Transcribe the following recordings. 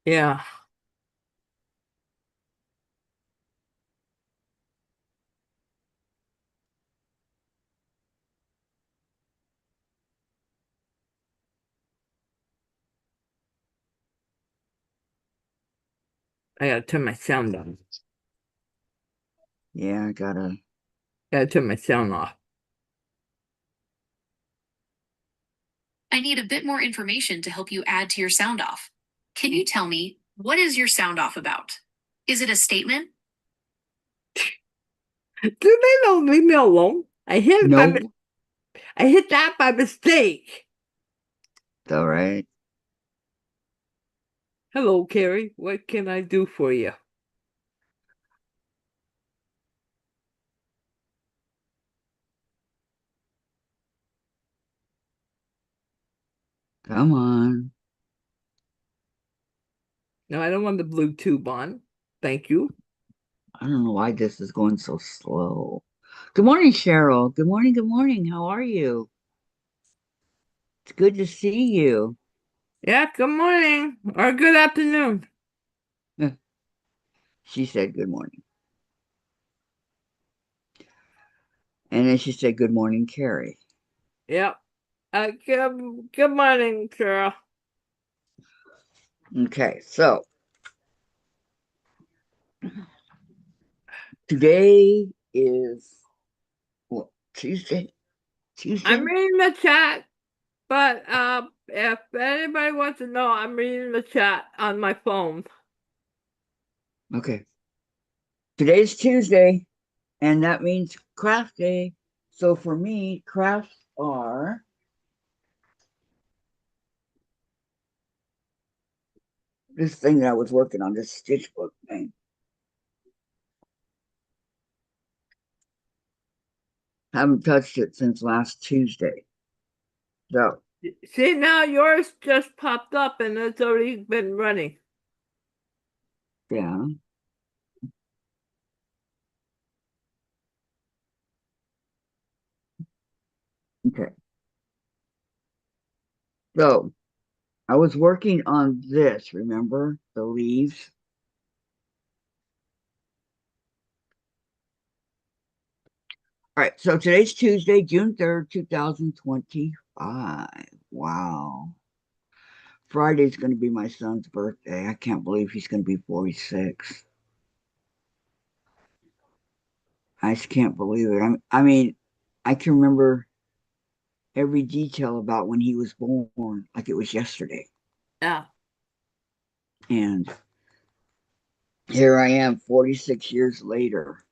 Yeah, I gotta turn my sound on. Yeah, I gotta. Gotta turn my sound off. I need a bit more information to help you add to your sound off. Can you tell me, what is your sound off about? Is it a statement? Do they don't leave me alone? No, I hit that by mistake. all right. Hello, Carrie. What can I do for you? Come on. No, I don't want the blue tube on. Thank you. I don't know why this is going so slow. Good morning, Cheryl. Good morning. Good morning. How are you? It's good to see you. Yeah, good morning or good afternoon. She said good morning. And then she said good morning, Carrie. Yep. Good morning, Carol. Okay, so today is what, Tuesday? I'm Tuesday? reading the chat, but if anybody wants to know, I'm reading the chat on my phone. Okay. Today's Tuesday, and that means craft day. So for me, crafts are this thing that I was working on, this stitch book thing. Haven't touched it since last Tuesday. So, See, now yours just popped up and it's already been running. yeah. Okay. So, I was working on this, remember? The leaves. All right. So, today's Tuesday, June 3rd, 2025. Wow. Friday's going to be my son's birthday. I can't believe he's going to be 46. I just can't believe it. I mean, I can remember every detail about when he was born like it was yesterday. Yeah. And here I am 46 years later.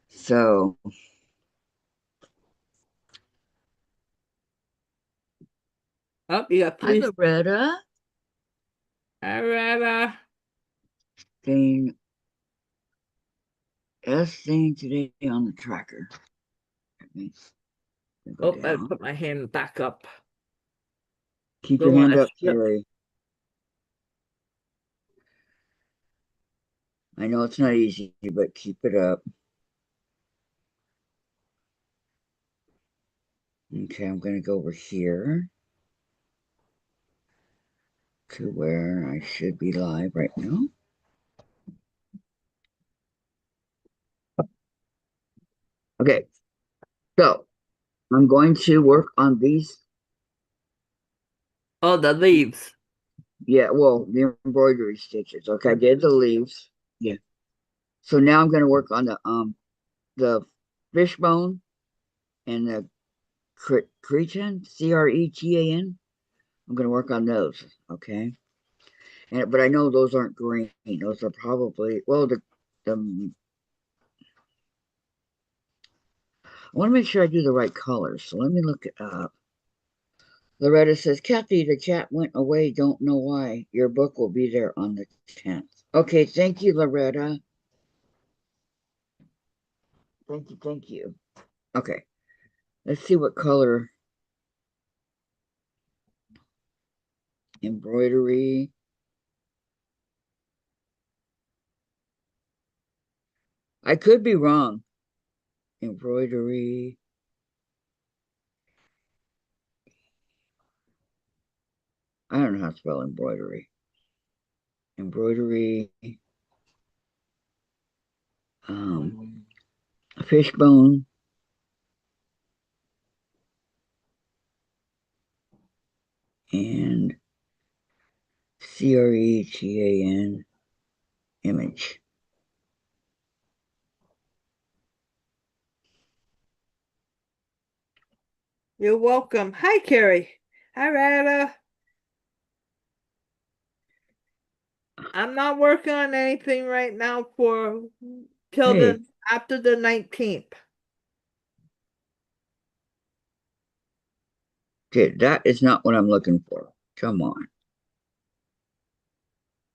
So, Oh, you got hi, police. Loretta. All right. Thing S thing today on the tracker. Let me go Oh, I down. put my hand back up. Keep Don't your want hand to up, slip. Carrie. I know it's not easy, but keep it up. Okay, I'm going to go over here to where I should be live right now. Okay, so I'm going to work on these. Oh, the leaves. Yeah, well, the embroidery stitches. Okay, I did the leaves. Yeah. So now I'm going to work on the fishbone and the cretan, Cretan. I'm going to work on those. Okay. And but I know those aren't green. Those are probably well the I want to make sure I do the right colors. So let me look it up. Loretta says, Kathy, the chat went away. Don't know why. Your book will be there on the 10th. Okay, thank you, Loretta. Thank you, thank you. Okay, let's see what color embroidery. I could be wrong. Embroidery. I don't know how to spell embroidery. Embroidery, fishbone, and Cretan image. You're welcome. Hi, Carrie. Hi, Rada. I'm not working on anything right now for till Hey, the after the 19th. okay, that is not what I'm looking for. Come on.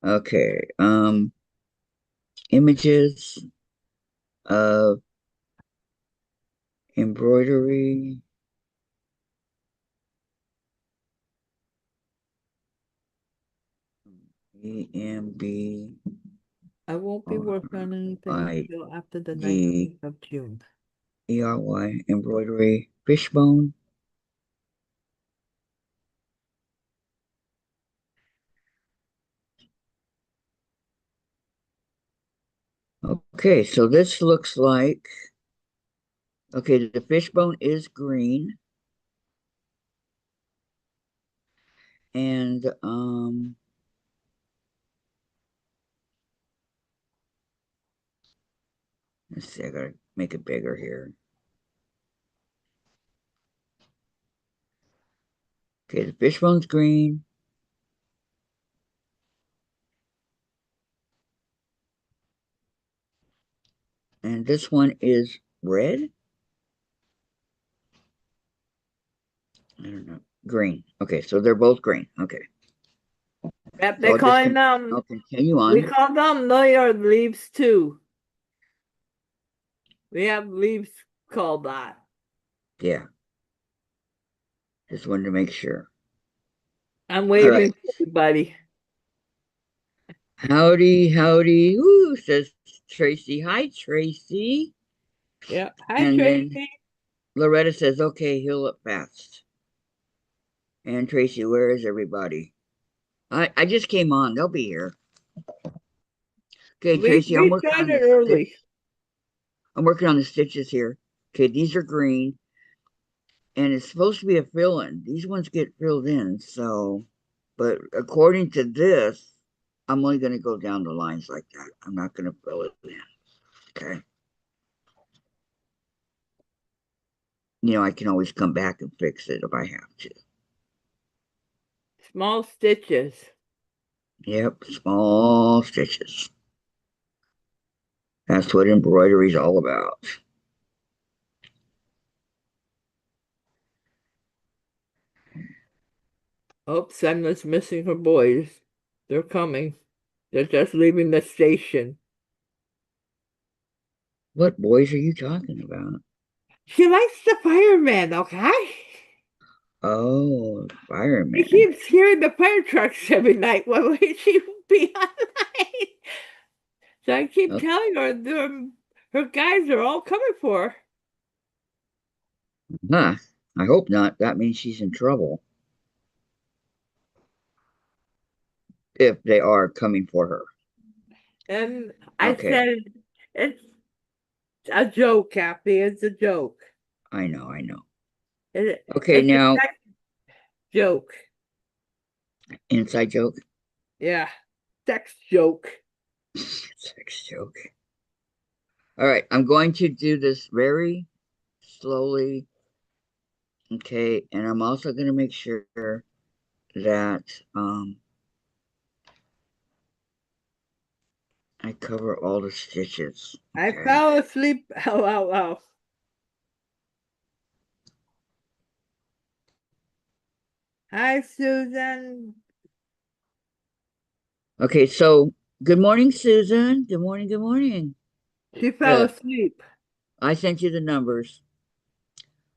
Okay, images of embroidery. EMB I won't be working on anything I until after the D 19th of June. ERY embroidery fishbone. Okay, so this looks like, okay, the fishbone is green. And let's see, I gotta make it bigger here. Okay, the fishbone's green. And this one is red. I don't know. Green. Okay, so they're both green. Okay. Yep, So they calling I'll them. continue We on. call them Noyard leaves too. We have leaves called that. Yeah. Just wanted to make sure. I'm All right. waving to everybody. Howdy, howdy. Woo, says Tracy. Hi, Tracy. Yeah. Hi, And then Tracy. Loretta says, okay, heal up fast. And Tracy, where is everybody? I just came on. They'll be here. Okay, We Tracy, I'm we working on started the early. I'm working on the stitches here. Okay, these are green, and it's supposed to be a fill-in. These ones get filled in, so, but according to this, I'm only going to go down the lines like that. I'm not going to fill it in. Okay. You know, I can always come back and fix it if I have to. Small stitches. Yep, small stitches. That's what embroidery is all about. Oh, Senna's missing her boys. They're coming. They're just leaving the station. What boys are you talking about? She likes the fireman, okay? Oh, She firemen. keeps hearing the fire trucks every night when she be online. So I keep Oh, telling her her guys are all coming for her. huh. I hope not. That means she's in trouble if they are coming for her. And I Okay, said, it's a joke, Kathy. It's a joke. I know, I know. Okay, It's a now sex joke. inside joke, Yeah, sex joke. sex joke. All right, I'm going to do this very slowly. Okay, and I'm also going to make sure that I cover all the stitches. I Okay. fell asleep. Oh, oh, oh. Hi, Susan. Okay, so good morning, Susan. Good morning, good morning. She fell Uh, asleep. I sent you the numbers.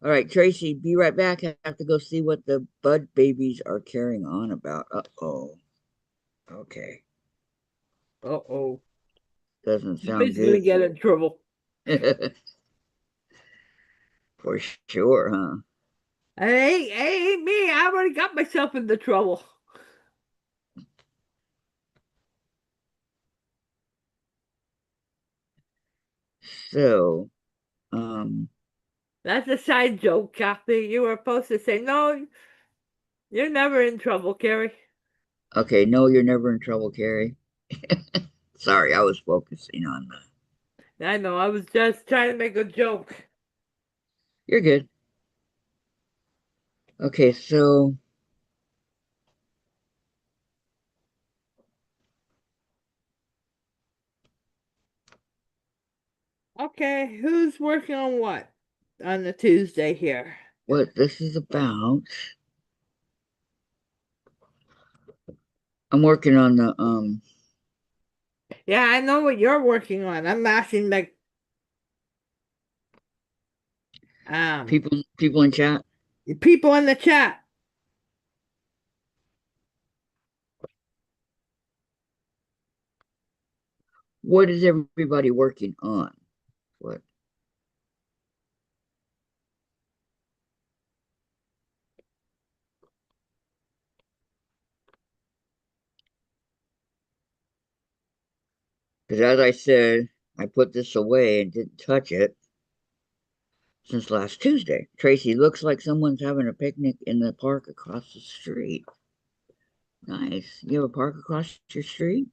All right, Tracy, be right back. I have to go see what the bud babies are carrying on about. Uh-oh. Okay. Uh-oh. Doesn't sound Somebody's gonna good. get in trouble. For sure, huh? Hey, hey, me, I already got myself into trouble. So, um, That's a side joke, Kathy. You were supposed to say, no, you're never in trouble, Carrie. okay, no, you're never in trouble, Carrie. Sorry, I was focusing on the. I know, I was just trying to make a joke. You're good. Okay, so Okay, who's working on what on the Tuesday here? what this is about, I'm working on the Yeah, I know what you're working on. I'm asking like um people in chat. people in the chat. What is everybody working on? What? Because as I said, I put this away and didn't touch it since last Tuesday. Tracy, looks like someone's having a picnic in the park across the street. Nice. You have a park across your street?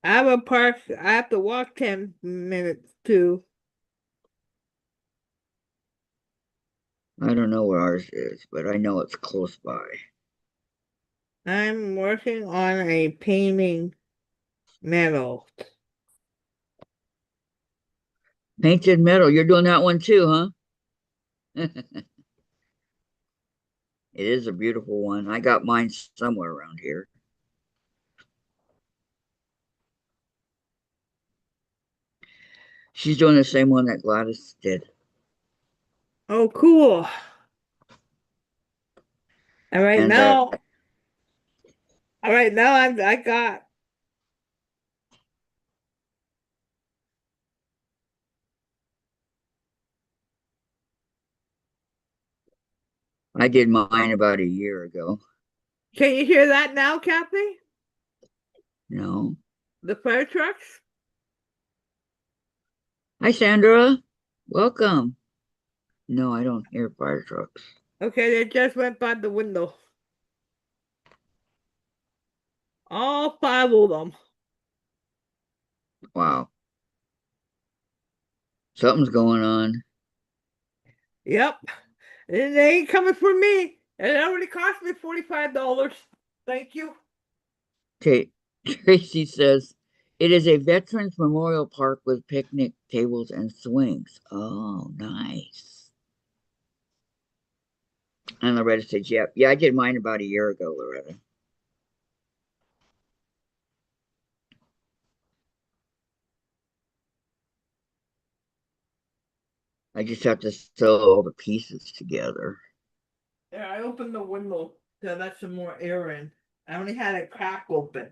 I have a park. I have to walk 10 minutes to. I don't know where ours is, but I know it's close by. I'm working on a painting medal. Painted metal. You're doing that one too, huh? It is a beautiful one. I got mine somewhere around here. She's doing the same one that Gladys did. Oh, cool. All right And now, all right now I got. I did mine about a year ago. Can you hear that now, Kathy? No. The fire trucks? Hi, Sandra. Welcome. No, I don't hear fire trucks. Okay, they just went by the window. All five of them. Wow. Something's going on. Yep. And they ain't coming for me. And it already cost me $45. Thank you. Okay. Tracy says it is a veterans memorial park with picnic tables and swings. Oh, nice. And Loretta says, yep. Yeah, I did mine about a year ago, Loretta. I just have to sew all the pieces together. Yeah, I opened the window to let some more air in. I only had a crack open.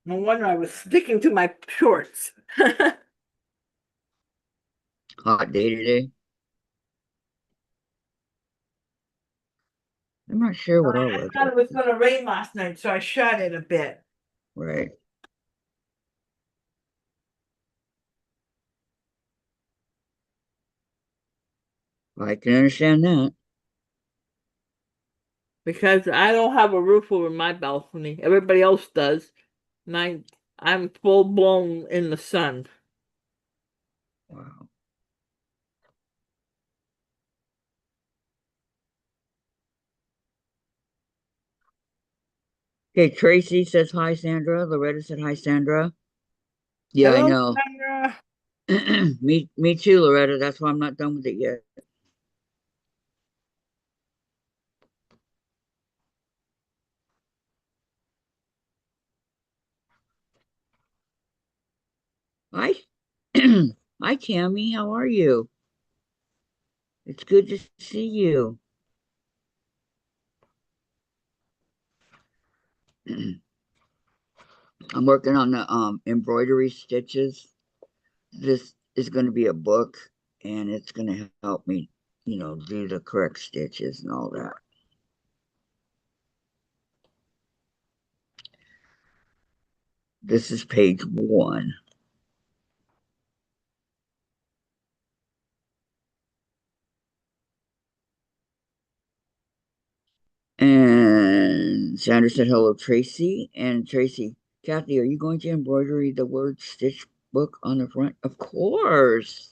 No wonder I was sticking to my shorts. Hot day today. I'm not sure what our I thought weather it was is. going to rain last night, so I shut it a bit. Right. I can understand that. Because I don't have a roof over my balcony. Everybody else does. And I'm full blown in the sun. Wow. Okay, Tracy says hi, Sandra. Loretta said hi, Sandra. Yeah, I Hello, know. Sandra. Me too, Loretta. That's why I'm not done with it yet. Hi. Hi, Tammy. How are you? It's good to see you. I'm working on the embroidery stitches. This is going to be a book, and it's going to help me, do the correct stitches and all that. This is page 1. And Sandra said hello, Tracy. And Tracy, Kathy, are you going to embroidery the word stitch book on the front? Of course.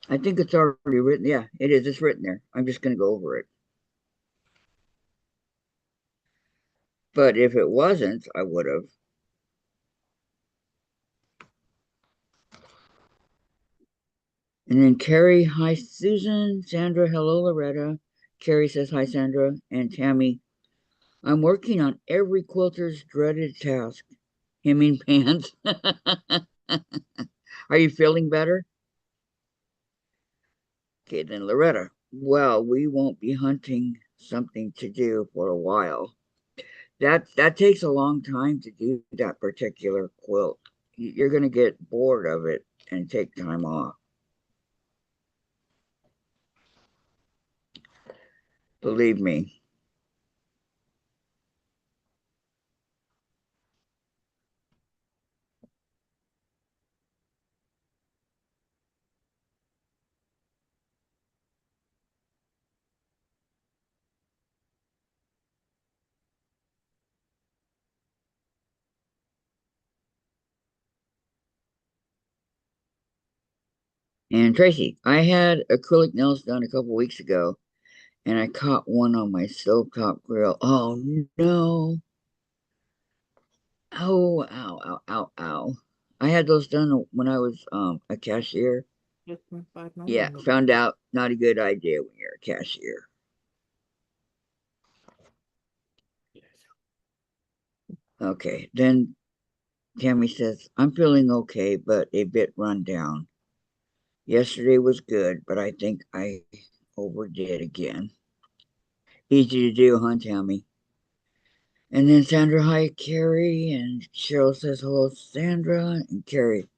I think it's already written. Yeah, it is. It's written there. I'm just going to go over it. But if it wasn't, I would have. And then Carrie, hi, Susan. Sandra, hello, Loretta. Carrie says, hi, Sandra. And Tammy, I'm working on every quilter's dreaded task, hemming pants. Are you feeling better? Okay, then Loretta, well, we won't be hunting something to do for a while. That takes a long time to do that particular quilt. You're going to get bored of it and take time off. Believe me. And Tracy, I had acrylic nails done a couple weeks ago, and I caught one on my stovetop grill. Oh no. Oh, ow, ow, ow, ow. I had those done when I was a cashier. Just 5 Yeah, million. found out not a good idea when you're a cashier. Okay, then Tammy says, I'm feeling okay, but a bit run down. Yesterday was good, but I think I overdid again. Easy to do, huh, Tammy? And then Sandra, hi, Carrie. And Cheryl says, hello, Sandra. And Carrie,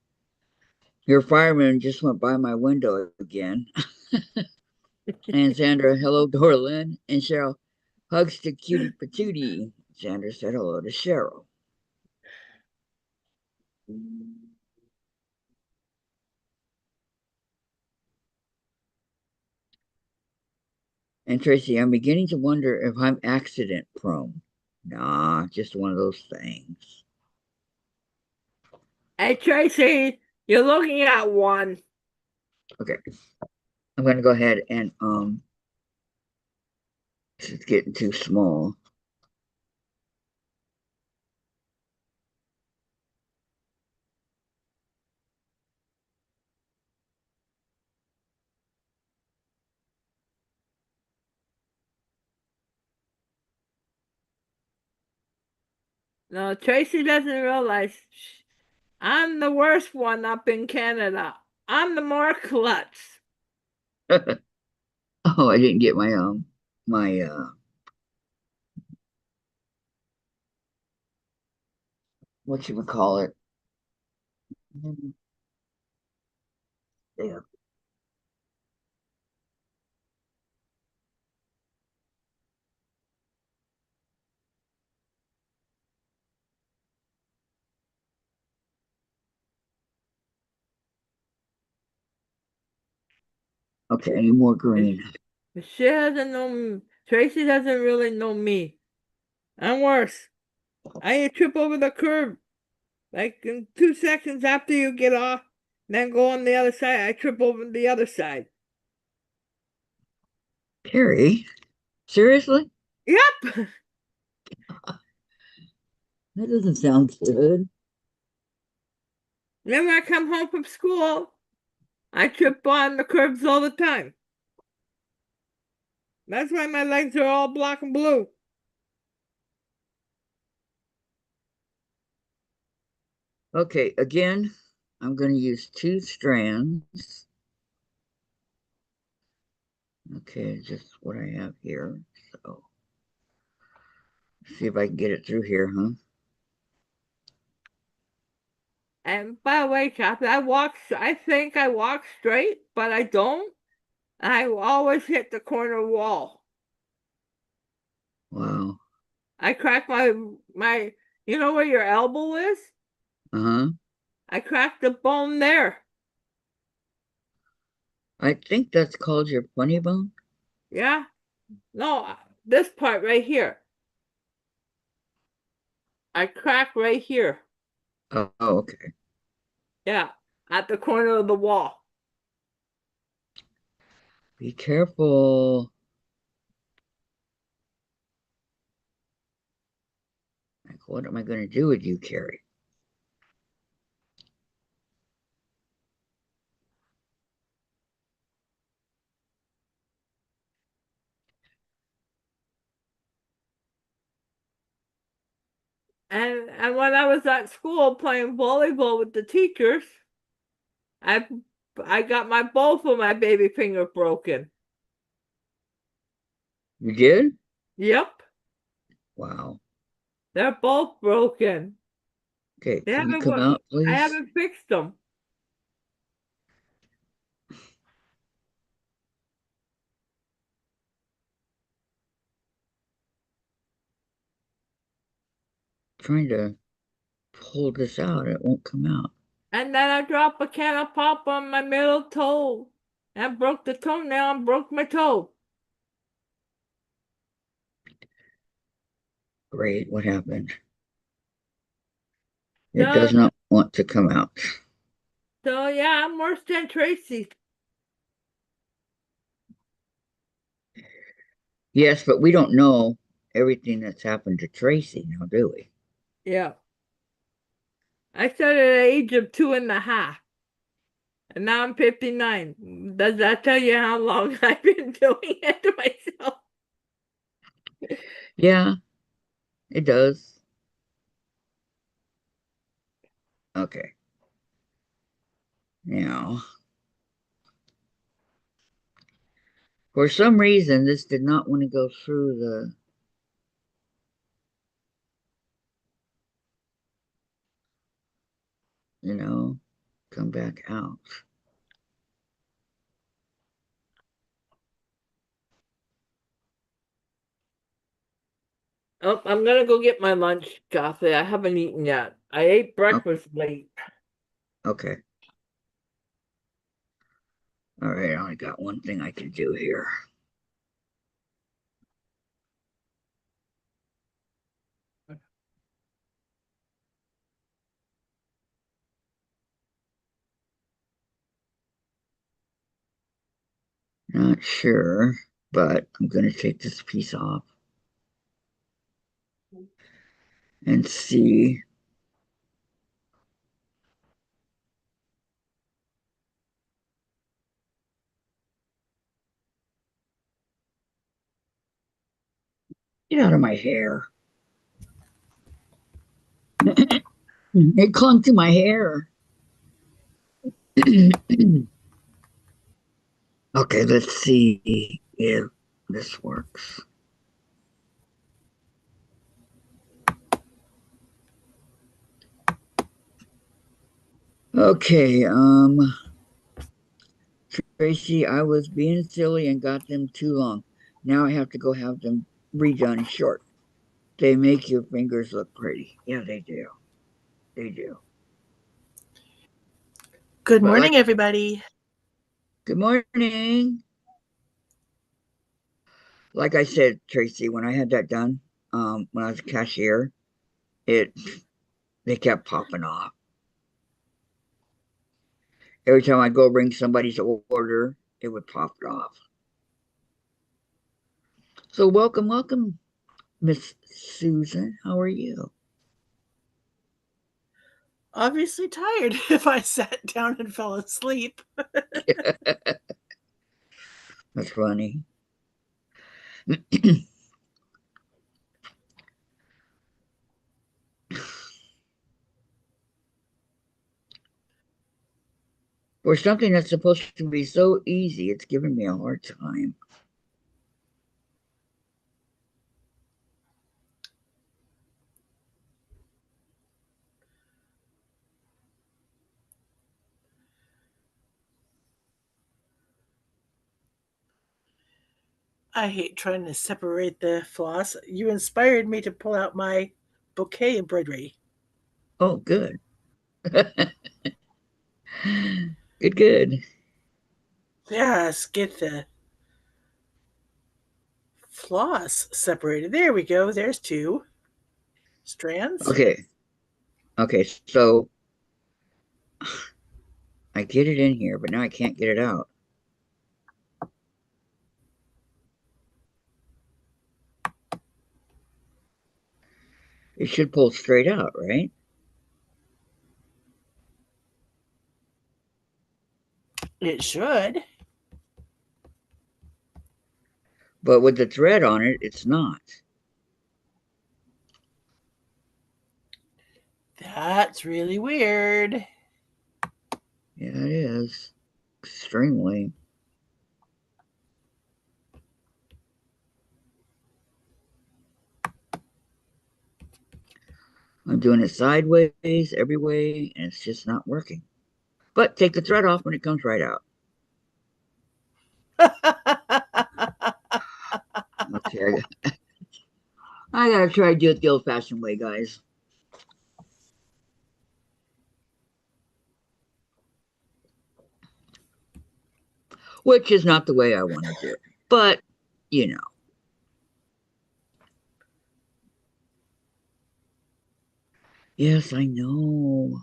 your fireman just went by my window again. And Sandra, hello, Dorlin. And Cheryl, hugs to cutie patootie. Sandra said hello to Cheryl. And Tracy, I'm beginning to wonder if I'm accident prone. Nah, just one of those things. Hey Tracy, you're looking at one. Okay. I'm gonna go ahead and it's getting too small. No, Tracy doesn't realize I'm the worst one up in Canada. I'm the more klutz. Oh, I didn't get my what you would call it. Yeah. Okay, any more green? She doesn't know me. Tracy doesn't really know me. I'm worse. I trip over the curb. Like in 2 seconds after you get off, then go on the other side, I trip over the other side. Carrie? Seriously? Yep. That doesn't sound good. Then when I come home from school, I trip on the curbs all the time. That's why my legs are all black and blue. Okay, again, I'm going to use 2 strands. Okay, just what I have here. So, see if I can get it through here, huh? And by the way, Kathy, I think I walk straight, but I don't. I always hit the corner wall. Wow. I crack my, you know where your elbow is? Uh-huh. I cracked the bone there. I think that's called your funny bone. Yeah. No, this part right here. I crack right here. Oh, okay. Yeah, at the corner of the wall. Be careful. Like, what am I going to do with you, Carrie? And when I was at school playing volleyball with the teachers, I I got my both of my baby fingers broken. You did? Yep, Wow. they're both broken. Okay, They can you haven't come wo- out, I please? haven't fixed them. Trying to pull this out. It won't come out. And then I dropped a can of pop on my middle toe and broke the toenail and broke my toe. Great. What happened? It So, does not want to come out. so yeah, I'm worse than Tracy. Yes, but we don't know everything that's happened to Tracy now, do we? Yeah. I started at the age of 2.5, and now I'm 59. Does that tell you how long I've been doing it to myself? Yeah, it does. Okay. Now, for some reason, this did not want to go through the, come back out. Oh, I'm gonna go get my lunch, Kathy. I haven't eaten yet. I ate breakfast late. Okay. All right, I only got one thing I can do here. Not sure, but I'm going to take this piece off and see. Get out of my hair. It clung to my hair. Okay, let's see if this works. Okay, Tracy, I was being silly and got them too long. Now I have to go have them redone short. They make your fingers look pretty. Yeah, they do. They do. Good But morning, everybody. good morning. Like I said, Tracy, when I had that done, when I was a cashier, it they kept popping off. Every time I'd go bring somebody's order, it would pop it off. So welcome, welcome, Miss Susan. How are you? Obviously tired if I sat down and fell asleep. That's funny. For something that's supposed to be so easy, it's giving me a hard time. I hate trying to separate the floss. You inspired me to pull out my bouquet embroidery. Oh, good. Good, good. Yes, get the floss separated. There we go. There's 2 strands. Okay. Okay, so I get it in here, but now I can't get it out. It should pull straight out, right? It should. But with the thread on it, it's not. That's really weird. Yeah, it is. Extremely. I'm doing it sideways, every way, and it's just not working. But take the thread off when it comes right out. Okay, I gotta try to do it the old-fashioned way, guys. Which is not the way I want to do it. But, you know. Yes, I know.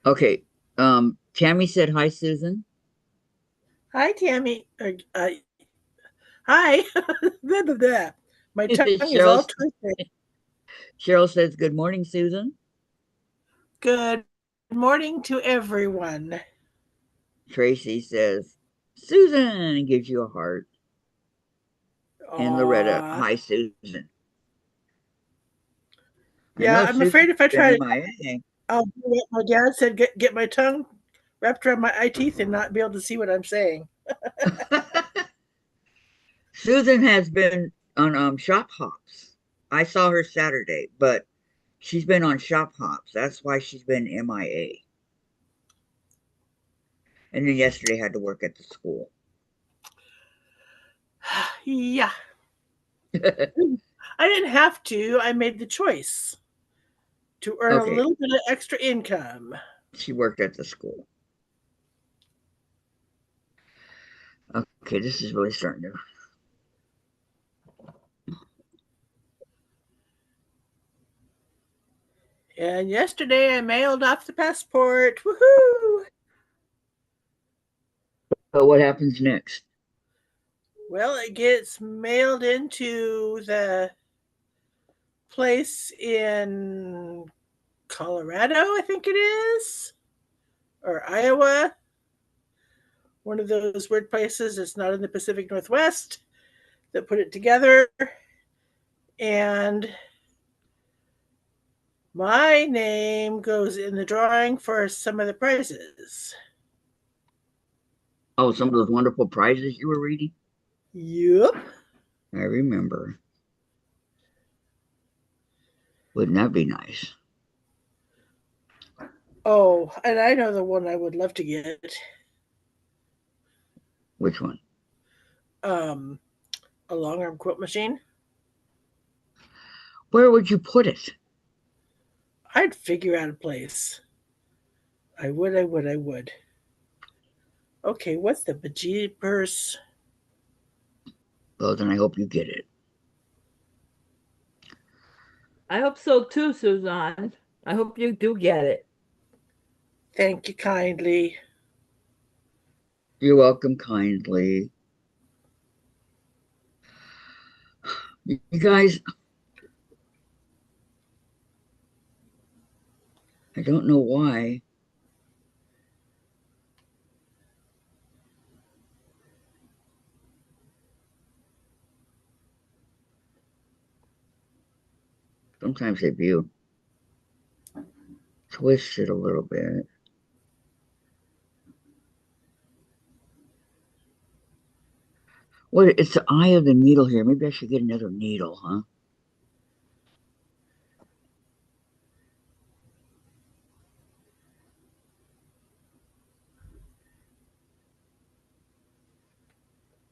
Okay. Tammy said hi, Susan. Hi, Tammy. Hi. Blah, blah, blah. My tongue is all Cheryl, twisted. Cheryl says good morning, Susan. Good morning to everyone. Tracy says Susan and gives you a heart. And Loretta, Aw. hi, Susan. I Yeah, know I'm afraid Susan's if I been try to, MIA. I'll do what my dad said, get my tongue wrapped around my eye teeth and not be able to see what I'm saying. Susan has been on shop hops. I saw her Saturday, but she's been on shop hops. That's why she's been MIA. And then yesterday had to work at the school. Yeah. I didn't have to. I made the choice to earn a Okay, little bit of extra income. she worked at the school. Okay, this is really starting to. And yesterday I mailed off the passport. Woohoo! But what happens next? Well, it gets mailed into the place in Colorado, I think it is, or Iowa. One of those weird places that's not in the Pacific Northwest that put it together. And my name goes in the drawing for some of the prizes. Oh, some of those wonderful prizes you were reading? Yep. I remember. Wouldn't that be nice? Oh, and I know the one I would love to get. Which one? Um, a long arm quilt machine. Where would you put it? I'd figure out a place. I would. Okay, what's the bejeepers? Well, then I hope you get it. I hope so too, Suzanne. I hope you do get it. Thank you kindly. You're welcome kindly. You guys, I don't know why. Sometimes they view twist it a little bit. What? It's the eye of the needle here. Maybe I should get another needle, huh?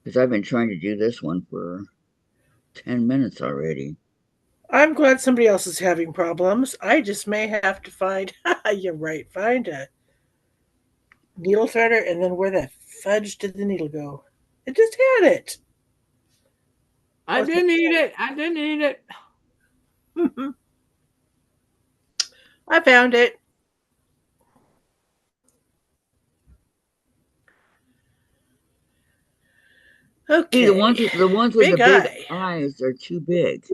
Because I've been trying to do this one for 10 minutes already. I'm glad somebody else is having problems. I just may have to find, you're right, find a needle threader, and then where the fudge did the needle go? It just had it. I didn't eat it. I didn't eat it. I found it. Okay. See, the ones with the Big big eye. eyes are too big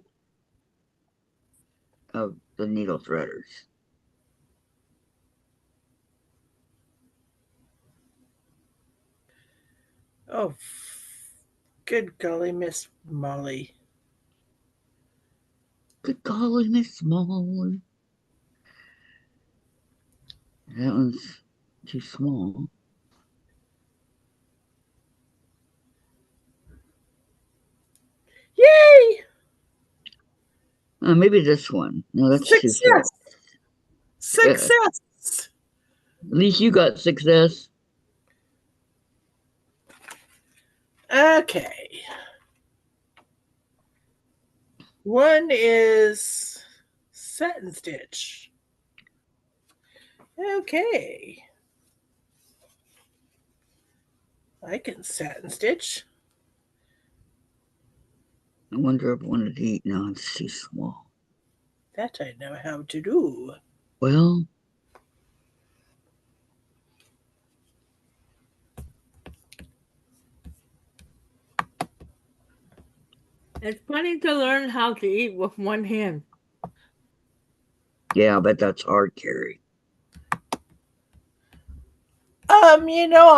of the needle threaders. Oh, good golly, Miss Molly. Good golly, Miss Molly. That one's too small. Yay! Maybe this one. No, that's too small. Success! At least you got success. Okay. One is satin stitch. Okay. I can satin stitch. I wonder if one of these. No, it's too small. That I know how to do. Well, It's funny to learn how to eat with one hand. yeah, but that's hard, Carrie.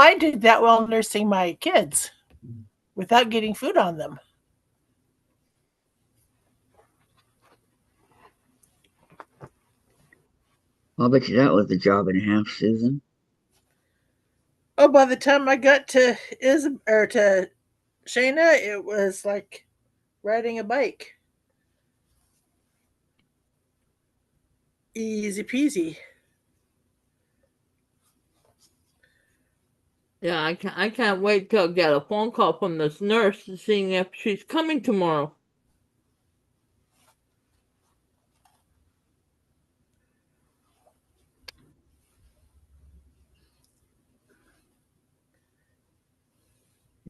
I did that while nursing my kids without getting food on them. I'll bet you that was a job and a half, Susan. Oh, by the time I got to to Shayna, it was like riding a bike. Easy peasy. Yeah, I can't wait till I get a phone call from this nurse seeing if she's coming tomorrow.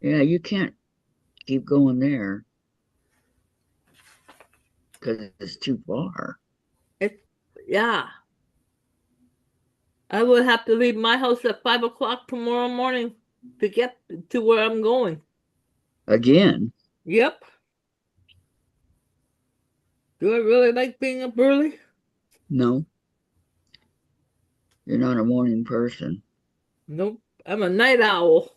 Yeah, you can't keep going there because it's too far. Yeah. I will have to leave my house at 5 o'clock tomorrow morning to get to where I'm going. Again. Yep. Do I really like being up early? No. You're not a morning person. Nope. I'm a night owl.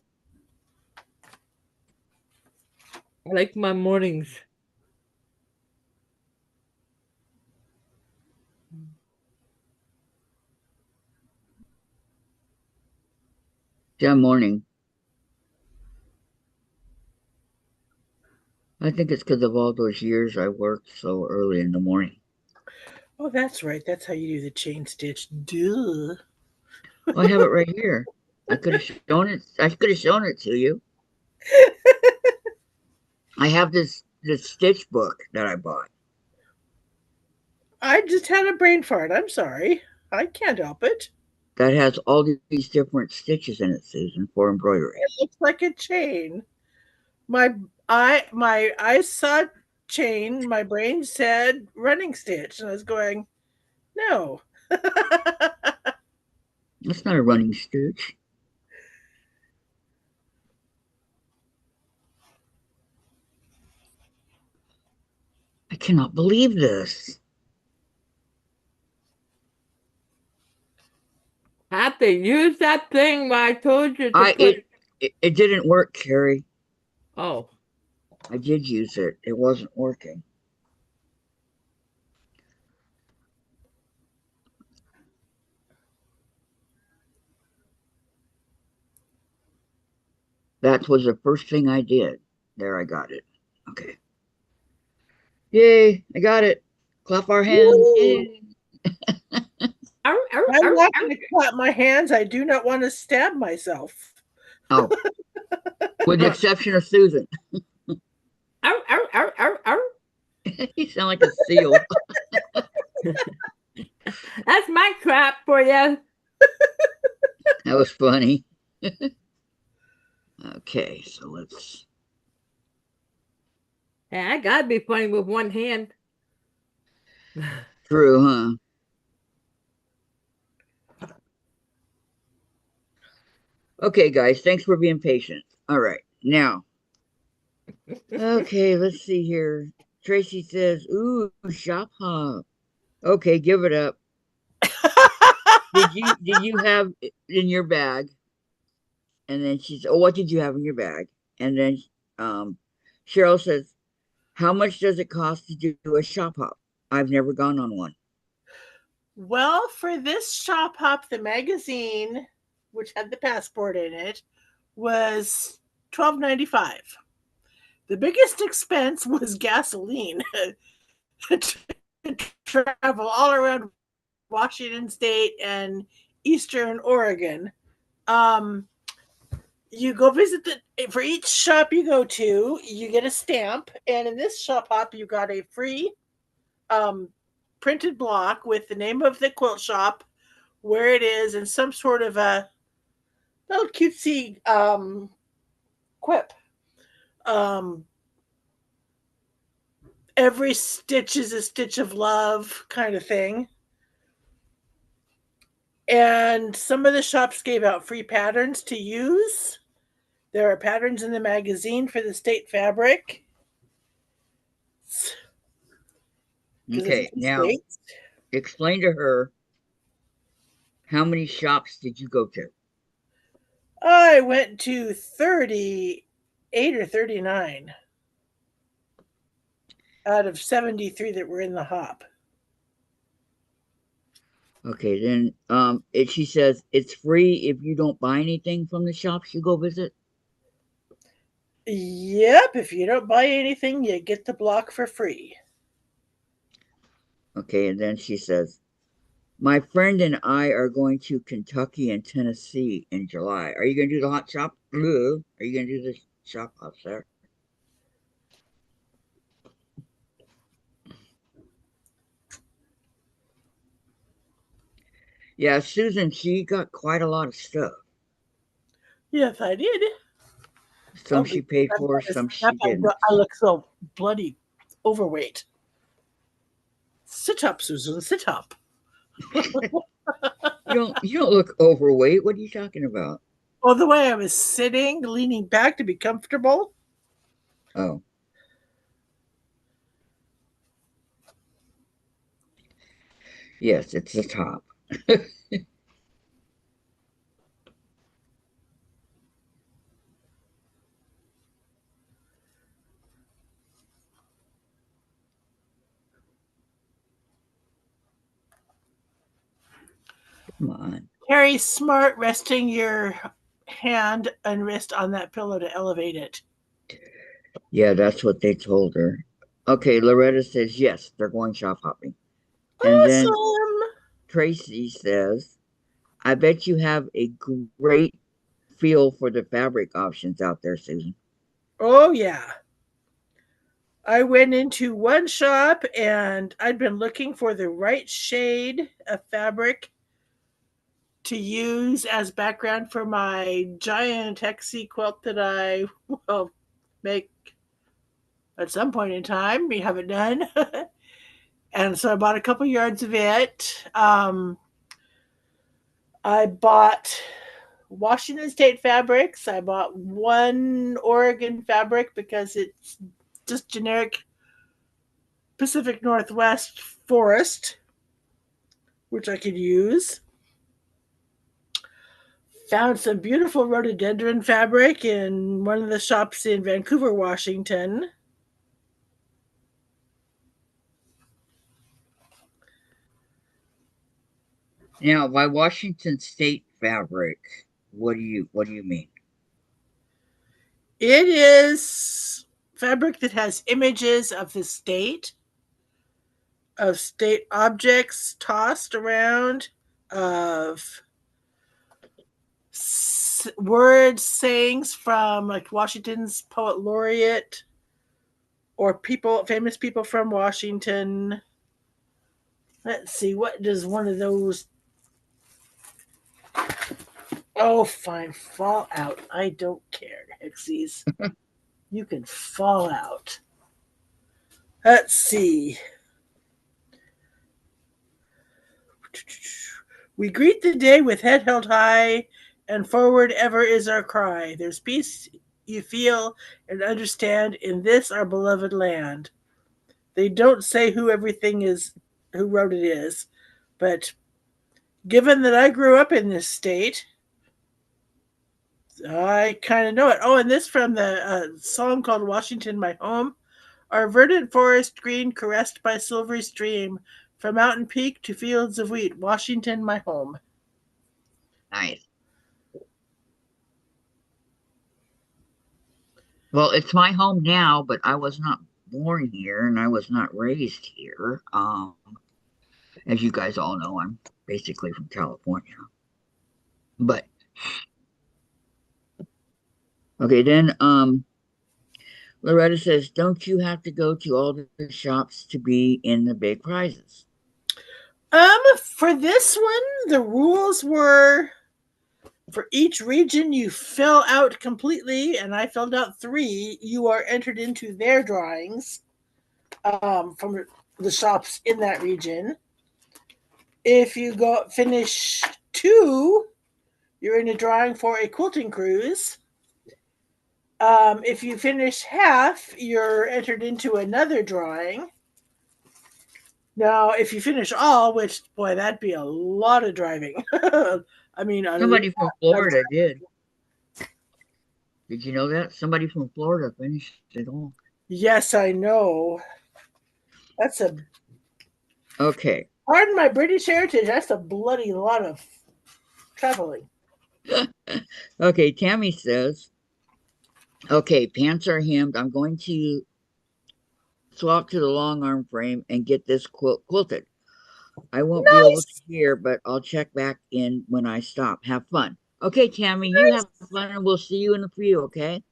I like my mornings. Yeah, morning. I think it's because of all those years I worked so early in the morning. Oh, that's right. That's how you do the chain stitch. Duh. I have it right here. I could have shown it. I could have shown it to you. I have this stitch book that I bought. I just had a brain fart. I'm sorry. I can't help it. That has all these different stitches in it, Susan, for embroidery. It looks like a chain. My eyes saw chain. My brain said running stitch, and I was going, no. That's not a running stitch. I cannot believe this. Have to use that thing where I told you to put. It didn't work, Carrie. Oh. I did use it. It wasn't working. That was the first thing I did. There, I got it. Okay. Yay, I got it. Clap our hands. Yay. I'm not going to clap my hands. I do not want to stab myself. Oh, with the exception of Susan. You sound like a seal. That's my crap for you. That was funny. Okay, so let's. Hey, I gotta be funny with one hand. True, huh? Okay, guys, thanks for being patient. All right, now. Okay, let's see here. Tracy says, "Ooh, shop hop." Okay, give it up. Did you have it in your bag? And then she said, "Oh, what did you have in your bag?" And then um, Cheryl says, "How much does it cost to do a shop hop? I've never gone on one." Well, for this shop hop, the magazine, which had the passport in it, was $12.95. The biggest expense was gasoline to travel all around Washington State and Eastern Oregon. Um, you go visit for each shop you go to, you get a stamp, and in this shop hop, you got a free um, printed block with the name of the quilt shop, where it is, and some sort of a little cutesy quip. Um, every stitch is a stitch of love, kind of thing. And some of the shops gave out free patterns to use. There are patterns in the magazine for the state fabric because it's Okay, in now states. explain to her how many shops did you go to? I went to 38 or 39 out of 73 that were in the hop. Okay, then she says it's free if you don't buy anything from the shops you go visit. Yep, if you don't buy anything, you get the block for free. Okay, and then she says, "My friend and I are going to Kentucky and Tennessee in July. Are you going to do the hot shop? Are you going to do the shop up there?" Yeah, Susan, she got quite a lot of stuff. Yes, I did. Some Oh, she because paid I've for, got this some snap, she didn't. I look so bloody overweight. Sit up, Susan. Sit up. You don't look overweight. What are you talking about? Oh, the way I was sitting, leaning back to be comfortable. Oh, yes, it's the top. Come on. Very smart resting your hand and wrist on that pillow to elevate it. Yeah, that's what they told her. Okay, Loretta says yes, they're going shop hopping. And then Awesome. Tracy says, "I bet you have a great feel for the fabric options out there, Susan." Oh, yeah. I went into one shop and I'd been looking for the right shade of fabric to use as background for my giant hexie quilt that I will make at some point in time. We haven't done. And so I bought a couple yards of it. I bought Washington State fabrics. I bought one Oregon fabric because it's just generic Pacific Northwest forest, which I could use. Found some beautiful rhododendron fabric in one of the shops in Vancouver, Washington. Now, by Washington State fabric, what do you mean? It is fabric that has images of state objects tossed around, of words, sayings from like Washington's poet laureate or famous people from Washington. Let's see, what does one of those Oh, fine. Fall out. I don't care, Hexies. You can fall out. Let's see. We greet the day with head held high, and forward ever is our cry. There's peace you feel and understand in this our beloved land. They don't say who everything is, who road it is, but given that I grew up in this state, I kind of know it. Oh, and this from the song called Washington, My Home. Our verdant forest green caressed by silvery stream, from mountain peak to fields of wheat, Washington, my home. Nice. Well, it's my home now, but I was not born here and I was not raised here. As you guys all know, I'm basically from California. But okay, then Loretta says, don't you have to go to all the shops to be in the big prizes? For this one, the rules were for each region you fill out completely, and I filled out 3. You are entered into their drawings from the shops in that region. If you go finish 2, you're in a drawing for a quilting cruise. If you finish half, you're entered into another drawing. Now, if you finish all, which, boy, that'd be a lot of driving. I mean, Somebody from Florida did. Did you know that? Somebody from Florida finished it all. Yes, I know. That's a, Okay. pardon my British heritage, that's a bloody lot of traveling. Okay, Tammy says, okay, pants are hemmed. I'm going to swap to the long arm frame and get this quilted. I won't be able to Nice. hear, but I'll check back in when I stop. Have fun. Okay, Tammy, you have fun and we'll see you in the preview, okay?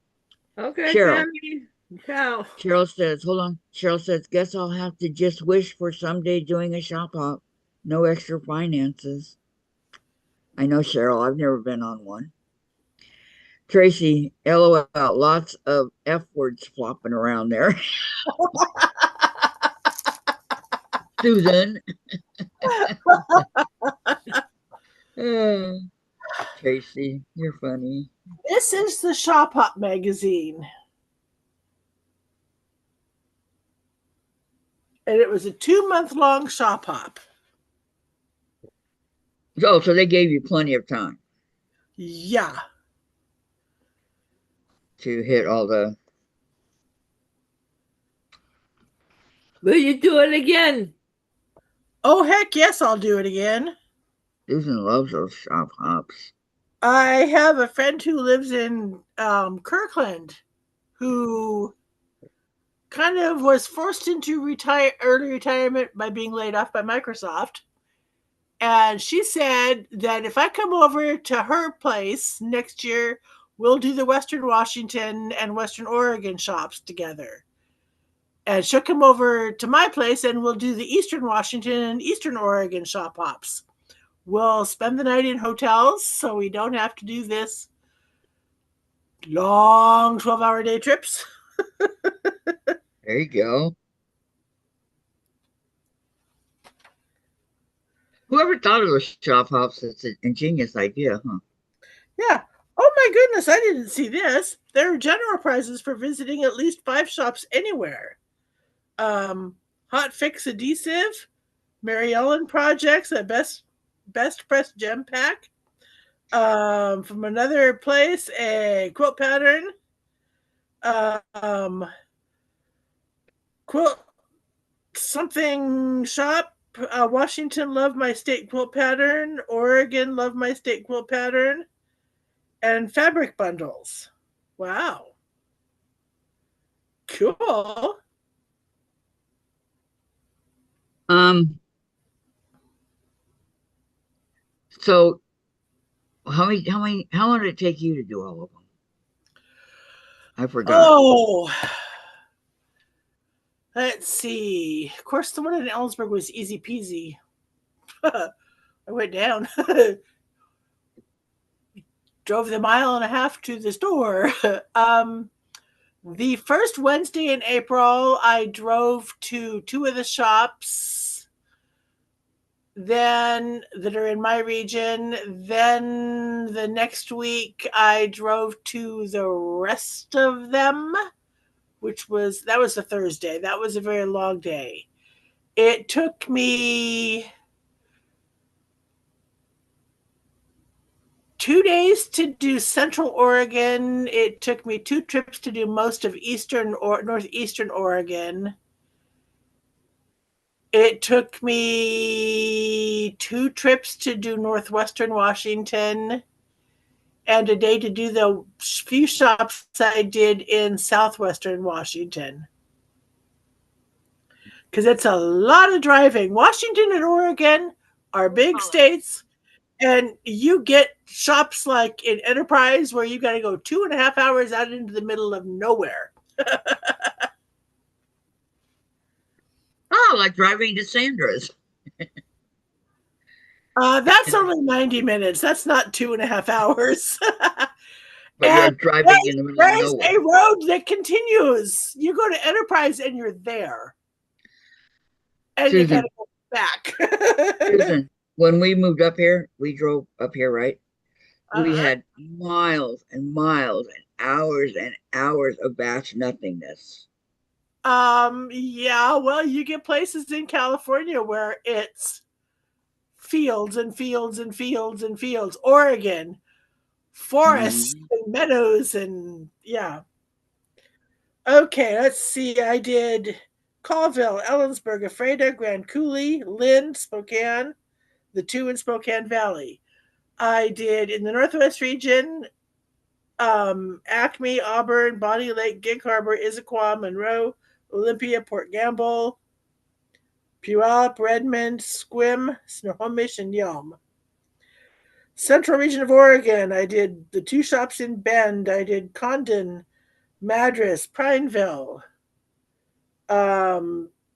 Okay, Cheryl. Tammy. Ciao. Cheryl says, hold on. Cheryl says, guess I'll have to just wish for someday doing a shop hop. No extra finances. I know, Cheryl. I've never been on one. Tracy, LOL, lots of F words flopping around there. Susan. Tracy, you're funny. This is the Shop Hop magazine. And it was a 2-month-long shop hop. Oh, so they gave you plenty of time Yeah. to hit all the. Will you do it again? Oh, heck yes, I'll do it again. Susan loves those shop hops. I have a friend who lives in Kirkland who kind of was forced into early retirement by being laid off by Microsoft. And she said that if I come over to her place next year, we'll do the Western Washington and Western Oregon shops together. And she'll come over to my place and we'll do the Eastern Washington and Eastern Oregon shop hops. We'll spend the night in hotels so we don't have to do this long 12-hour day trips. There you go. Whoever thought of those shop hops, it's an ingenious idea, huh? Yeah. Oh my goodness, I didn't see this. There are general prizes for visiting at least 5 shops anywhere. Hot Fix Adhesive, Mary Ellen Projects, a best press gem pack. From another place, a quilt pattern. Quilt something shop. Washington, love my state quilt pattern. Oregon, love my state quilt pattern. And fabric bundles. Wow. Cool. So how long did it take you to do all of them? I forgot. Oh, let's see. Of course, the one in Ellensburg was easy peasy. I went down. drove the mile and a half to the store. The first Wednesday in April, I drove to two of the shops then that are in my region. Then the next week, I drove to the rest of them, that was a Thursday. That was a very long day. It took me 2 days to do Central Oregon. It took me 2 trips to do most of Eastern or Northeastern Oregon. It took me 2 trips to do Northwestern Washington and a day to do the few shops I did in Southwestern Washington. Because it's a lot of driving. Washington and Oregon are big states. And you get shops like in Enterprise where you got to go 2.5 hours out into the middle of nowhere. Oh, like driving to Sandra's. That's only 90 minutes. That's not 2.5 hours. But you're driving in the middle of there's nowhere. a road that continues. You go to Enterprise and you're there. And you Susan, gotta go back. Susan, when we moved up here, we drove up here, right? We Uh-huh. had miles and miles and hours of batch nothingness. Yeah, well, you get places in California where it's fields and fields and fields and fields. Oregon, forests Mhm. and meadows, and yeah. Okay, let's see. I did Colville, Ellensburg, Ephrata, Grand Coulee, Lynn, Spokane, the two in Spokane Valley. I did in the Northwest region, Acme, Auburn, Bonnie Lake, Gig Harbor, Issaquah, Monroe, Olympia, Port Gamble, Puyallup, Redmond, Squim, Snohomish, and Yelm. Central region of Oregon, I did the two shops in Bend. I did Condon, Madras, Prineville.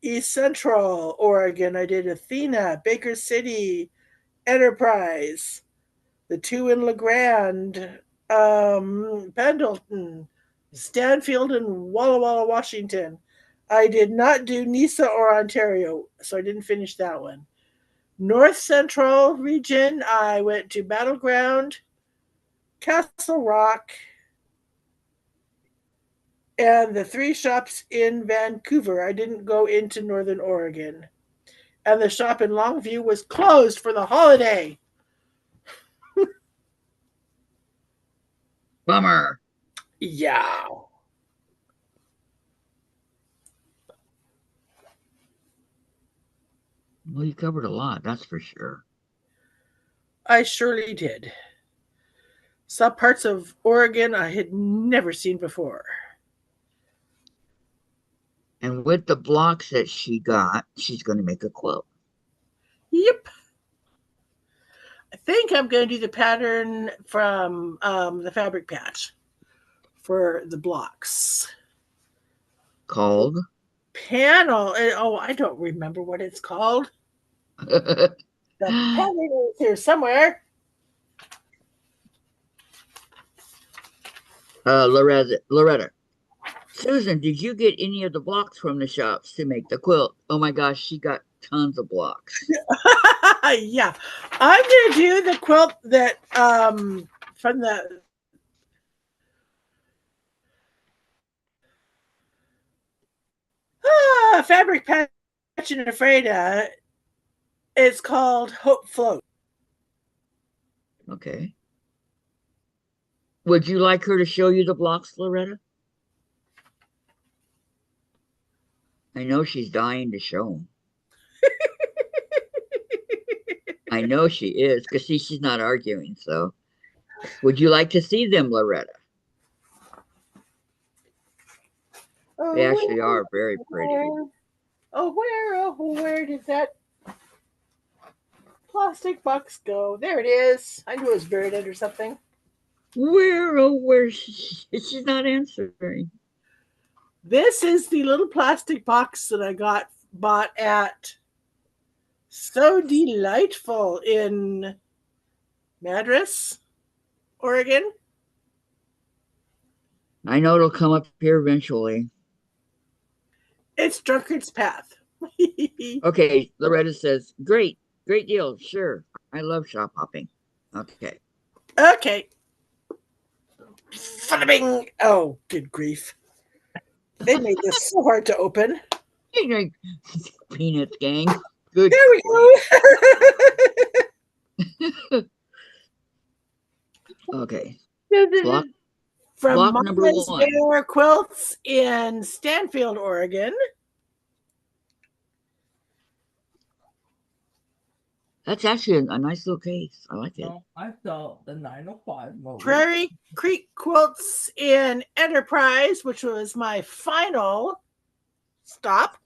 East Central Oregon, I did Athena, Baker City, Enterprise. The two in LeGrand, Pendleton, Stanfield, and Walla Walla, Washington. I did not do Nisa or Ontario, so I didn't finish that one. North Central region, I went to Battleground, Castle Rock, and the 3 shops in Vancouver. I didn't go into Northern Oregon. And the shop in Longview was closed for the holiday. Bummer. Yeah. Well, you covered a lot, that's for sure. I surely did. Saw parts of Oregon I had never seen before. And with the blocks that she got, she's going to make a quilt. Yep. I think I'm going to do the pattern from the fabric patch for the blocks. Called? Panel. Oh, I don't remember what it's called. The pattern is here somewhere. Loretta. Susan, did you get any of the blocks from the shops to make the quilt? Oh my gosh, she got tons of blocks. Yeah. I'm going to do the quilt that from the fabric patch and Ephrata. It's called Hope Float. Okay. Would you like her to show you the blocks, Loretta? I know she's dying to show them. I know she is, because see, she's not arguing. So, would you like to see them, Loretta? They actually are very pretty. Where did that plastic box go? There it is. I knew it was buried under something. Where? She's not answering. This is the little plastic box that I bought at So Delightful in Madras, Oregon. I know it'll come up here eventually. It's Drunkard's Path. Okay, Loretta says, great deal. Sure. I love shop hopping. Okay. Okay. Fada bing. Oh, good grief. They made this so hard to open. Peanuts gang. Good. There we go. Okay. Doesn't Block it- From Block number Mama's 1. Bear Quilts in Stanfield, Oregon. That's actually a nice little case. I like it. No, I saw the 905 movie. Prairie Creek Quilts in Enterprise, which was my final stop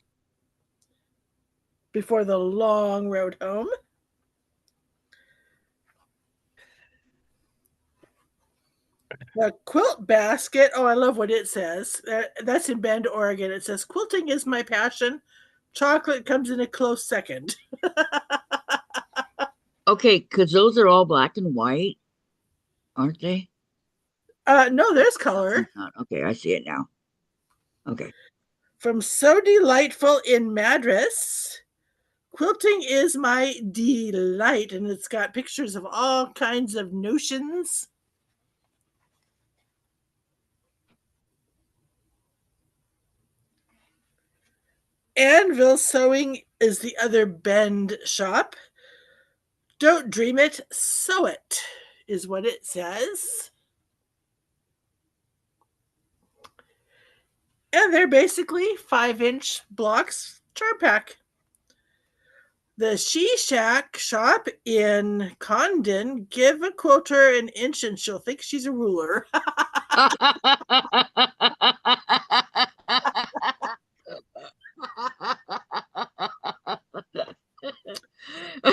before the long road home. The quilt basket. Oh, I love what it says. That's in Bend, Oregon. It says, quilting is my passion. Chocolate comes in a close second. Okay, because those are all black and white, aren't they? No, there's color. Okay, I see it now. Okay. From So Delightful in Madras. Quilting is my delight, and it's got pictures of all kinds of notions. Anvil Sewing is the other Bend shop. Don't dream it, sew it, is what it says. And they're basically 5-inch blocks charm pack. The She Shack shop in Condon, give a quilter an inch and she'll think she's a ruler.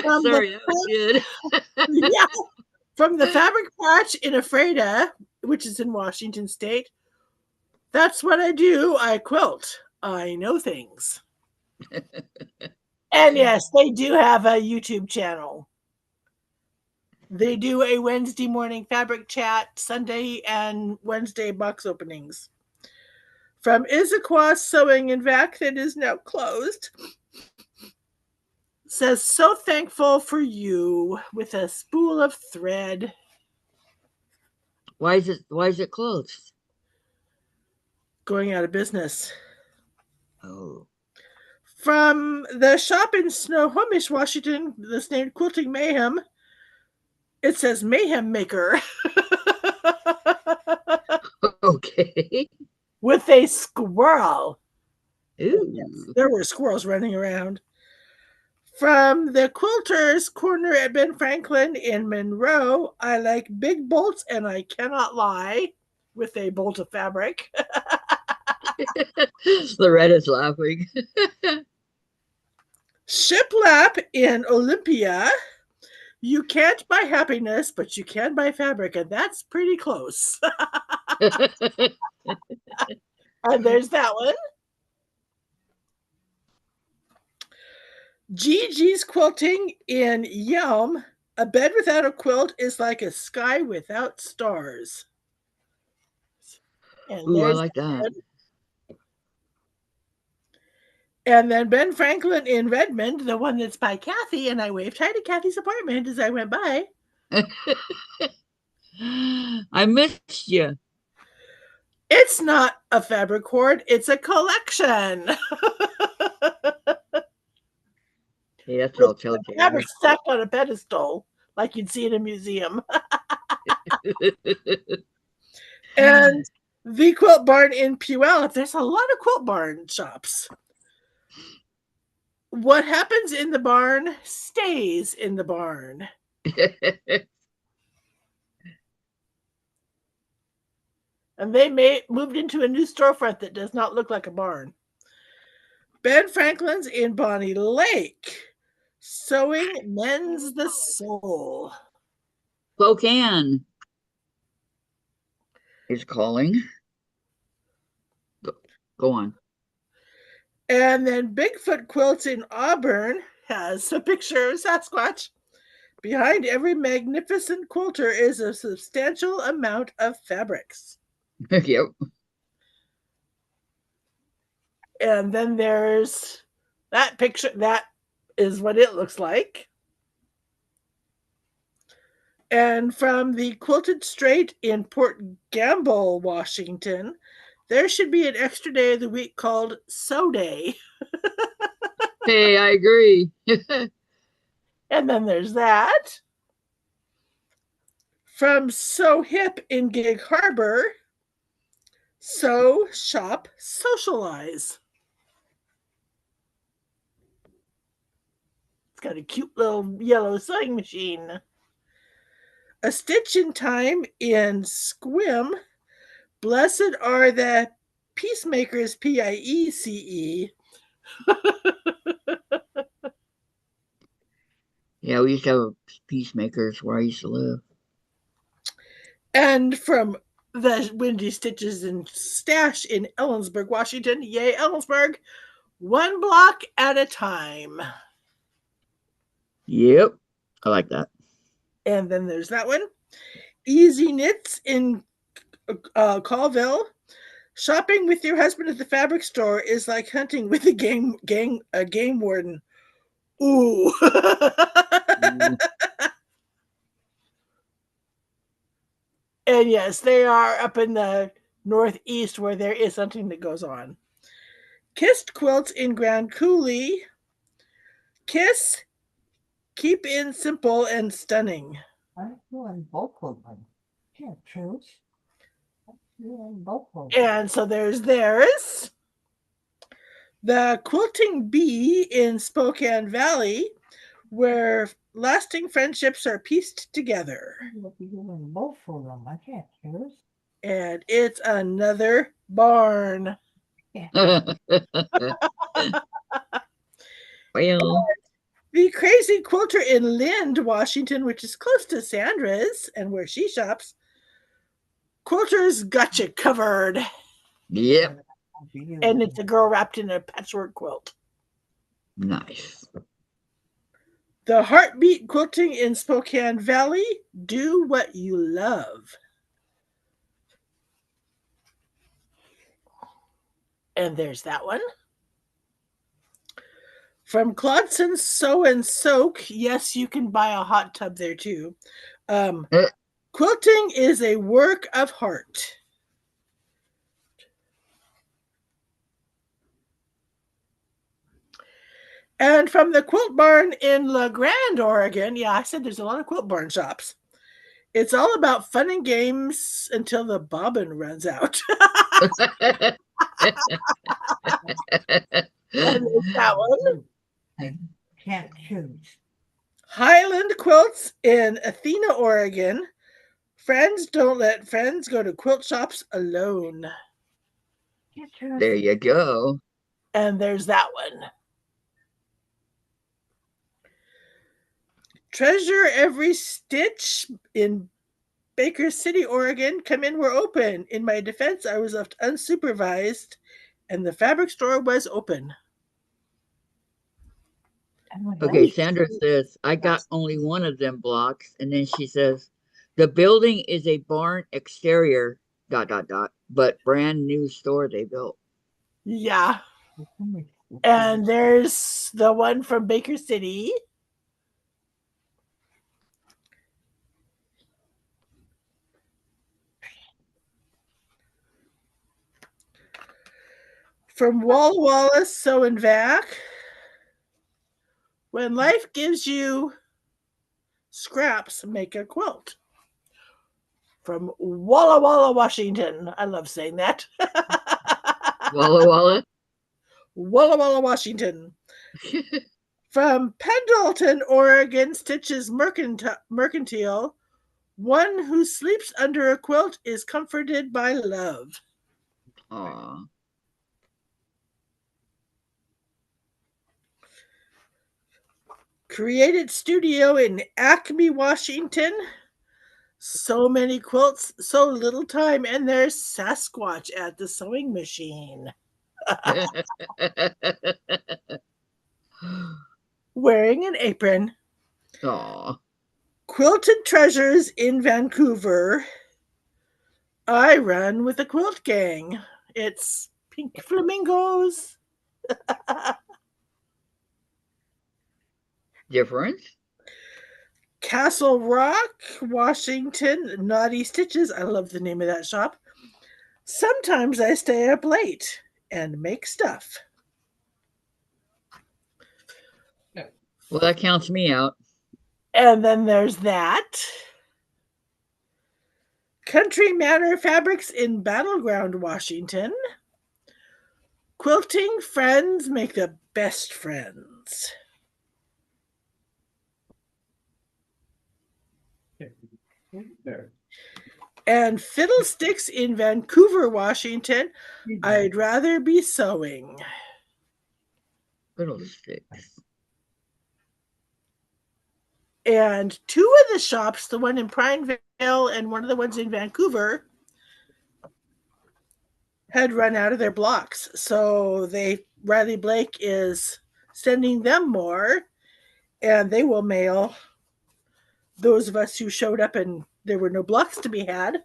Sorry, that was good. Yeah. From the Fabric Patch in Ephrata, which is in Washington State. That's what I do. I quilt. I know things. And yes, they do have a YouTube channel. They do a Wednesday morning fabric chat, Sunday and Wednesday box openings. From Issaquah Sewing and Vac, that is now closed. Says, so thankful for you, with a spool of thread. Why is it closed? Going out of business. Oh. From the shop in Snohomish, Washington, that's named Quilting Mayhem, it says Mayhem Maker. Okay. With a squirrel. Ooh. Yes, there were squirrels running around. From the Quilter's Corner at Ben Franklin in Monroe, I like big bolts and I cannot lie, with a bolt of fabric. Loretta's laughing. Shiplap in Olympia. You can't buy happiness, but you can buy fabric, and that's pretty close. And there's that one. Gigi's Quilting in Yelm. A bed without a quilt is like a sky without stars. And Ooh, I like that. And then Ben Franklin in Redmond, the one that's by Kathy, and I waved hi to Kathy's apartment as I went by. I missed you. It's not a fabric hoard, it's a collection. Hey, that's what I'll tell you. Fabric stacked on a pedestal, like you'd see in a museum. And the Quilt Barn in Puyallup. There's a lot of Quilt Barn shops. What happens in the barn stays in the barn. And they moved into a new storefront that does not look like a barn. Ben Franklin's in Bonnie Lake. Sewing mends the soul. Spokane is calling. Go on. And then Bigfoot Quilts in Auburn has a picture of Sasquatch. Behind every magnificent quilter is a substantial amount of fabrics. Yep. And then there's that picture. That is what it looks like. And from the Quilted Strait in Port Gamble, Washington, there should be an extra day of the week called Sew Day. Hey, I agree. And then there's that. From Sew Hip in Gig Harbor, Sew, Shop, Socialize. It's got a cute little yellow sewing machine. A Stitch in Time in Squim. Blessed are the peacemakers, Piece. Yeah, we used to have peacemakers where I used to live. And from the Windy Stitches and Stash in Ellensburg, Washington. Yay, Ellensburg. One block at a time. Yep. I like that. And then there's that one. Easy Knits in Colville. Shopping with your husband at the fabric store is like hunting with a game warden. Ooh. Ooh. And yes, they are up in the northeast where there is something that goes on. Kissed Quilts in Grand Coulee. Kiss, keep in simple and stunning. I'm doing both of them. Can't choose. I'm doing both of them. And so there's theirs. The Quilting Bee in Spokane Valley, where lasting friendships are pieced together. I'll be doing both of them. I can't choose. And it's another barn. Well, The Crazy Quilter in Lind, Washington, which is close to Sandra's and where she shops. Quilters got you covered. yep. And it's a girl wrapped in a patchwork quilt. Nice. The Heartbeat Quilting in Spokane Valley. Do what you love. And there's that one. From Claudson's Sew and Soak. Yes, you can buy a hot tub there too. Quilting is a work of heart. And from the Quilt Barn in La Grande, Oregon. Yeah, I said there's a lot of Quilt Barn shops. It's all about fun and games until the bobbin runs out. And that one. I can't choose. Highland Quilts in Athena, Oregon. Friends don't let friends go to quilt shops alone. Can't choose. There you go. And there's that one. Treasure Every Stitch in Baker City, Oregon. Come in, we're open. In my defense, I was left unsupervised, and the fabric store was open. Okay, Sandra says, I got only one of them blocks. And then she says, the building is a barn exterior, ... but brand new store they built. Yeah. And there's the one from Baker City. From Walla Walla Sew and Vac. When life gives you scraps, make a quilt. From Walla Walla, Washington. I love saying that. Walla Walla? Walla Walla, Washington. From Pendleton, Oregon, Stitches Mercantile. One who sleeps under a quilt is comforted by love. Aw. Created Studio in Acme, Washington. So many quilts, so little time, and there's Sasquatch at the sewing machine. Wearing an apron. Aw. Quilted Treasures in Vancouver. I run with a quilt gang. It's pink flamingos. Different. Castle Rock, Washington. Naughty Stitches. I love the name of that shop. Sometimes I stay up late and make stuff. Well, that counts me out. And then there's that. Country Manor Fabrics in Battleground, Washington. Quilting friends make the best friends. And Fiddlesticks in Vancouver, Washington. I'd rather be sewing. Fiddlesticks. And two of the shops, the one in Prineville and one of the ones in Vancouver, had run out of their blocks. So Riley Blake is sending them more, and they will mail those of us who showed up and there were no blocks to be had.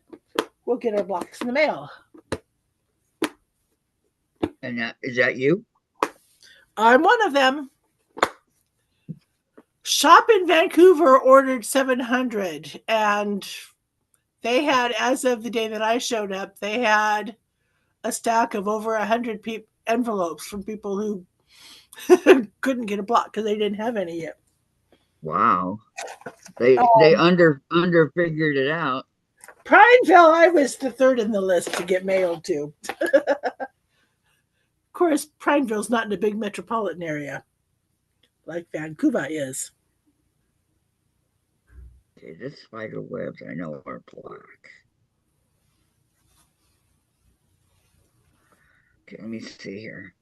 We'll get our blocks in the mail. And is that you? I'm one of them. Shop in Vancouver ordered 700, and they had, as of the day that I showed up, they had a stack of over 100 envelopes from people who couldn't get a block because they didn't have any yet. Wow. They under figured it out. Prineville, I was the third in the list to get mailed to. Of course, Prineville's not in a big metropolitan area like Vancouver is. Okay, this spider webs I know are black. Okay, let me see here.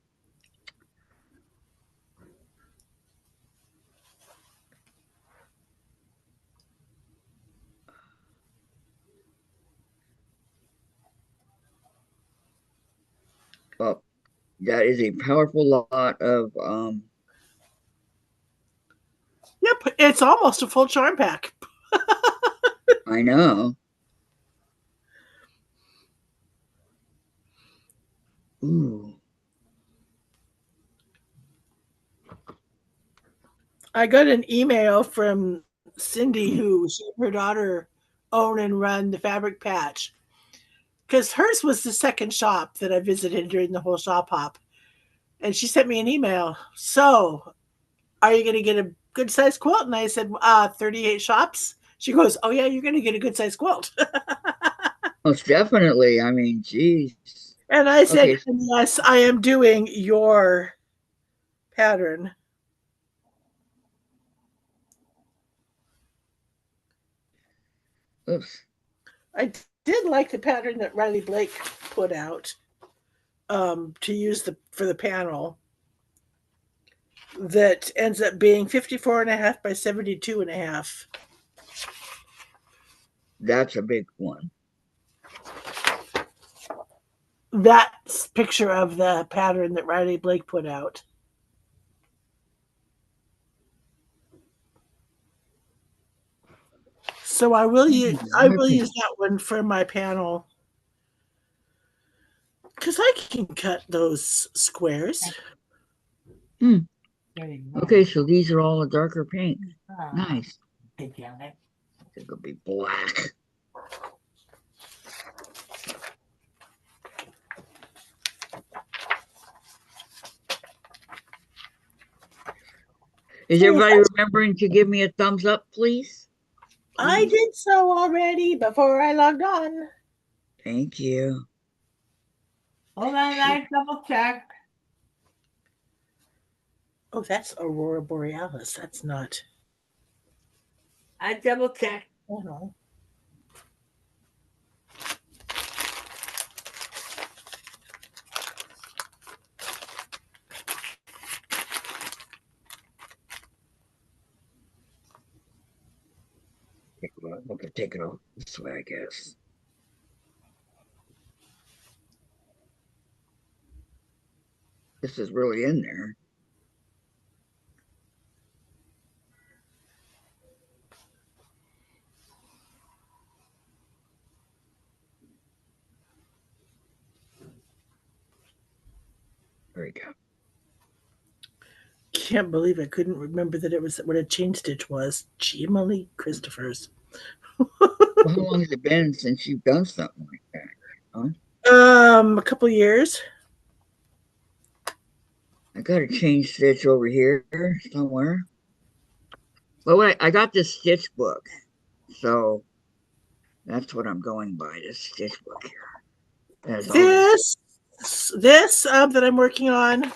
Oh, that is a powerful lot of Yep, it's almost a full charm pack. I know. Ooh. I got an email from Cindy, who her daughter own and run the Fabric Patch, because hers was the second shop that I visited during the whole shop hop. And she sent me an email. So, are you going to get a good sized quilt? And I said, 38 shops. She goes, oh, yeah, you're going to get a good sized quilt. Most definitely. I mean, geez. And I said, Okay. yes, I am doing your pattern. Oops. I did like the pattern that Riley Blake put out to use for the panel. That ends up being 54.5 by 72.5. That's a big one. That's picture of the pattern that Riley Blake put out. So I will use that one for my panel because I can cut those squares. Okay, so these are all a darker pink. Nice. I think it'll be black. Is everybody remembering to give me a thumbs up, please? I did so already before I logged on. Thank you. Hold on, I double check. Oh, that's Aurora Borealis. That's not. I double check. Oh, no. Okay, take it off this way, I guess. This is really in there. There we go. Can't believe I couldn't remember that it was what a chain stitch was. Emily Christopher's. Well, how long has it been since you've done something like that? Huh? A couple years. I got a chain stitch over here somewhere. Well, I got this stitch book, so that's what I'm going by. This stitch book here. That's all this. This that I'm working on.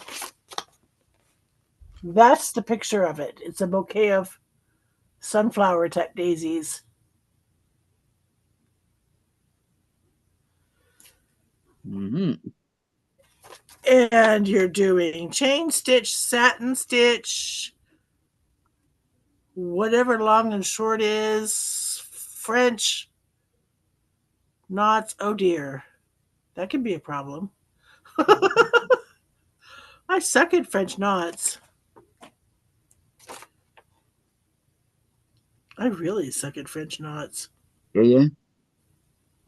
That's the picture of it. It's a bouquet of sunflower type daisies. Mm-hmm. And you're doing chain stitch, satin stitch, whatever long and short is, French knots. Oh dear, that can be a problem. I suck at French knots. I really suck at French knots. Do you?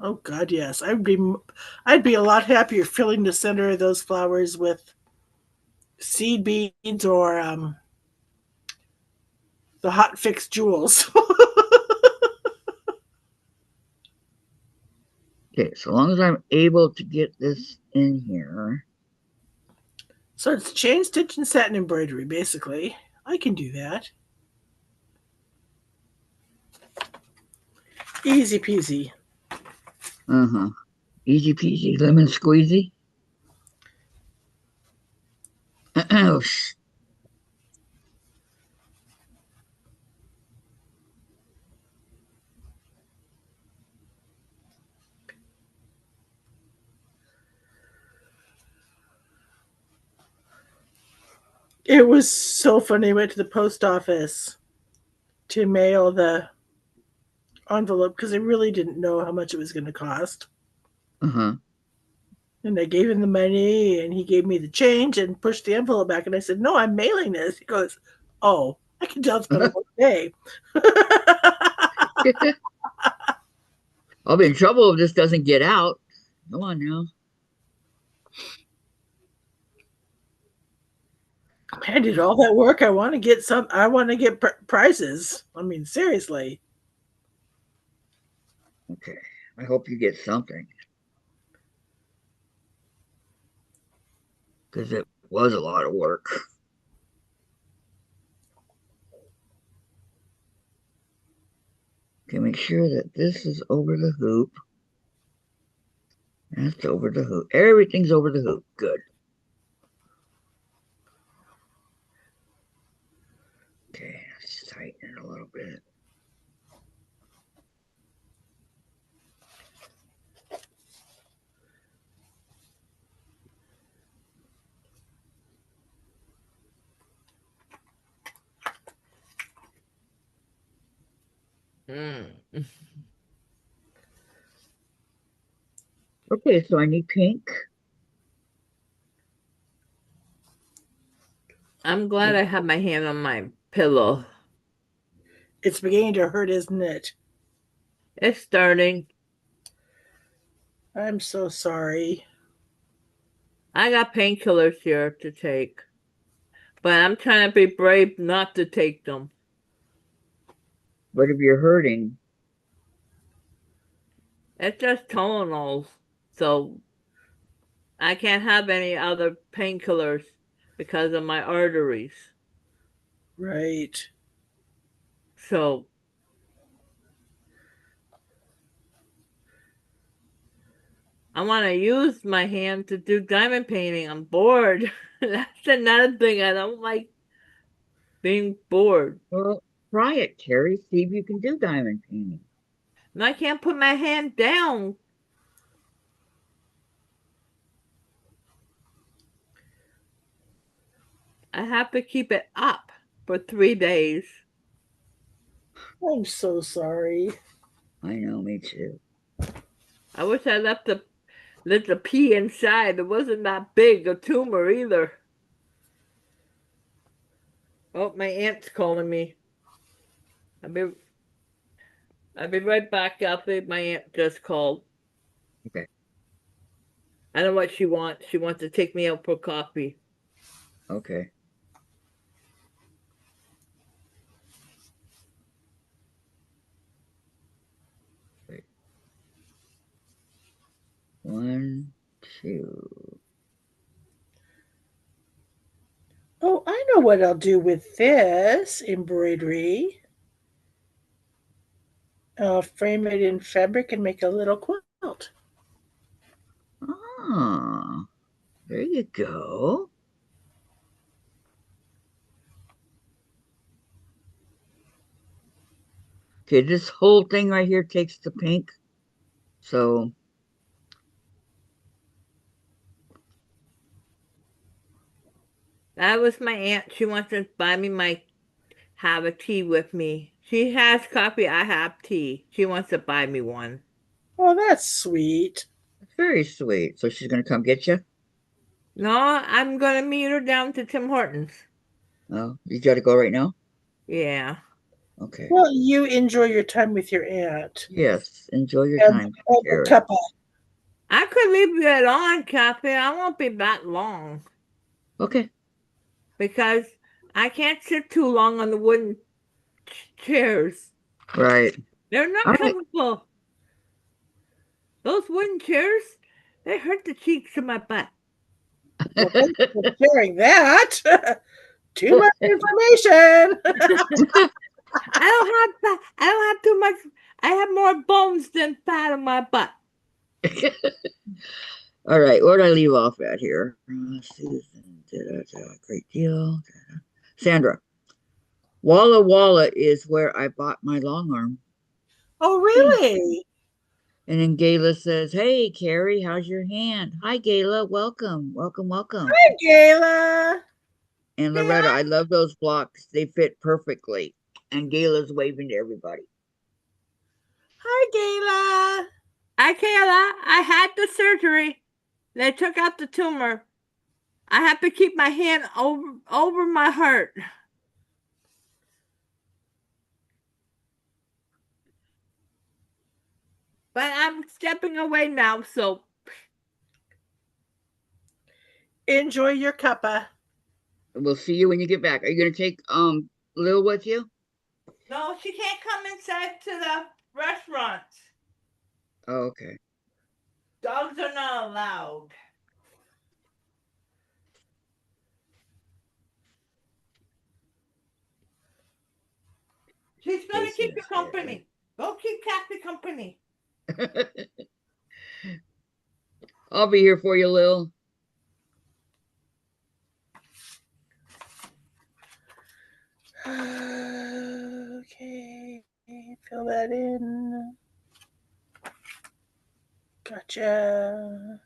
Oh God, yes. I'd be a lot happier filling the center of those flowers with seed beads or the hot fix jewels. Okay, so long as I'm able to get this in here. So it's chain stitch and satin embroidery, basically. I can do that. Easy peasy. Uh-huh. Easy peasy, lemon squeezy. Oh, It was so funny. I went to the post office to mail the envelope because I really didn't know how much it was going to cost. uh-huh. And I gave him the money and he gave me the change and pushed the envelope back. And I said, "No, I'm mailing this." He goes, "Oh, I can tell it's been a long day." I'll be in trouble if this doesn't get out. Come on now. I did all that work. I want to get some. I want to get prizes. I mean, seriously. Okay. I hope you get something. Because it was a lot of work. Okay, make sure that this is over the hoop. That's over the hoop. Everything's over the hoop. Good. Okay, let's tighten it a little bit. Mm. Okay, so I need pink. I'm glad I have my hand on my pillow. It's beginning to hurt, isn't it? It's starting. I'm so sorry. I got painkillers here to take, but I'm trying to be brave not to take them. But if you're hurting, It's just Tylenols, so I can't have any other painkillers because of my arteries. Right. So I want to use my hand to do diamond painting. I'm bored. That's another thing. I don't like being bored. well, try it, Terry. See if you can do diamond painting. And I can't put my hand down. I have to keep it up for 3 days. I'm so sorry. I know, me too. I wish I let the pea inside. It wasn't that big a tumor either. Oh, my aunt's calling me. I'll be I'll be right back. My aunt just called. Okay. I know what she wants. She wants to take me out for coffee. Okay. Wait. 1, 2. Oh, I know what I'll do with this embroidery. I'll frame it in fabric and make a little quilt. Ah, there you go. Okay, this whole thing right here takes the pink. So, That was my aunt. She wants to buy me my have a tea with me. She has coffee, I have tea. She wants to buy me one. Oh, that's sweet. very sweet. So she's gonna come get you? No, I'm gonna meet her down to Tim Hortons. Oh, you gotta go right now? Yeah. Okay. Well, you enjoy your time with your aunt Yes, enjoy your and, time, and the Carrie. cuppa. I could leave it on, Kathy. I won't be that long Okay. because I can't sit too long on the wooden chairs. Right. They're not All right. comfortable. Those wooden chairs, they hurt the cheeks of my butt. Well, thank you for sharing that. Too much information. I don't have too much. I have more bones than fat on my butt. All right. Where did I leave off at here? Susan did a great deal. Sandra. Walla Walla is where I bought my long arm. Oh, really? And then Gayla says, "Hey, Carrie, how's your hand?" "Hi, Gayla. Welcome. Welcome, welcome." Hi, Gayla. And Say Loretta, hi. I love those blocks. They fit perfectly. And Gayla's waving to everybody. Hi, Gayla. Kayla, I had the surgery. They took out the tumor. I have to keep my hand over my heart. But I'm stepping away now, so Enjoy your cuppa. We'll see you when you get back. Are you gonna take Lil with you? no, she can't come inside to the restaurant. Oh, okay. Dogs are not allowed. She's gonna keep you Business company. Go keep Kathy company. day. I'll be here for you, Lil. Okay. Fill that in. Gotcha.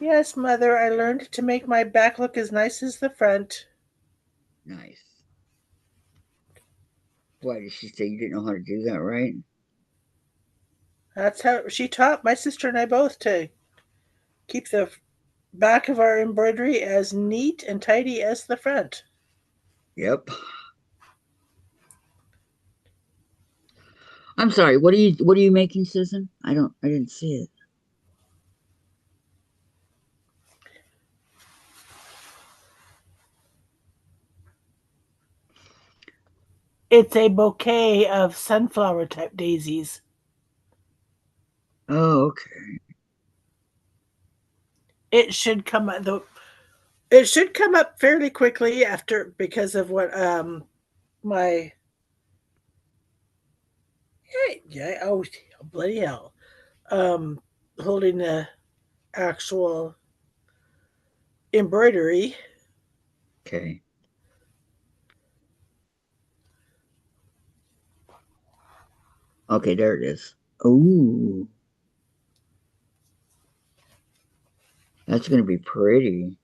Yes, Mother, I learned to make my back look as nice as the front. Nice. Why did she say you didn't know how to do that, right? That's how she taught my sister and I both to keep the back of our embroidery as neat and tidy as the front. Yep. I'm sorry. What are you making, Susan? I didn't see it. It's a bouquet of sunflower type daisies. Oh, okay. It should come it should come up fairly quickly after because of what my yeah oh bloody hell um holding the actual embroidery. Okay. Okay, there it is. Oh, that's gonna be pretty.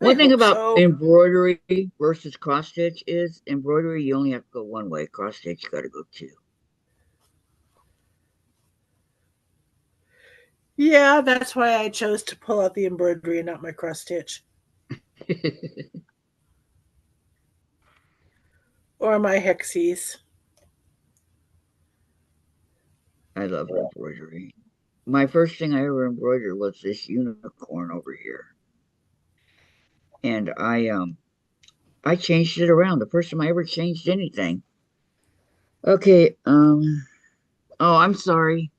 I One thing hope about so. embroidery versus cross stitch is embroidery, you only have to go one way. Cross stitch, you got to go two. Yeah, that's why I chose to pull out the embroidery and not my cross stitch or my hexies. I love embroidery. my first thing I ever embroidered was this unicorn over here. And I changed it around. The first time I ever changed anything. Okay, oh, I'm sorry.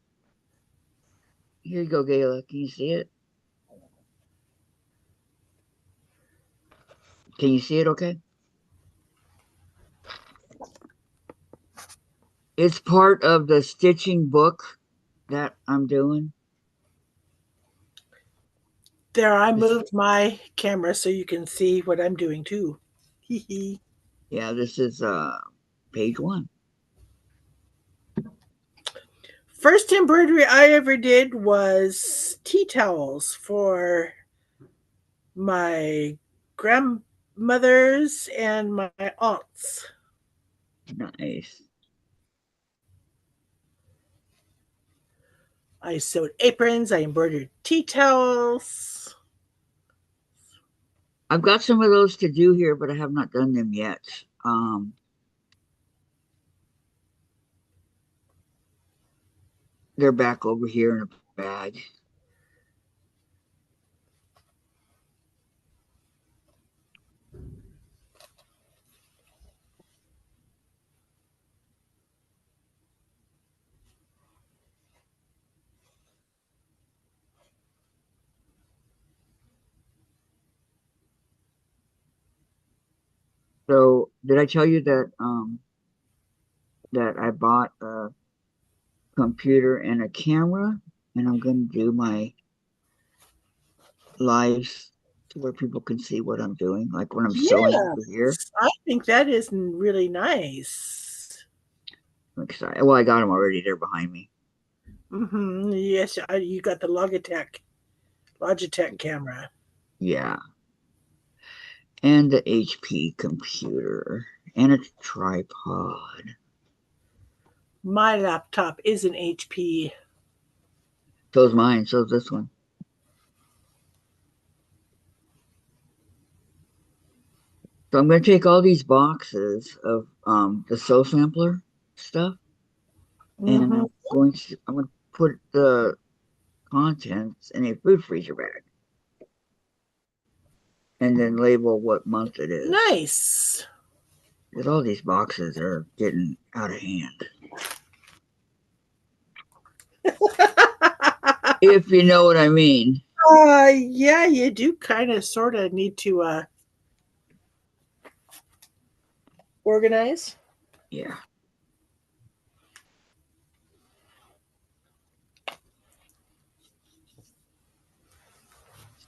Here you go, Gayla. Can you see it? Can you see it okay? It's part of the stitching book that I'm doing. There, I moved my camera so you can see what I'm doing too. Hee hee. Yeah, this is page 1. First embroidery I ever did was tea towels for my grandmothers and my aunts. Nice. I sewed aprons, I embroidered tea towels. I've got some of those to do here, but I have not done them yet. They're back over here in a bag. So, did I tell you that I bought a computer and a camera, and I'm going to do my lives to where people can see what I'm doing, like when I'm sewing over here. Yes, I think that is really nice. I'm excited. Well, I got them already. They're behind me. Yes, you got the Logitech camera. Yeah. And the HP computer and a tripod. My laptop is an HP. So's mine. So's this one. So I'm going to take all these boxes of the Sew Sampler stuff, and Mhm. I'm going to put the contents in a food freezer bag, and then label what month it is. Nice. Because all these boxes are getting out of hand. If you know what I mean. Yeah, you do kind of sort of need to organize. Yeah.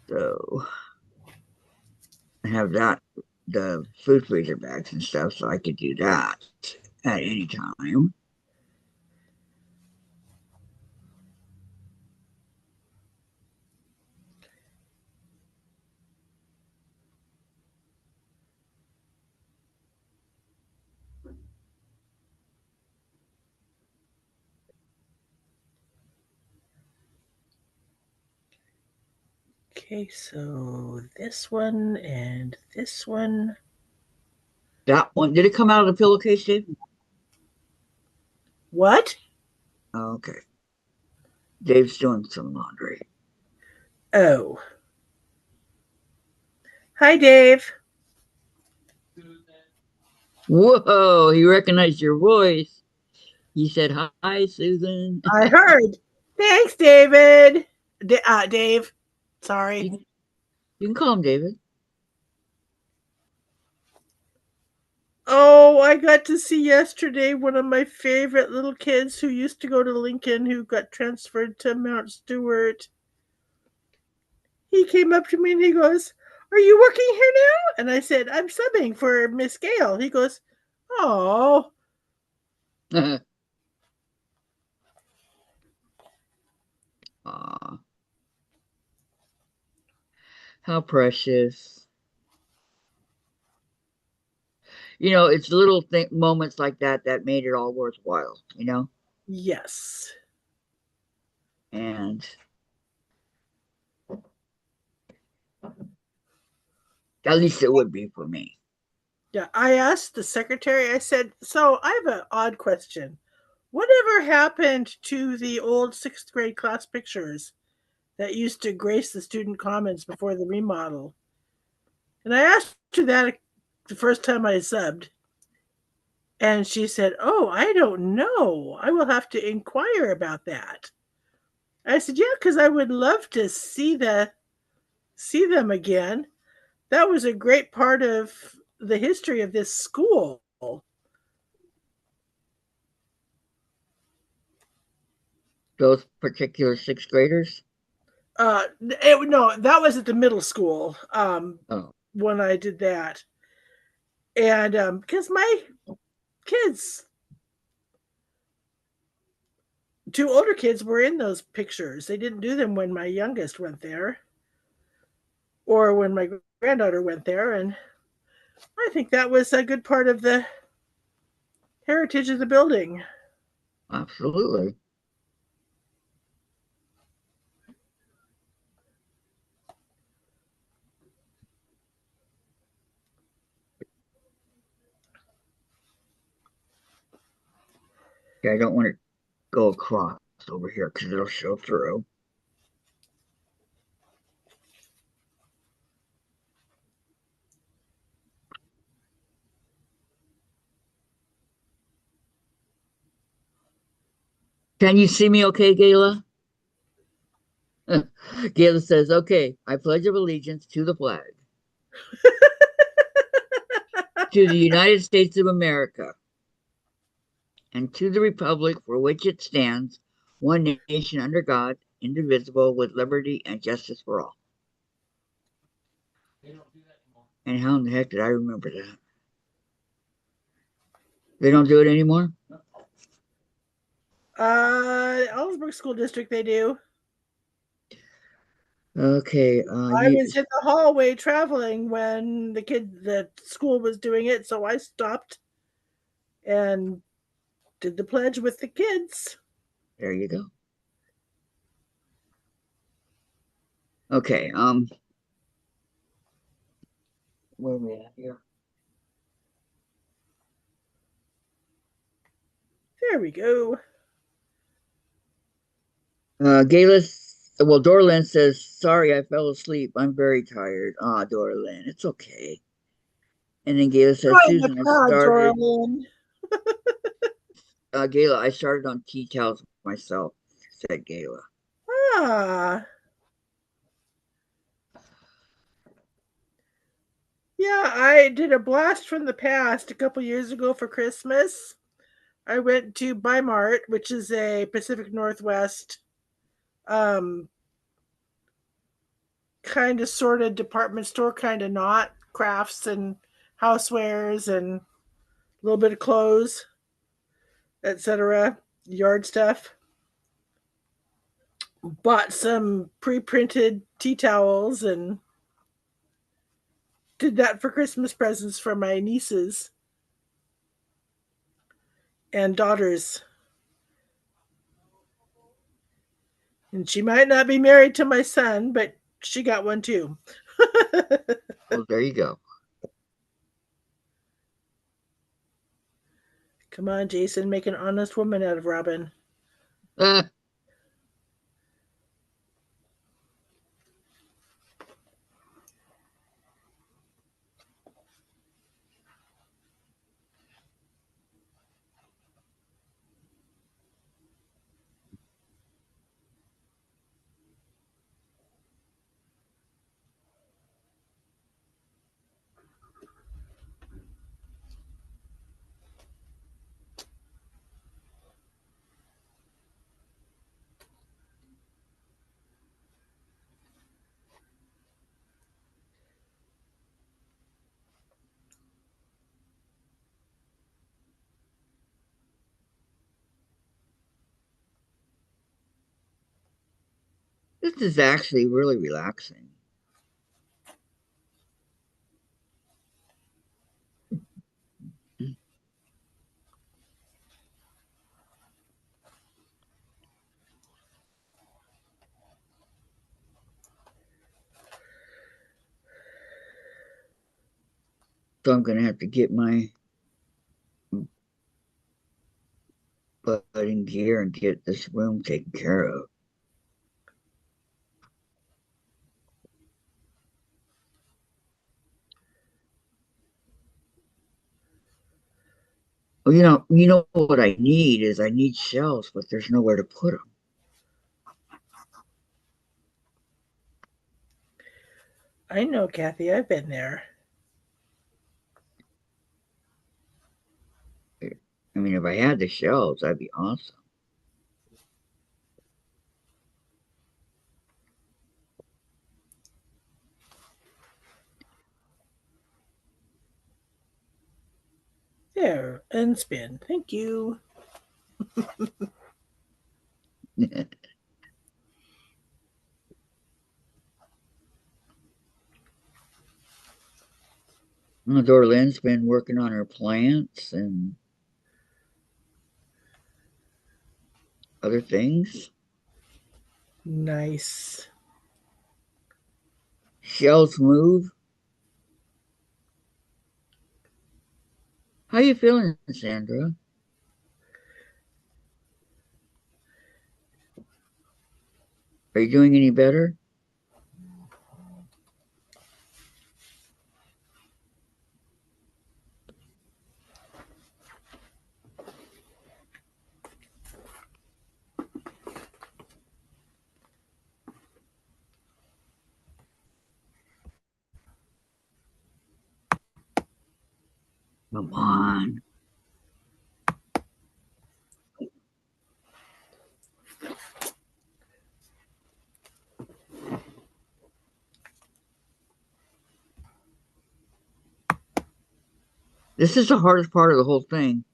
So I have the food freezer bags and stuff, so I could do that at any time. Okay, so this one and this one. That one, did it come out of the pillowcase, Dave? What? Oh, okay. Dave's doing some laundry. Oh. Hi, Dave. Whoa, he recognized your voice. He said, "Hi, Susan." I heard. Thanks, David. Dave. Sorry. You can call him David. Oh, I got to see yesterday one of my favorite little kids who used to go to Lincoln who got transferred to Mount Stewart. He came up to me and he goes, "Are you working here now?" And I said, "I'm subbing for Miss Gale." He goes, "Oh." Aw, how precious. It's little moments like that that made it all worthwhile. Yes. And at least it would be for me. Yeah, I asked the secretary, I said, "So I have an odd question. Whatever happened to the old sixth grade class pictures that used to grace the student commons before the remodel? And I asked her that the first time I subbed, and she said, "Oh, I don't know. I will have to inquire about that." I said, "Yeah, because I would love to see them again. That was a great part of the history of this school." Those particular sixth graders? No, that was at the middle school. Oh, When I did that, and because my kids, two older kids, were in those pictures. They didn't do them when my youngest went there, or when my granddaughter went there, and I think that was a good part of the heritage of the building. absolutely. Yeah, I don't want to go across over here because it'll show through. Can you see me okay, Gayla? Gayla says, okay, I pledge of allegiance to the flag, to the United States of America, and to the republic for which it stands, one nation under God, indivisible, with liberty and justice for all. And how in the heck did I remember that? They don't do it anymore? Ellsberg School District, they do. Okay, I was in the hallway traveling when the school was doing it, so I stopped and did the pledge with the kids. there you go. Okay, where are we at here? There we go. Gayla, well, Dorlin says, sorry, I fell asleep. I'm very tired. Ah, Dorlin, it's okay. And then Gayla says, Join the Susan, I crowd, started, Dorlin. Gayla, I started on tea towels myself, said Gayla. Ah. Yeah, I did a blast from the past a couple years ago for Christmas. I went to Bimart, which is a Pacific Northwest um, kind of sort of department store, kind of not. Crafts and housewares and a little bit of clothes, etc. Yard stuff. Bought some pre-printed tea towels and did that for Christmas presents for my nieces and daughters. And she might not be married to my son, but she got one too. Well, there you go. Come on, Jason, make an honest woman out of Robin. Ah, this is actually really relaxing. So I'm going to have to get my buddy here and get this room taken care of. Well, you know what I need is I need shelves, but there's nowhere to put them. I know, Kathy. I've been there. I mean, if I had the shelves, that'd be awesome. There, and spin. Thank you. Dorlyn's been working on her plants and other things. Nice. Shelves move. How you feeling, Sandra? Are you doing any better? Come on. This is the hardest part of the whole thing,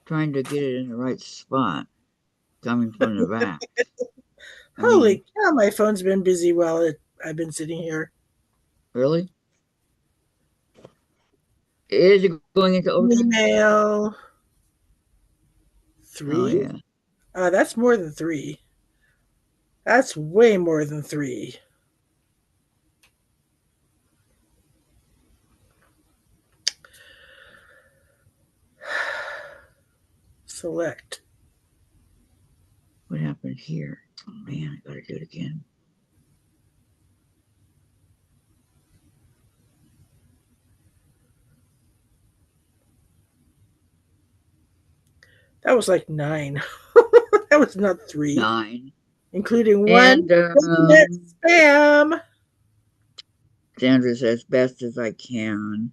trying to get it in the right spot, coming from the back. I mean, Holy cow, my phone's been busy while I've been sitting here. really? Is it going into overtime? Email. Oh, 3? yeah. That's more than 3. That's way more than 3. Select. What happened here? Oh, man, I gotta do it again. That was like 9. That was not 3, 9. including one And spam. Sandra says, best as I can.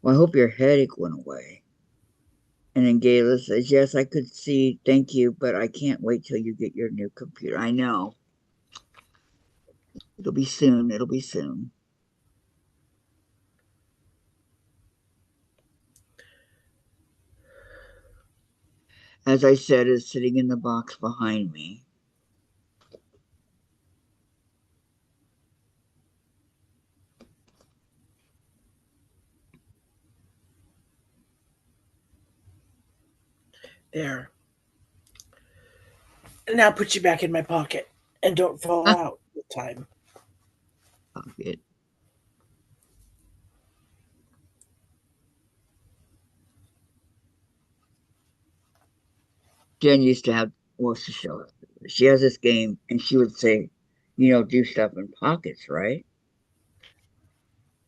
Well, I hope your headache went away. And then Gayla says, yes, I could see. Thank you, but I can't wait till you get your new computer. I know. It'll be soon. It'll be soon. As I said, is sitting in the box behind me. There. And now put you back in my pocket and don't fall out this time. Pocket. Jen used to have, well, she has this game, and she would say, do stuff in pockets, right?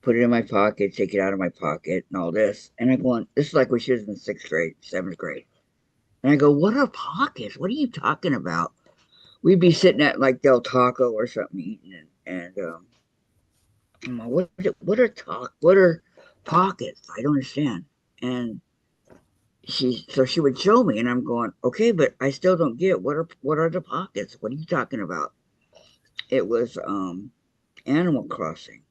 Put it in my pocket, take it out of my pocket, and all this. And I go on, this is like when she was in 6th grade, 7th grade. And I go, what are pockets? What are you talking about? We'd be sitting at like Del Taco or something eating, and I'm like, what are pockets? I don't understand. And she would show me, and I'm going, okay, but I still don't get what are the pockets? What are you talking about? It was Animal Crossing,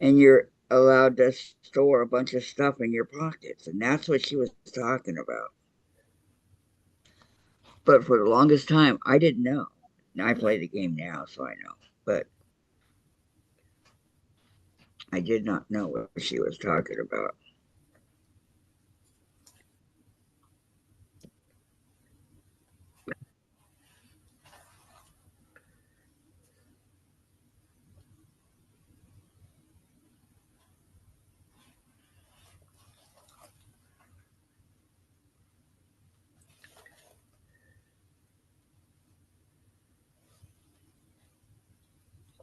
and you're allowed to store a bunch of stuff in your pockets, and that's what she was talking about. But for the longest time, I didn't know. Now I play the game now, so I know. But I did not know what she was talking about.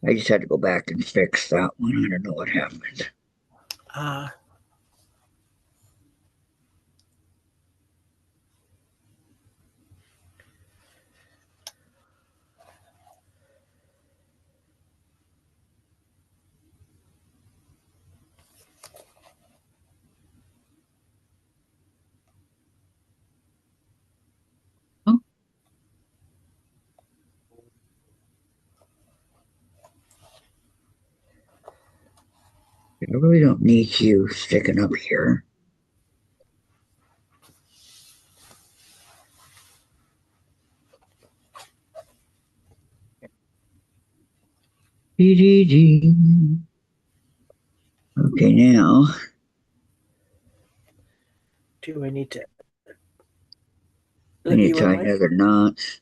I just had to go back and fix that one. I don't know what happened. Uh, Oh, I really don't need you sticking up here. G. Okay, now do I need to I let need to you tie unwind? another knot.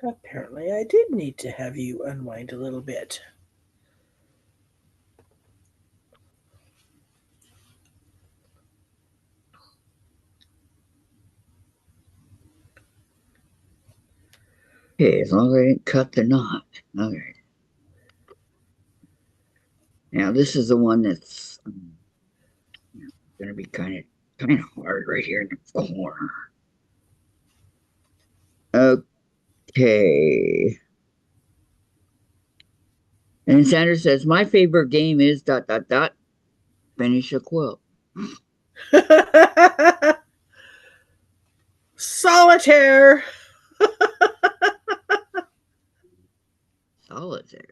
Apparently, I did need to have you unwind a little bit. Okay, as long as I didn't cut the knot. Okay. Now this is the one that's going to be kind of hard right here in the corner. Okay. And Sanders says, my favorite game is dot dot dot. Finish a quilt. Solitaire. Solitaire.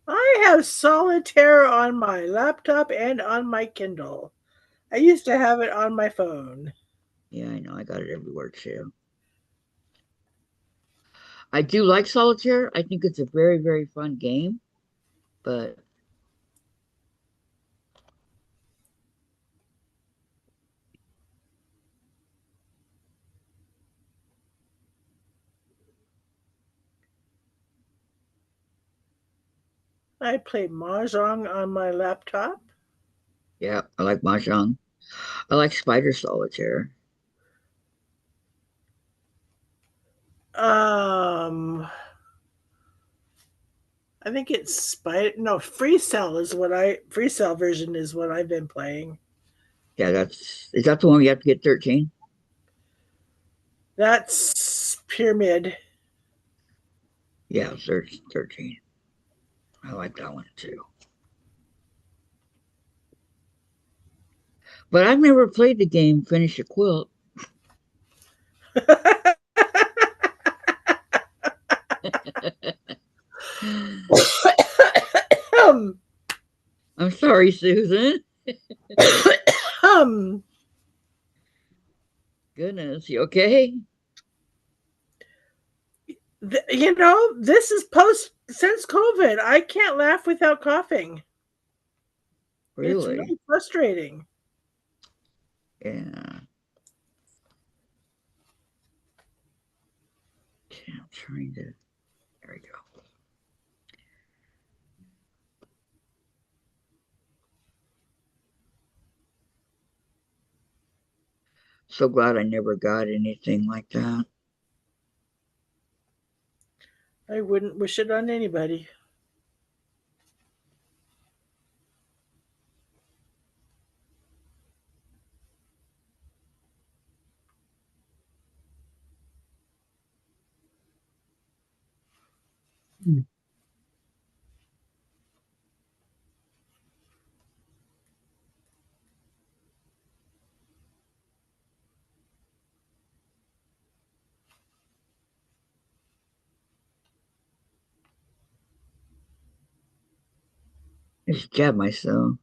I have solitaire on my laptop and on my Kindle. I used to have it on my phone. Yeah, I know. I got it everywhere too. I do like solitaire. I think it's a very, very fun game. But I play Mahjong on my laptop. yeah, I like Mahjong. I like Spider Solitaire. Um, I think it's Free Cell is what Free Cell version is what I've been playing. Yeah, is that the one you have to get 13? That's Pyramid. Yeah, 13. I like that one too. But I've never played the game Finish a Quilt. um, I'm sorry, Susan. um, Goodness, you okay? this is post since COVID. I can't laugh without coughing. It's Really? really frustrating. Yeah. Okay, I'm trying to. There we go. So glad I never got anything like that. I wouldn't wish it on anybody. I just jabbed myself.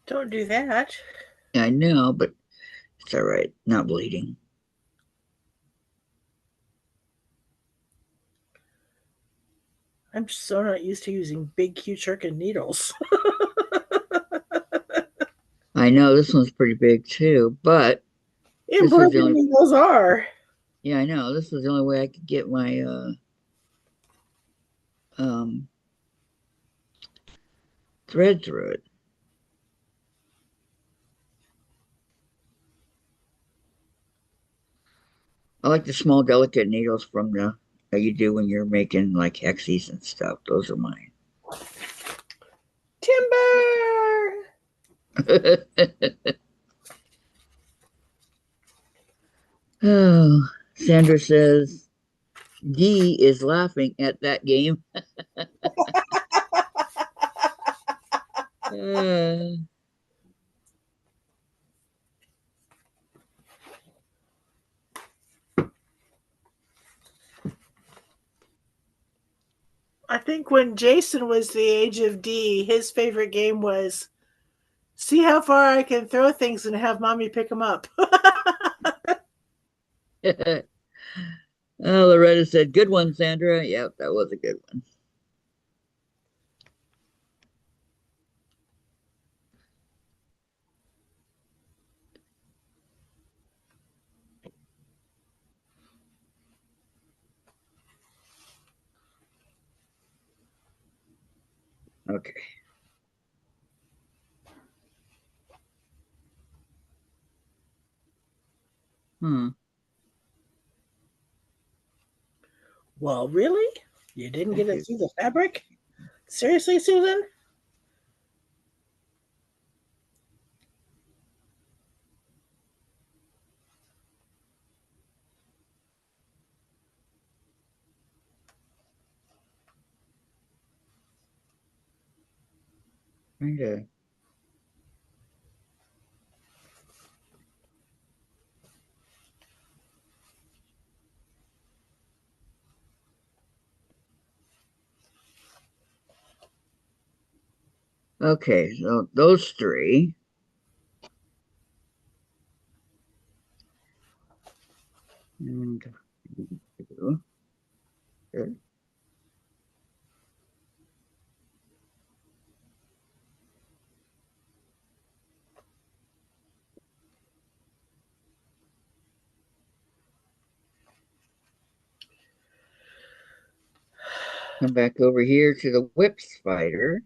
Don't do that. Yeah, I know, but it's all right. Not bleeding. I'm so not used to using big Q-Chirkin needles. I know this one's pretty big too, but this was the Important only. needles are. Yeah, I know. This was the only way I could get my um thread through it. I like the small, delicate needles from the that you do when you're making like hexies and stuff. Those are mine. Timber! Oh, Sandra says D is laughing at that game. Uh, I think when Jason was the age of D, his favorite game was see how far I can throw things and have mommy pick them up. oh, Loretta said, "Good one, Sandra." Yep, that was a good one. Okay. Hmm. Well, really? You didn't get it Okay. through the fabric? Seriously, Susan? Kinda. Okay, so those three. And two. Good. Come back over here to the whip spider.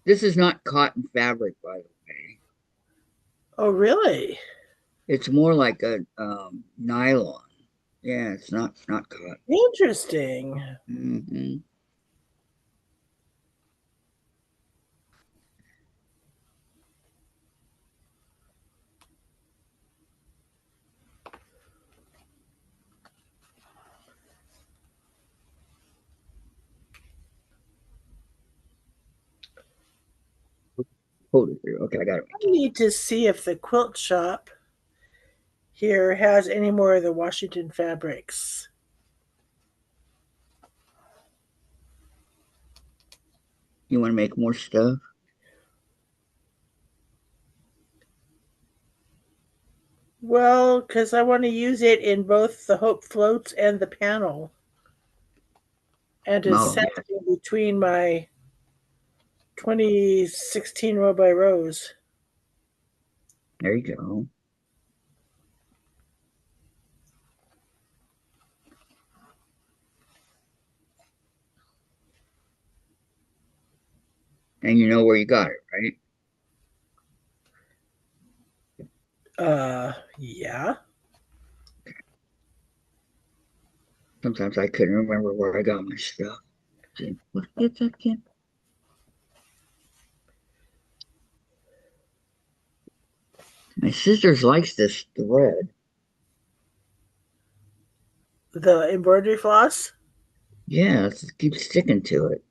This is not cotton fabric, by the way. Oh, really? It's more like a nylon. Yeah, it's not cotton. Interesting. Hmm. Hold it through. Okay, I got it. I need to see if the quilt shop here has any more of the Washington fabrics. You want to make more stuff? Well, because I want to use it in both the Hope floats and the panel, and to Oh set yeah, it in between my 2016 row by rows. there you go. And you know where you got it, right? Yeah. Sometimes I couldn't remember where I got my stuff. See, what is that again? My sister likes this thread. The embroidery floss. Yeah, it keeps sticking to it.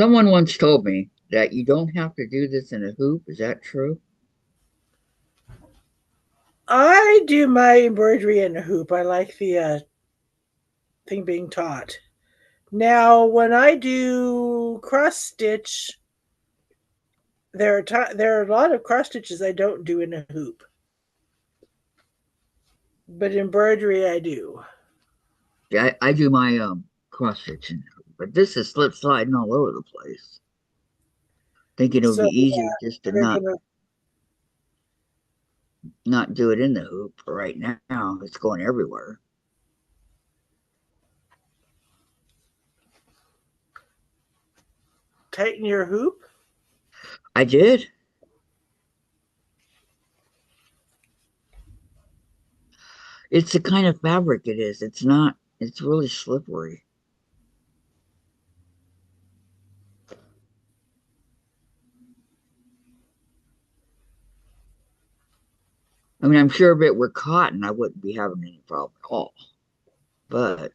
Someone once told me that you don't have to do this in a hoop. Is that true? I do my embroidery in a hoop. I like the thing being taut. Now, when I do cross stitch, there are a lot of cross stitches I don't do in a hoop. But embroidery, I do. Yeah, I do my cross stitching, but this is slip sliding all over the place. Thinking it would So be easier just to you're gonna not do it in the hoop. But right now, it's going everywhere. tighten your hoop. I did. It's the kind of fabric it is. It's not. It's really slippery. I mean, I'm sure if it were cotton, I wouldn't be having any problem at all. But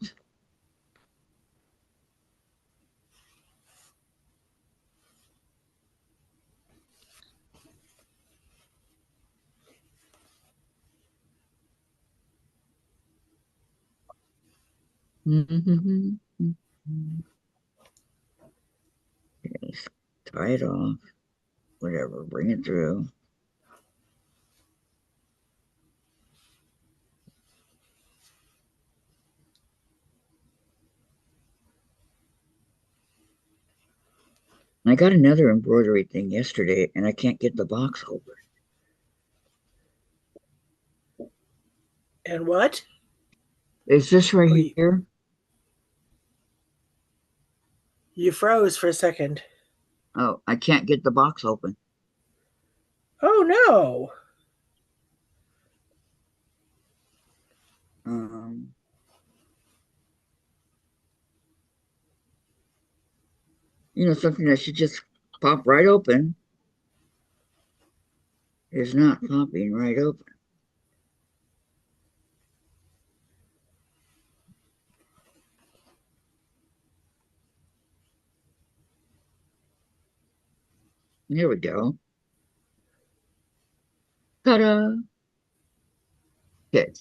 okay, tie it off. Whatever, bring it through. I got another embroidery thing yesterday, and I can't get the box open. And what? Is this Oh, right here? you froze for a second. Oh, I can't get the box open. Oh no. Um, something that should just pop right open is not popping right open. Here we go. Ta-da! Okay.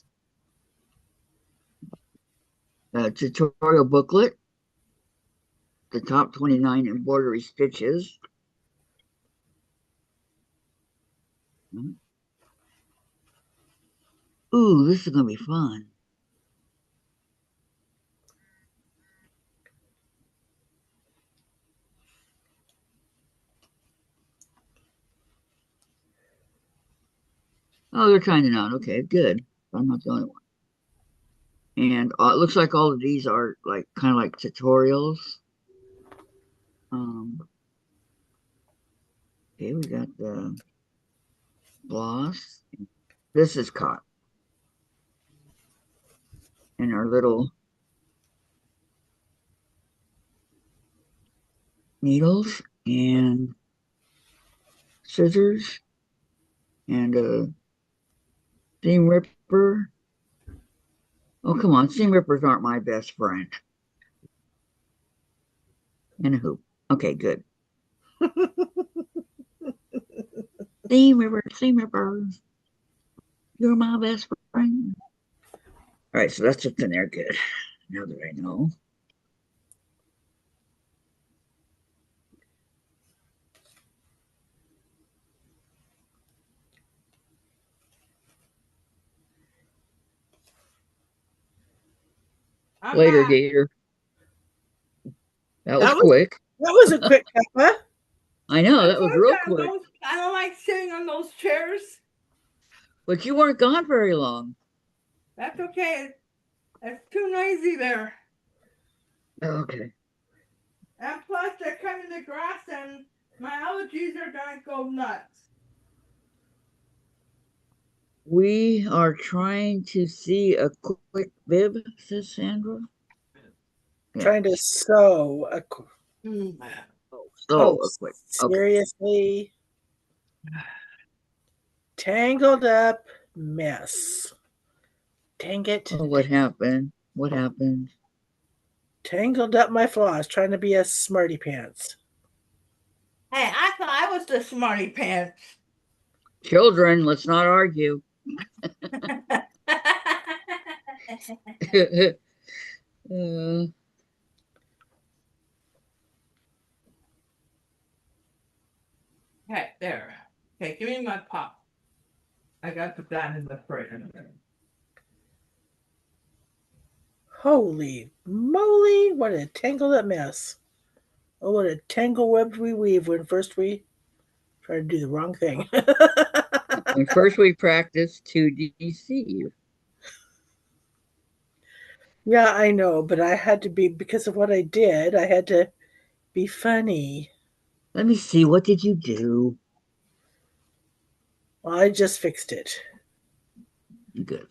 Tutorial booklet. The top 29 embroidery stitches. Ooh, this is going to be fun. Oh, they're tying it out. Okay, good. I'm not the only one. And it looks like all of these are like kind of like tutorials. Um, okay, we got the gloss. This is caught in our little needles and scissors and a seam ripper. Oh, come on. Seam rippers aren't my best friend. And a hoop. Okay, good. Seam ripper, seam ripper. You're my best friend. All right, so that's what's in there. Good. Now that I know. I'm Later, back. Gator. That was That was quick. that was a quick Peppa. I know, I that was told real you quick. I don't like sitting on those chairs. But you weren't gone very long. That's okay. It's too noisy there. Okay. And plus, they're cutting the grass, and my allergies are gonna go nuts. We are trying to see a quick bib, says Sandra. Yeah. Trying to sew a. So Oh, a quick. Okay. seriously? Tangled up mess. Dang it. Oh, what happened? What happened? Tangled up my flaws trying to be a smarty pants. Hey, I thought I was the smarty pants. Children, let's not argue. uh, Okay, there. Okay, give me my pop. I got to put that in the fridge. Holy moly, what a tangled up mess. Oh, what a tangle web we weave when first we try to do the wrong thing. When first we practice to deceive. Yeah, I know, but I had to be, because of what I did, I had to be funny. Let me see, what did you do? Well, I just fixed it. Good.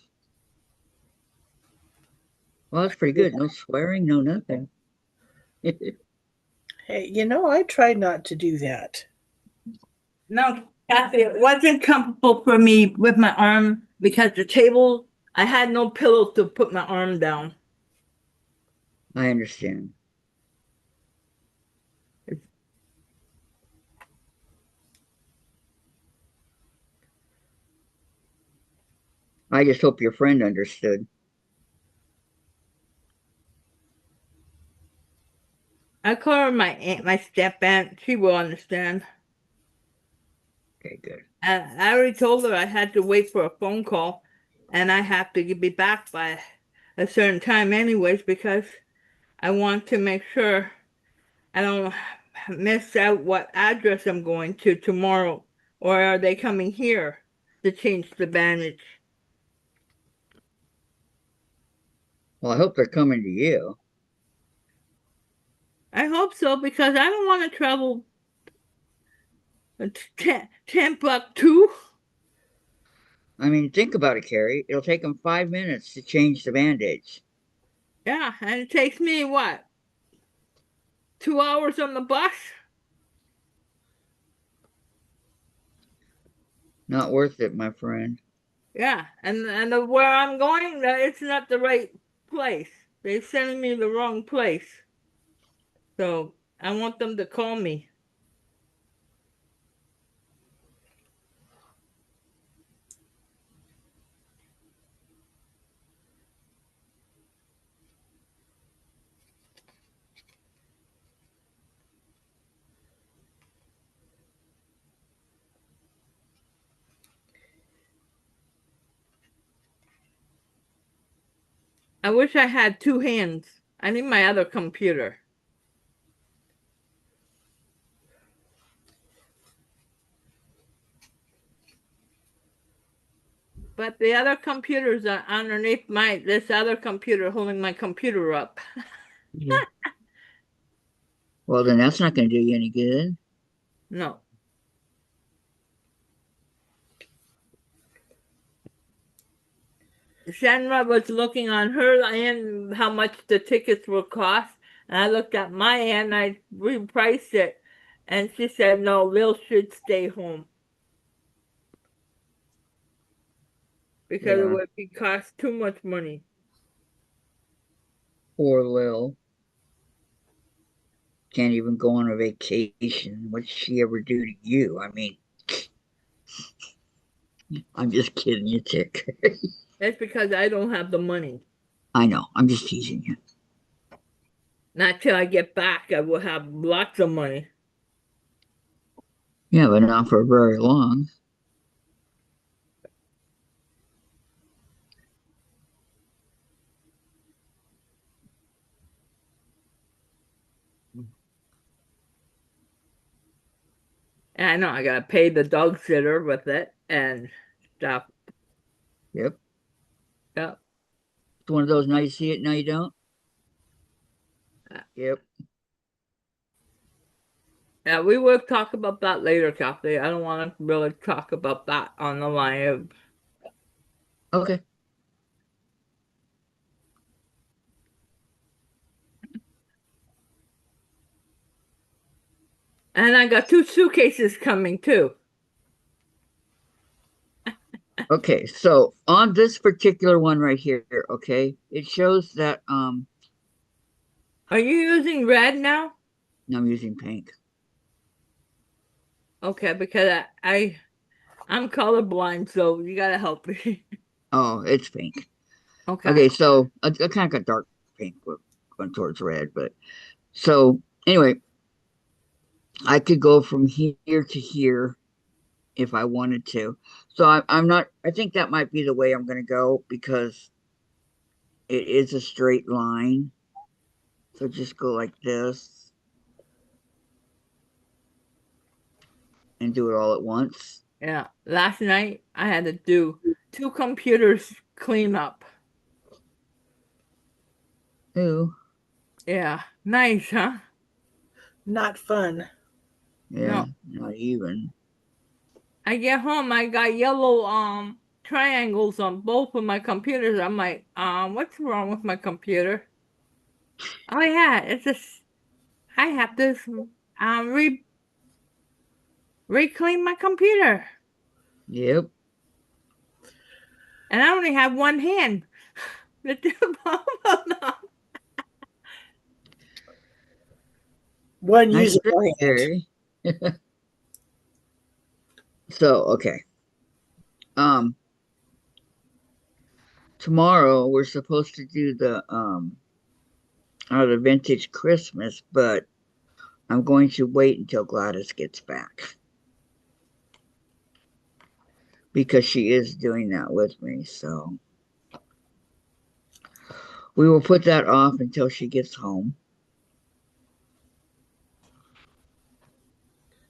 Well, that's pretty good. No swearing, no nothing. Hey, I try not to do that. No, Kathy, it wasn't comfortable for me with my arm because the table, I had no pillow to put my arm down. I understand. I just hope your friend understood. I call her my aunt, my step aunt. She will understand. Okay, good. I already told her I had to wait for a phone call, and I have to be back by a certain time anyways because I want to make sure I don't miss out what address I'm going to tomorrow, or are they coming here to change the bandage? Well, I hope they're coming to you. I hope so because I don't want to travel Timbuktu. I mean, think about it, Carrie. It'll take them 5 minutes to change the band-aids. Yeah, and it takes me what, 2 hours on the bus? Not worth it, my friend. Yeah, and where I'm going, it's not the right place. They're sending me the wrong place. So I want them to call me. I wish I had two hands. I need my other computer. But the other computers are underneath this other computer holding my computer up. Yeah. Well, then that's not going to do you any good. No. Sandra was looking on her end how much the tickets will cost, and I looked at my end, I repriced it, and she said, no, Lil should stay home because it Yeah, would be cost too much money. poor Lil. Can't even go on a vacation. What'd she ever do to you? I mean, I'm just kidding you, Tick. That's because I don't have the money. I know. I'm just teasing you. Not till I get back, I will have lots of money. Yeah, but not for very long. And I know I gotta pay the dog sitter with it and stuff. Yep. Yeah. It's one of those now you see it, now you don't. Yep. Yeah, we will talk about that later, Kathy. I don't want to really talk about that on the line. Okay. And I got two suitcases coming too. Okay. So on this particular one right here, okay, it shows that Are you using red now? I'm using pink. Okay, because I'm colorblind, so you gotta help me. Oh, it's pink. Okay. Okay, so I kind of got dark pink going towards red, but so anyway, I could go from here to here if I wanted to. So I'm not. I think that might be the way I'm going to go because it is a straight line. So just go like this and do it all at once. Yeah. Last night I had to do 2 computers clean up. Ooh, Yeah. Nice, huh? Not fun. yeah, No. not even. I get home, I got yellow triangles on both of my computers. I'm like, what's wrong with my computer? Oh yeah, it's just I have to reclaim my computer. Yep. And I only have one hand to do both of them. One Nice trick, usable hand. Gary. So, okay. Um, Tomorrow we're supposed to do the vintage Christmas, but I'm going to wait until Gladys gets back because she is doing that with me. So we will put that off until she gets home.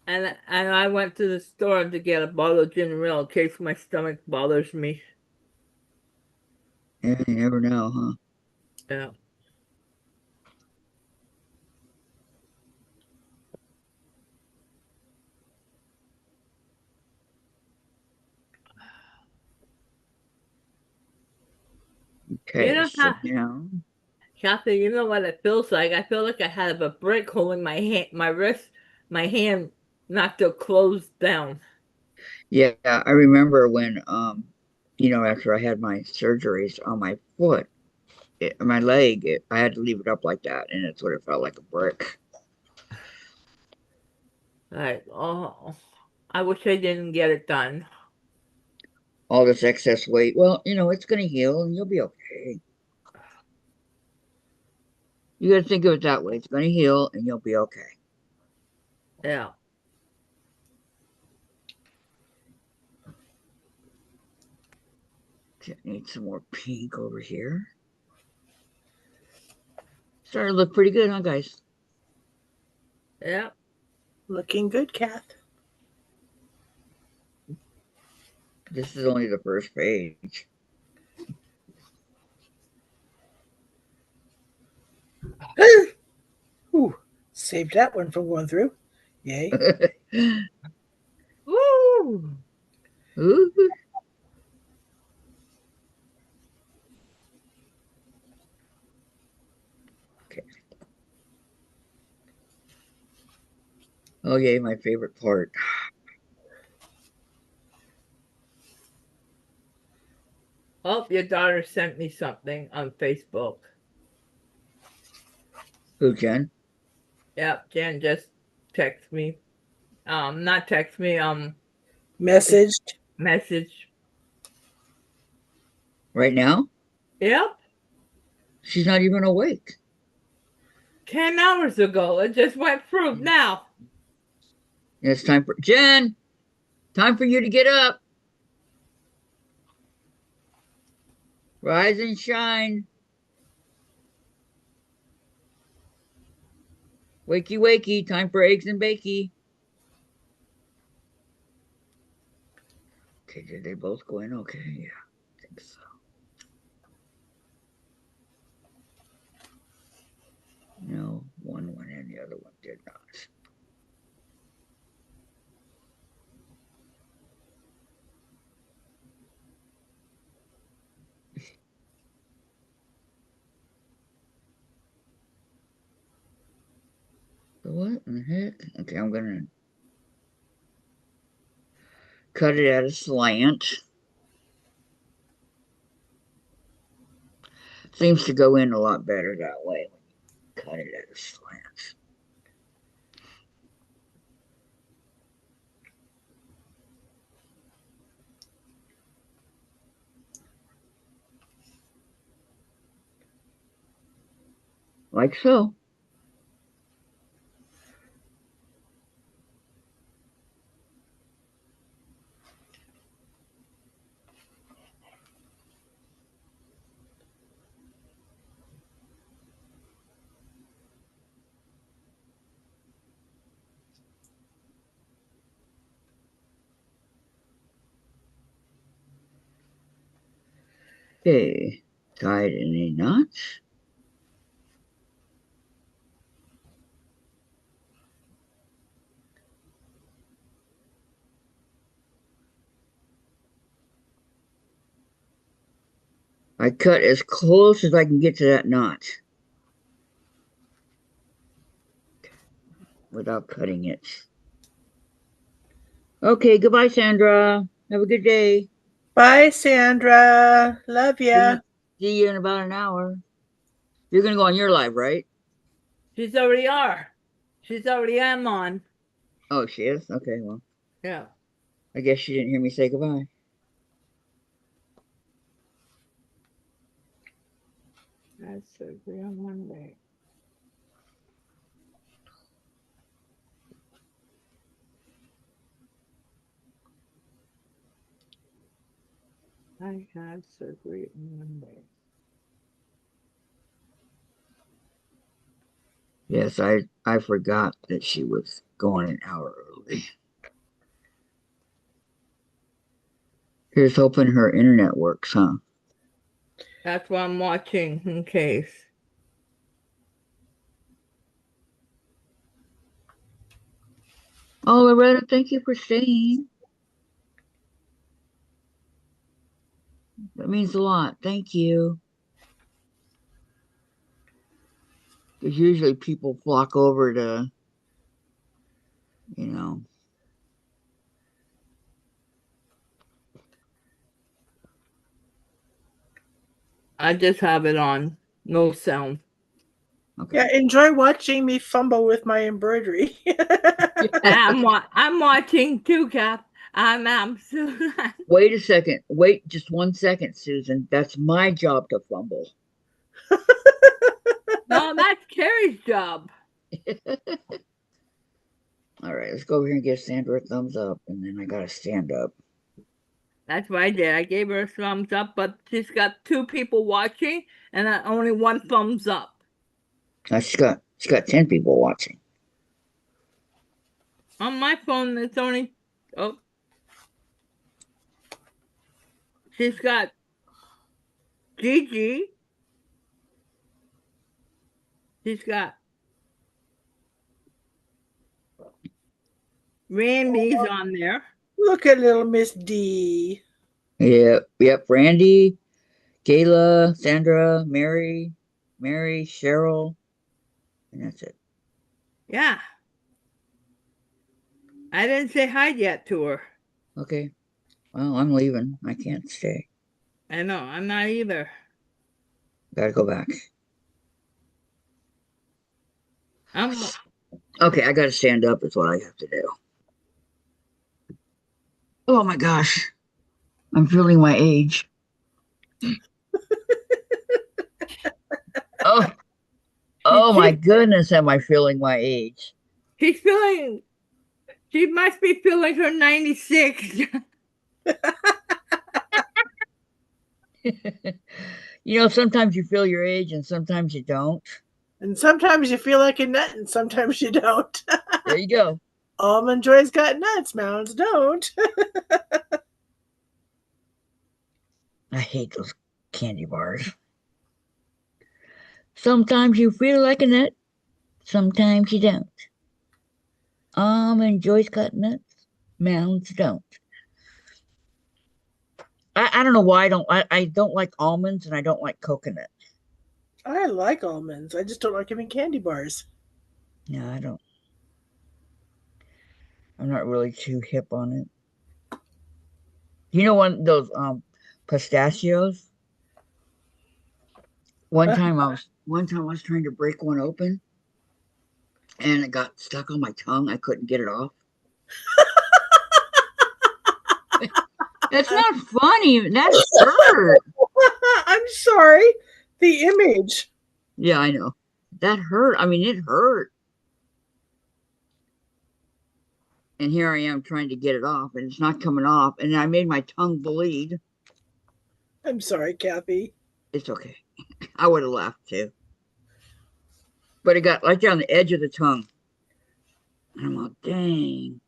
And I went to the store to get a bottle of ginger ale in case my stomach bothers me. Yeah, you never know, huh? Yeah. You Okay, know so how, now, Kathy, you know what it feels like? I feel like I have a brick holding my hand, my wrist, my hand not to close down. yeah, I remember when, after I had my surgeries on my foot, my leg, I had to leave it up like that, and it sort of felt like a brick. Like, oh, I wish I didn't get it done. All this excess weight. Well, it's going to heal and you'll be okay. You got to think of it that way. It's going to heal and you'll be okay. Yeah. Okay, need some more pink over here. Starting to look pretty good, huh, guys? Yeah. Looking good, Kath. This is only the first page. Ooh, saved that one from going through. Yay. Woo! Ooh, okay. Oh, yay, my favorite part. Oh, your daughter sent me something on Facebook. Who, Jen? Yep, Jen just text me. Not text me, just Messaged. message. Right now? Yep, She's not even awake. 10 hours ago. It just went through now. It's time for Jen. Time for you to get up. Rise and shine. Wakey, wakey. Time for eggs and bakey. Okay, did they both go in? Okay, yeah, I think so. No, one went in, the other one did not. So what in the heck? Okay, I'm gonna cut it at a slant. Seems to go in a lot better that way when you cut it at a slant. Like so. Okay, tied in a knot. I cut as close as I can get to that knot without cutting it. Okay, goodbye, Sandra. Have a good day. Bye, Sandra. Love ya. See you in about an hour. You're gonna go on your live, right? She's already are. She's already am on. Oh, she is? Okay, well, Yeah. I guess she didn't hear me say goodbye. That's surgery on Monday. I had surgery on Monday. Yes, I forgot that she was going an hour early. Here's hoping her internet works, huh? That's what I'm watching in case. Oh, Loretta, thank you for staying. That means a lot. Thank you. Because usually people flock over to, you know. I just have it on. No sound. Okay. Yeah, enjoy watching me fumble with my embroidery. I'm watching too, Cap. I'm Wait a second. Wait just 1 second, Susan. That's my job to fumble. No, that's Carrie's job. All right, let's go over here and give Sandra a thumbs up, and then I gotta stand up. That's what I did. I gave her a thumbs up, but she's got 2 people watching and only 1 thumbs up. She's got 10 people watching. On my phone, it's only oh, she's got Gigi. She's got Randy's on there. Look at little Miss D. Yep. Randy, Kayla, Sandra, Mary, Cheryl, and that's it. Yeah. I didn't say hi yet to her. Okay. Well, I'm leaving. I can't stay. I know, I'm not either. Gotta go back. I'm Okay, I gotta stand up, is what I have to do. Oh my gosh. I'm feeling my age. Oh, oh my goodness, am I feeling my age? she's feeling she must be feeling her 96. Sometimes you feel your age and sometimes you don't. And sometimes you feel like a nut, and sometimes you don't. There you go. Almond Joy's got nuts, Mounds don't. I hate those candy bars. Sometimes you feel like a nut, sometimes you don't. And Joy's got nuts, Mounds don't. I don't know why I don't like almonds and I don't like coconut. I like almonds. I just don't like them in candy bars. Yeah, I don't. I'm not really too hip on it. One of those pistachios? One time I was trying to break one open and it got stuck on my tongue. I couldn't get it off. That's not funny. That hurt. I'm sorry. The image. Yeah, I know. That hurt. I mean, it hurt. And here I am trying to get it off, and it's not coming off. And I made my tongue bleed. I'm sorry, Kathy. It's okay. I would have laughed too. But it got right there on the edge of the tongue. And I'm like, dang.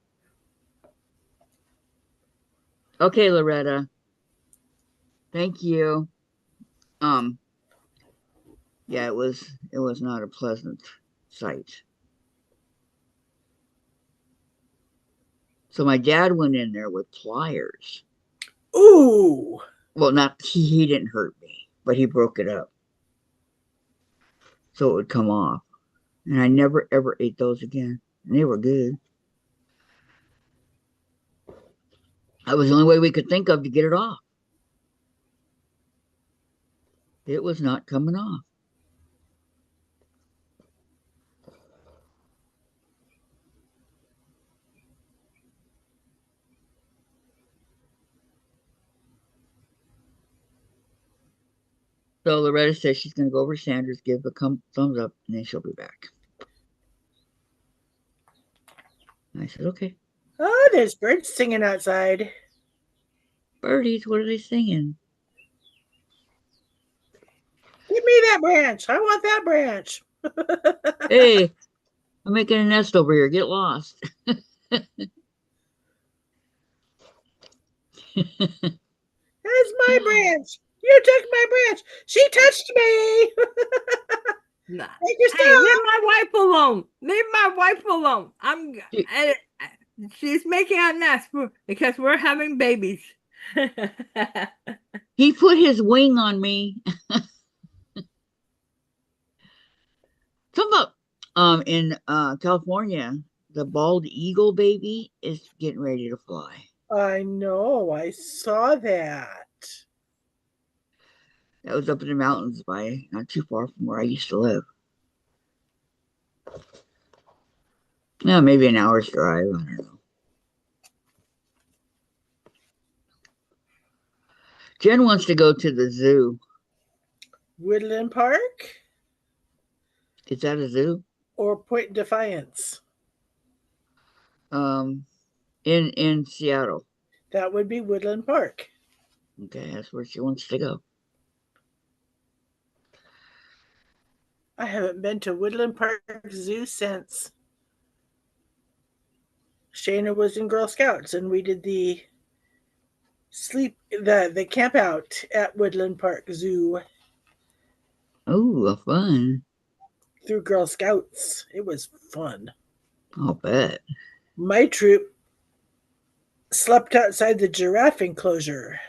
Okay, Loretta. Thank you. Um, yeah, it was not a pleasant sight. So my dad went in there with pliers. Ooh. Well, not he didn't hurt me, but he broke it up so it would come off. And I never ever ate those again. And they were good. That was the only way we could think of to get it off. It was not coming off. So Loretta says she's going to go over to Sanders, give a thumbs up, and then she'll be back. And I said, okay. Oh, there's birds singing outside. Birdies, what are they singing? Give me that branch. I want that branch. Hey, I'm making a nest over here. Get lost. That's my branch. You took my branch. She touched me. Nah. Take your Hey, leave stuff. my wife alone. Leave my wife alone. She- She's making a nest because we're having babies. He put his wing on me. Come up. In California, the bald eagle baby is getting ready to fly. I know. I saw that. That was up in the mountains by not too far from where I used to live. No, maybe an hour's drive. I don't know. Jen wants to go to the zoo. Woodland Park Is that a zoo? or Point Defiance? In Seattle. That would be Woodland Park. Okay, that's where she wants to go. I haven't been to Woodland Park Zoo since Shayna was in Girl Scouts and we did the camp out at Woodland Park Zoo Oh, fun. through Girl Scouts. It was fun. I'll bet. My troop slept outside the giraffe enclosure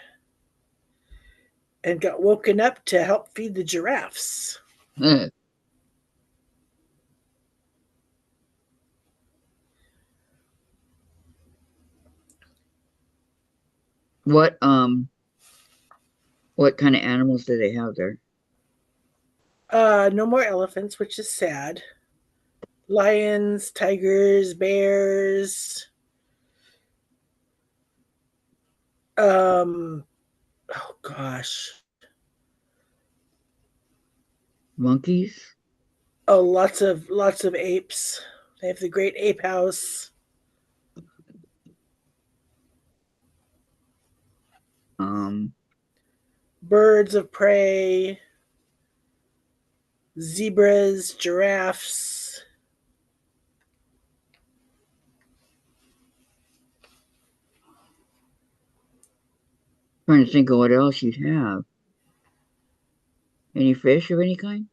and got woken up to help feed the giraffes. What kind of animals do they have there? No more elephants, which is sad. Lions, tigers, bears. Oh gosh. Monkeys? Oh, lots of apes. They have the Great Ape House. Um, Birds of prey. Zebras, giraffes. trying to think of what else you'd have. Any fish of any kind?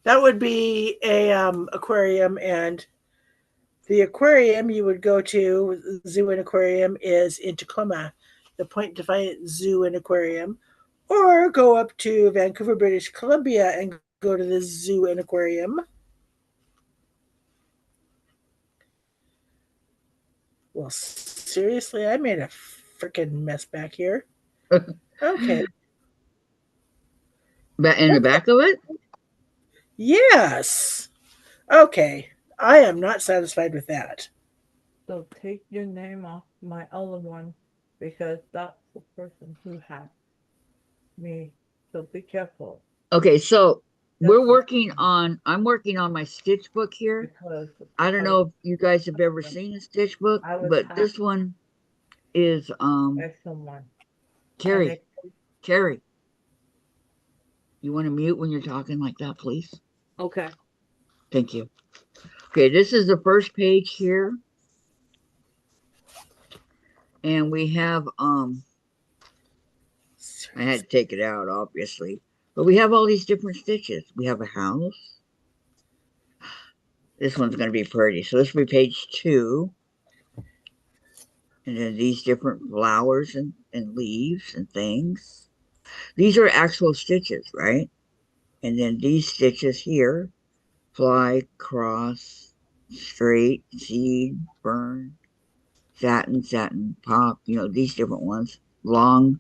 That would be a aquarium, and the aquarium you would go to, zoo and aquarium, is in Tacoma, the Point Defiant Zoo and Aquarium, or go up to Vancouver, British Columbia, and go to the zoo and aquarium. Well, seriously, I made a freaking mess back here. Okay. In the back of it? Yes. Okay. I am not satisfied with that. So take your name off my other one because that's the person who hacked me. So be careful Okay, so That's I'm working on my stitch book here. because I don't know if you guys have ever seen a stitch book, I was but this one is by someone. Carrie. Carrie. You want to mute when you're talking like that, please? Okay. Thank you. Okay, this is the first page here. And we have I had to take it out, obviously. But we have all these different stitches. We have a house. This one's going to be pretty. So this will be page 2. And then these different flowers and leaves and things. These are actual stitches, right? And then these stitches here, fly, cross, straight, seed, burn, satin, satin, pop, these different ones. Long,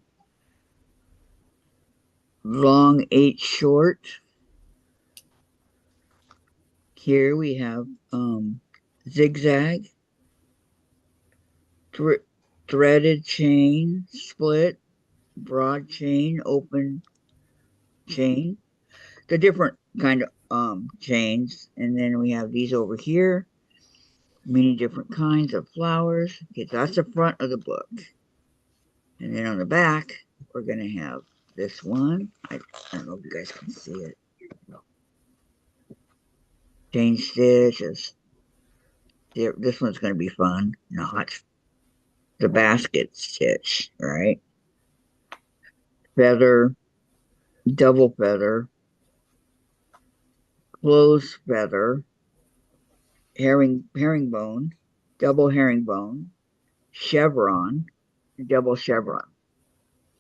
long, 8 short. Here we have zigzag, threaded chain, split, broad chain, open chain. The different kind of chains. And then we have these over here, many different kinds of flowers. Okay, so that's the front of the book. And then on the back, we're going to have this one. I don't know if you guys can see it. Chain stitches. This one's going to be fun. Not the basket stitch, right? Feather, double feather, close feather, herringbone, double herringbone, chevron, double chevron.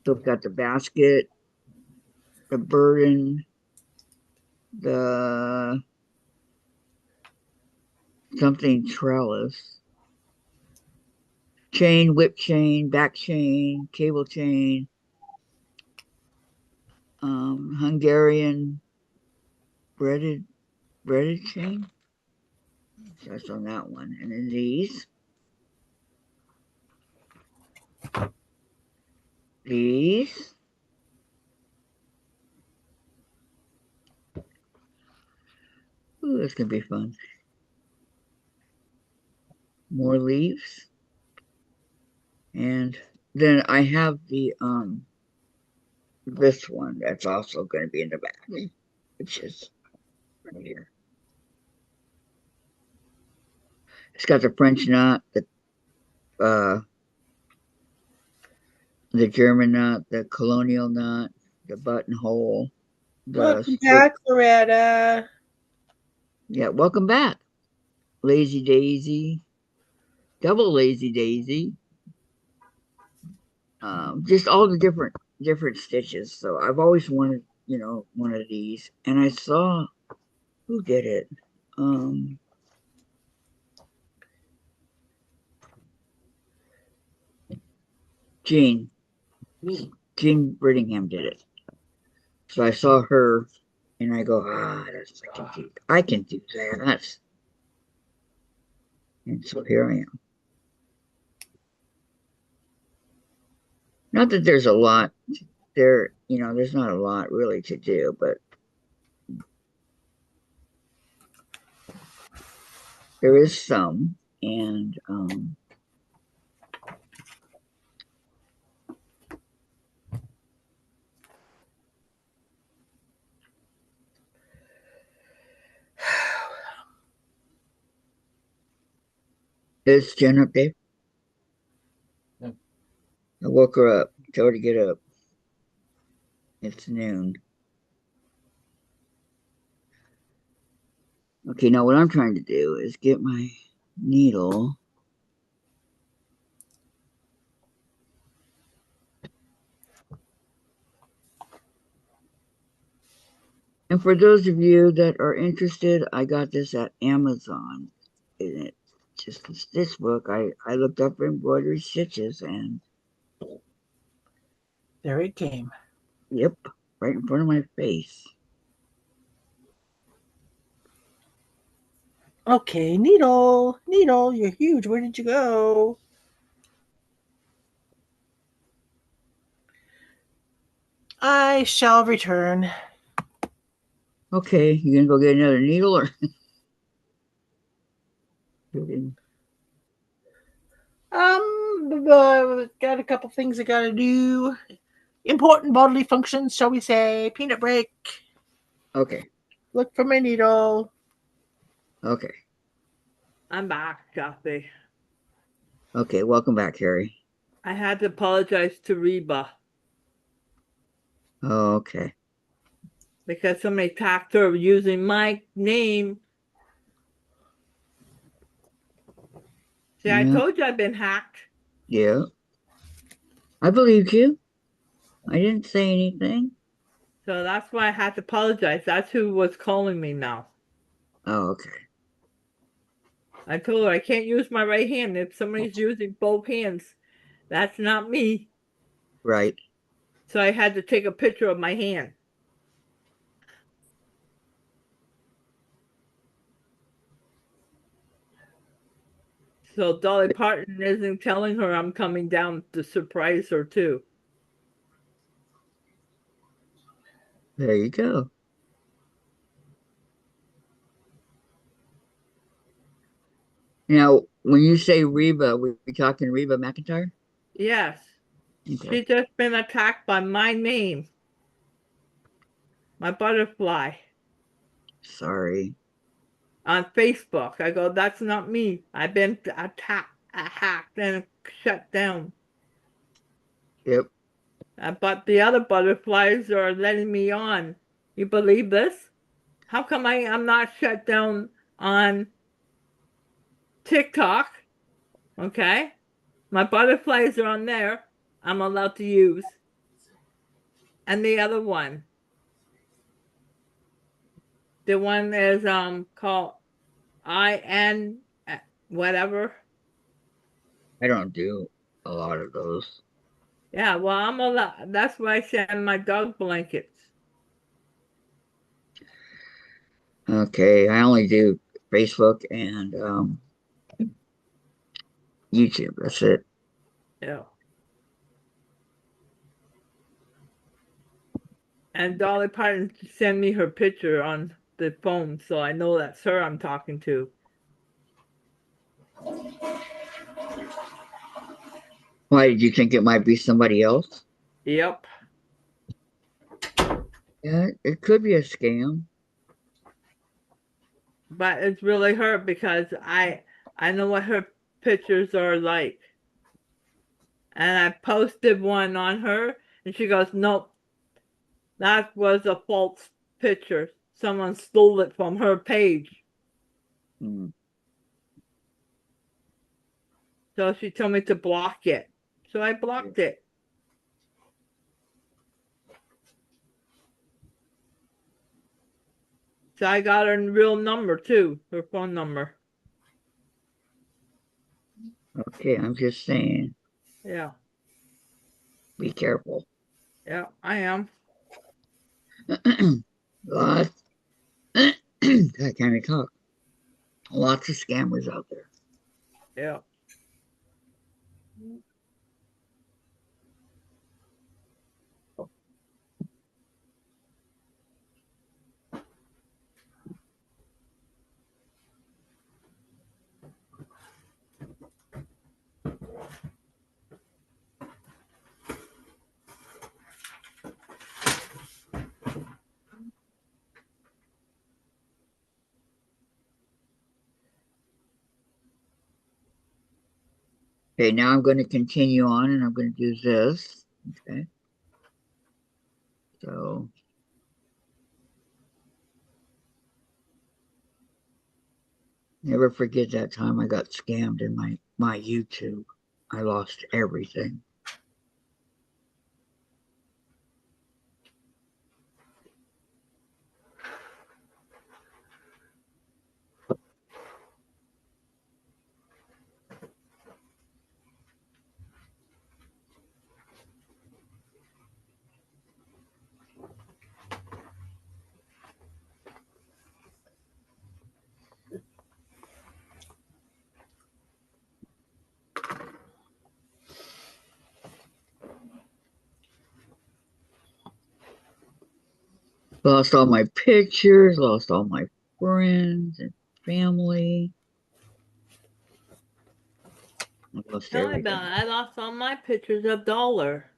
So we've got the basket, the burden, the something trellis, chain, whip chain, back chain, cable chain, Hungarian breaded chain. So that's on that one. And then these. Ooh, this can be fun. More leaves. And then I have the this one that's also going to be in the back, which is right here. It's got the French knot, the German knot, the colonial knot, the buttonhole, Welcome back, Loretta. Yeah, welcome back. Lazy Daisy, double Lazy Daisy. Just all the different stitches. So I've always wanted, one of these. And I saw who did it. Jean Brittingham did it. So I saw her and I go, I can do that. And so here I am. Not that there's a lot there, there's not a lot really to do, but there is some. And is Jen up, Dave? No. I woke her up. Tell her to get up. It's noon. Okay, now what I'm trying to do is get my needle. And for those of you that are interested, I got this at Amazon. And it's just a stitch book. I looked up embroidery stitches and There it came. yep, right in front of my face. Okay, Needle, you're huge. Where did you go? I shall return. Okay, you gonna go get another needle or? Got a couple things I gotta do. Important bodily functions, shall we say? Peanut break. Okay, Look for my needle. okay, I'm back, Jeffy. okay. Welcome back, Harry. I had to apologize to Reba. Oh, okay. because somebody attacked her using my name. See, I Yeah. told you I've been hacked. Yeah. I believed you. I didn't say anything. So that's why I had to apologize. That's who was calling me now. Oh, okay. I told her I can't use my right hand. If somebody's using both hands, that's not me. Right. So I had to take a picture of my hand. So Dolly Parton isn't telling her I'm coming down to surprise her too. There you go. Now, when you say Reba, we talking Reba McEntire? Yes, Okay. she's just been attacked by my name, my butterfly, Sorry. on Facebook. I go, that's not me. I've been attacked, hacked, and shut down. Yep. But the other butterflies are letting me on. You believe this? How come I'm not shut down on TikTok? Okay. My butterflies are on there. I'm allowed to use. And the other one, the one is called IN whatever. I don't do a lot of those. Yeah, well, I'm allowed. That's why I send my dog blankets. Okay. I only do Facebook and YouTube. That's it. Yeah. And Dolly Parton sent me her picture on the phone, so I know that's her I'm talking to. Why did you think it might be somebody else? Yep. Yeah, it could be a scam. But it's really her because I know what her pictures are like. And I posted one on her and she goes, nope, that was a false picture. Someone stole it from her page. Hmm. So she told me to block it. So I blocked it. So I got her real number too, her phone number. Okay, I'm just saying, Yeah, be careful. yeah, I am. Lots, I can't even talk. Lots of scammers out there. Yeah. Okay, now I'm going to continue on and I'm going to do this. Okay, so never forget that time I got scammed in my YouTube. I lost everything. Lost all my pictures, lost all my friends and family. I lost Tell me about everything. it. I lost all my pictures of Dollar.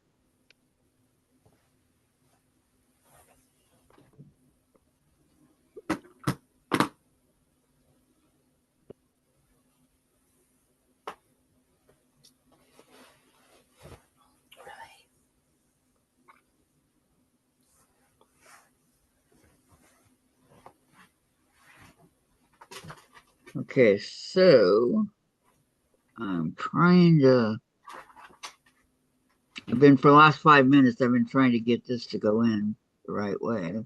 Okay, so I'm trying to. I've been for the last 5 minutes. I've been trying to get this to go in the right way,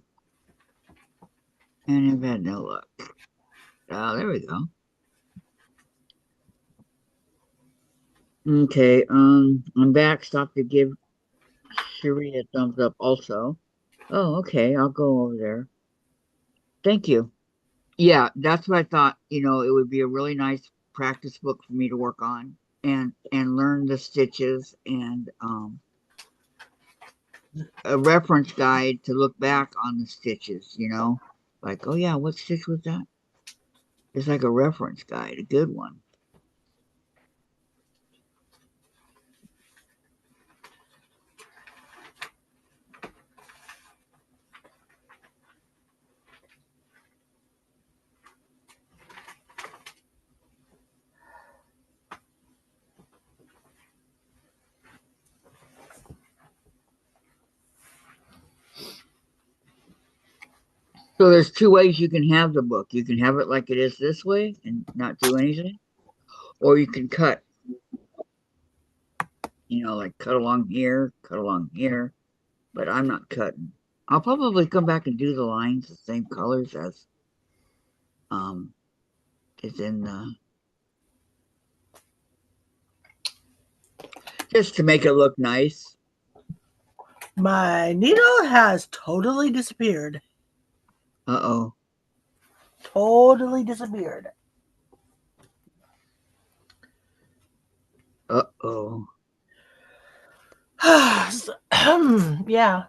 and I've had no luck. Oh, there we go. Okay, I'm back. Stop to give Sheree a thumbs up also. Oh, okay, I'll go over there. Thank you. Yeah, that's what I thought. It would be a really nice practice book for me to work on and learn the stitches and a reference guide to look back on the stitches. Like, oh yeah, what stitch was that? It's like a reference guide, a good one. So there's two ways you can have the book. You can have it like it is this way and not do anything, or you can cut, like cut along here, cut along here, but I'm not cutting. I'll probably come back and do the lines the same colors as um is in the just to make it look nice. My needle has totally disappeared. Uh-oh. Totally disappeared. Uh-oh. Yeah.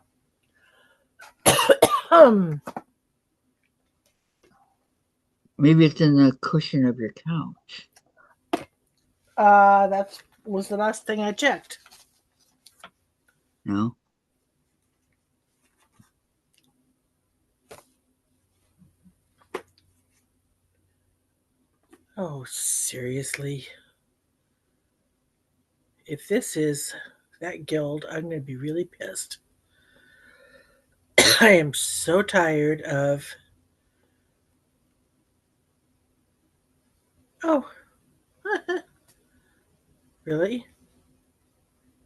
Maybe it's in the cushion of your couch. That was the last thing I checked. No? Oh, seriously? If this is that guild, I'm going to be really pissed. I am so tired of. Oh, really?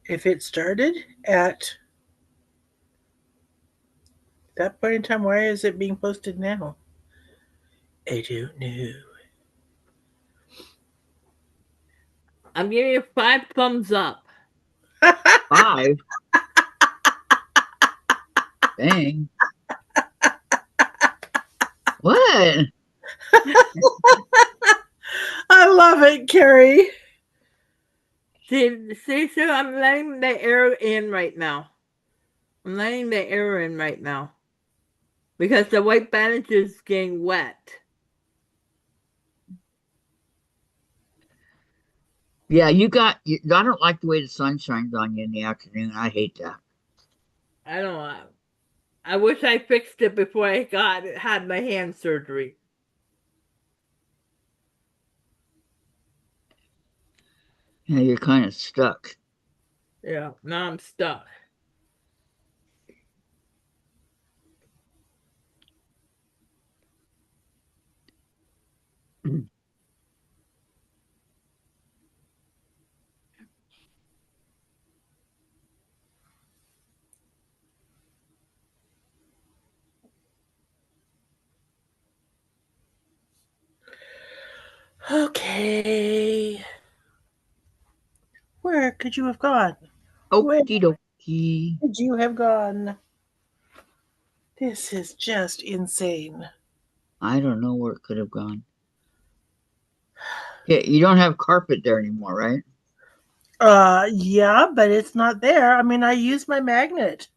If it started at that point in time, why is it being posted now? I don't know. I'm giving you 5 thumbs up. 5? Dang. What? I love it, Carrie. See, so I'm letting the air in right now. I'm letting the air in right now. Because the white bandage is getting wet. Yeah, I don't like the way the sun shines on you in the afternoon. I hate that. I don't know. I wish I fixed it before I had my hand surgery. Yeah, you're kind of stuck. Yeah, now I'm stuck. Okay. Where could you have gone? Where Okie dokie. could you have gone? This is just insane. I don't know where it could have gone. Yeah, you don't have carpet there anymore, right? Yeah, but it's not there. I mean, I use my magnet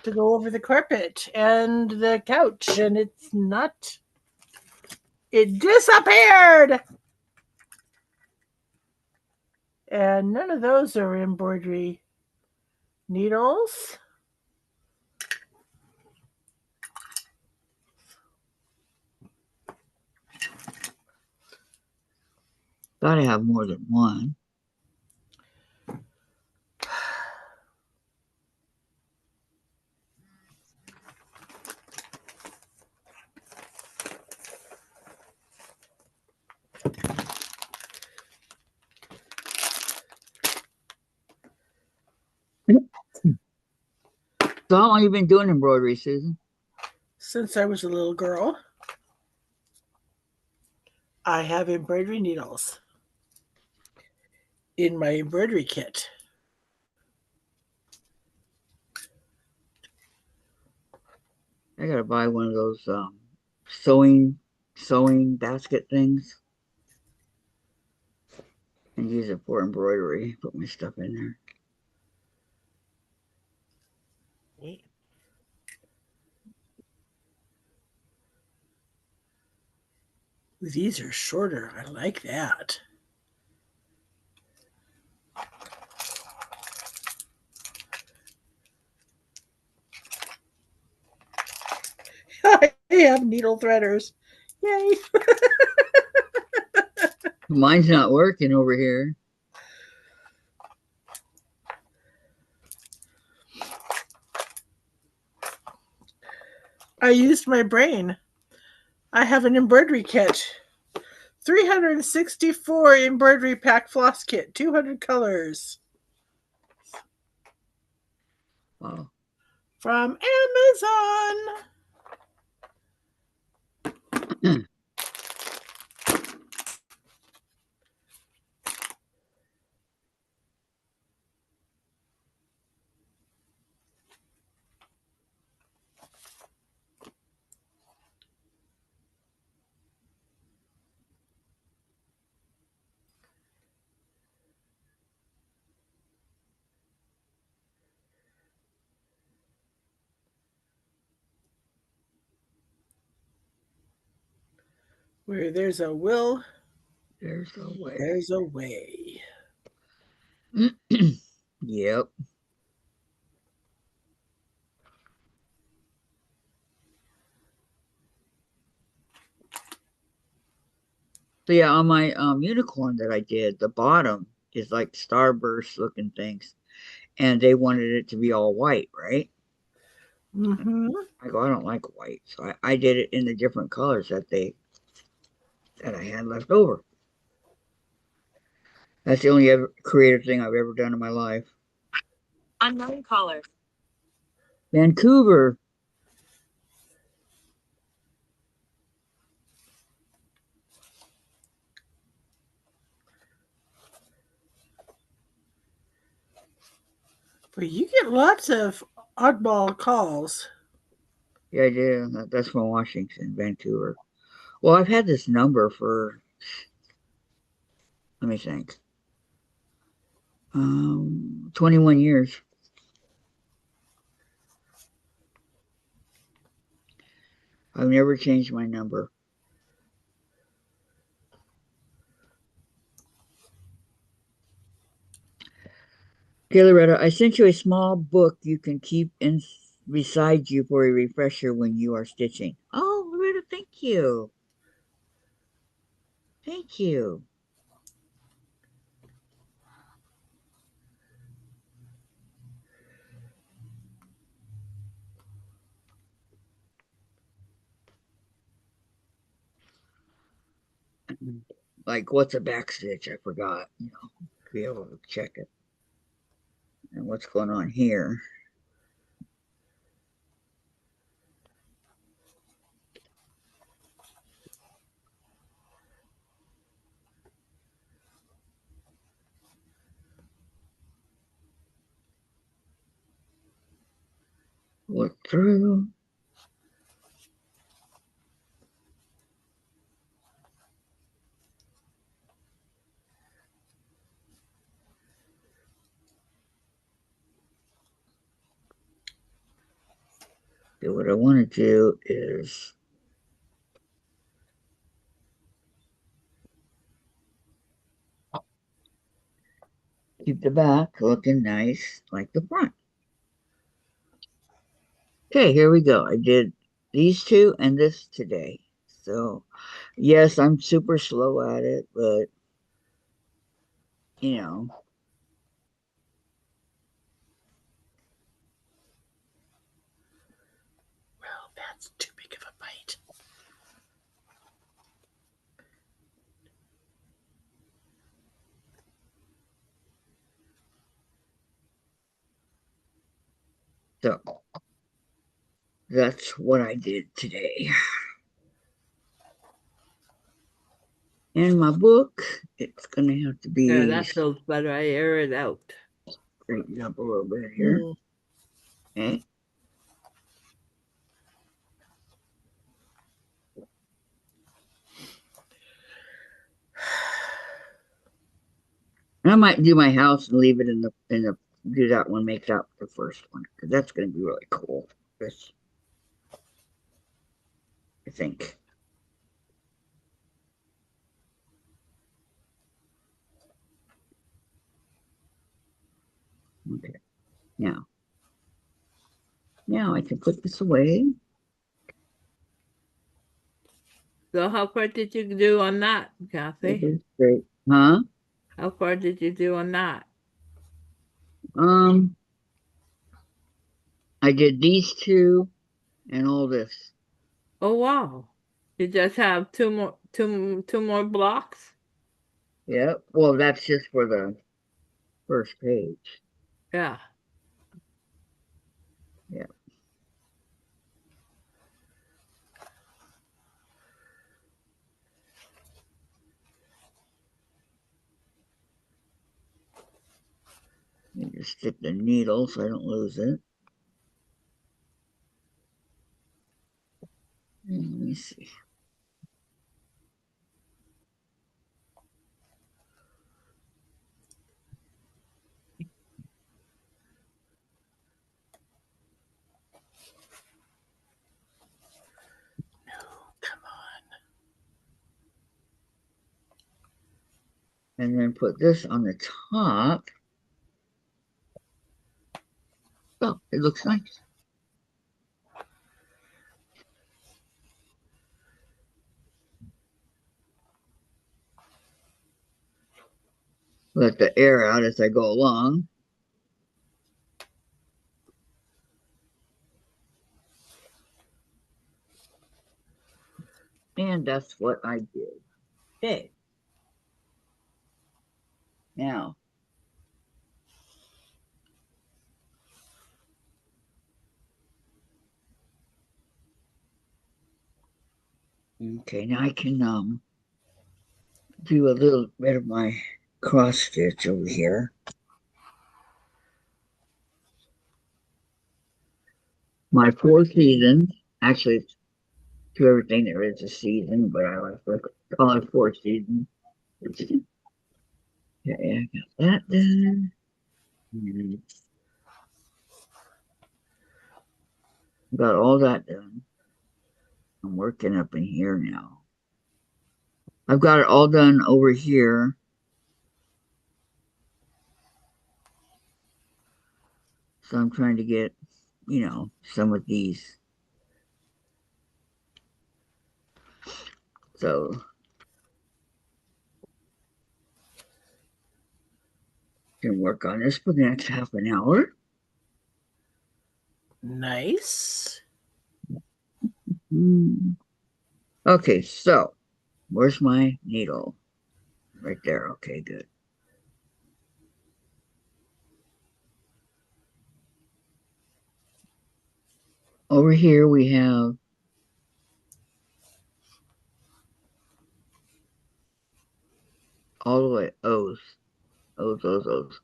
to go over the carpet and the couch, and it's not. It disappeared! And none of those are embroidery needles. Gotta have more than one. So how long you been doing embroidery, Susan? Since I was a little girl, I have embroidery needles in my embroidery kit. I gotta buy one of those sewing basket things and use it for embroidery. Put my stuff in there. These are shorter. I like that. I have needle threaders. Yay. Mine's not working over here. I used my brain. I have an embroidery kit. 364 embroidery pack floss kit, 200 colors. Wow. From Amazon. Where there's a will, There's a way. there's a way. Yep. So yeah, on my unicorn that I did, the bottom is like starburst looking things, and they wanted it to be all white, right? Mm-hmm. I go, I don't like white, so I did it in the different colors that I had left over. That's the only creative thing I've ever done in my life. Unknown caller. Vancouver. But you get lots of oddball calls. Yeah, I did. That's from Washington, Vancouver. Well, I've had this number for, let me think, 21 years. I've never changed my number. Okay, Loretta, I sent you a small book you can keep beside you for a refresher when you are stitching. Oh, Loretta, thank you. Thank you. Like, what's a back stitch? I forgot, to be able to check it. And what's going on here? Look through. Okay, what I want to do is keep the back looking nice like the front. Okay, here we go. I did these two and this today. So, yes, I'm super slow at it, but you know, Well, that's too big of a bite. so That's what I did today. And my book, it's gonna have to Yeah, be that feels better. I air it out. straightened up a little bit here. Mm. Okay. And I might do my house and leave it in the do that one, make that the first one, because that's gonna be really cool. This, I think. Okay. Now I can put this away. So how far did you do on that, It Kathy? is great. Huh? How far did you do on that? Um, I did these two and all this. Oh wow. You just have two more blocks? Yeah. Well, that's just for the first page. Yeah. Yeah. You just stick the needle so I don't lose it. Let me see. Come on. And then put this on the top. Oh, it looks nice. Let the air out as I go along. And that's what I did. Okay. Now, okay, now I can do a little bit of my cross stitch over here. My four seasons, actually to everything there is a season, but I like to call it four seasons. Okay, I got that done. And got all that done. I'm working up in here now. I've got it all done over here. So I'm trying to get, some of these. So can work on this for the next half an hour. Nice. Okay, so where's my needle? Right there. Okay, good. Over here we have all the way O's. O's, O's, O's.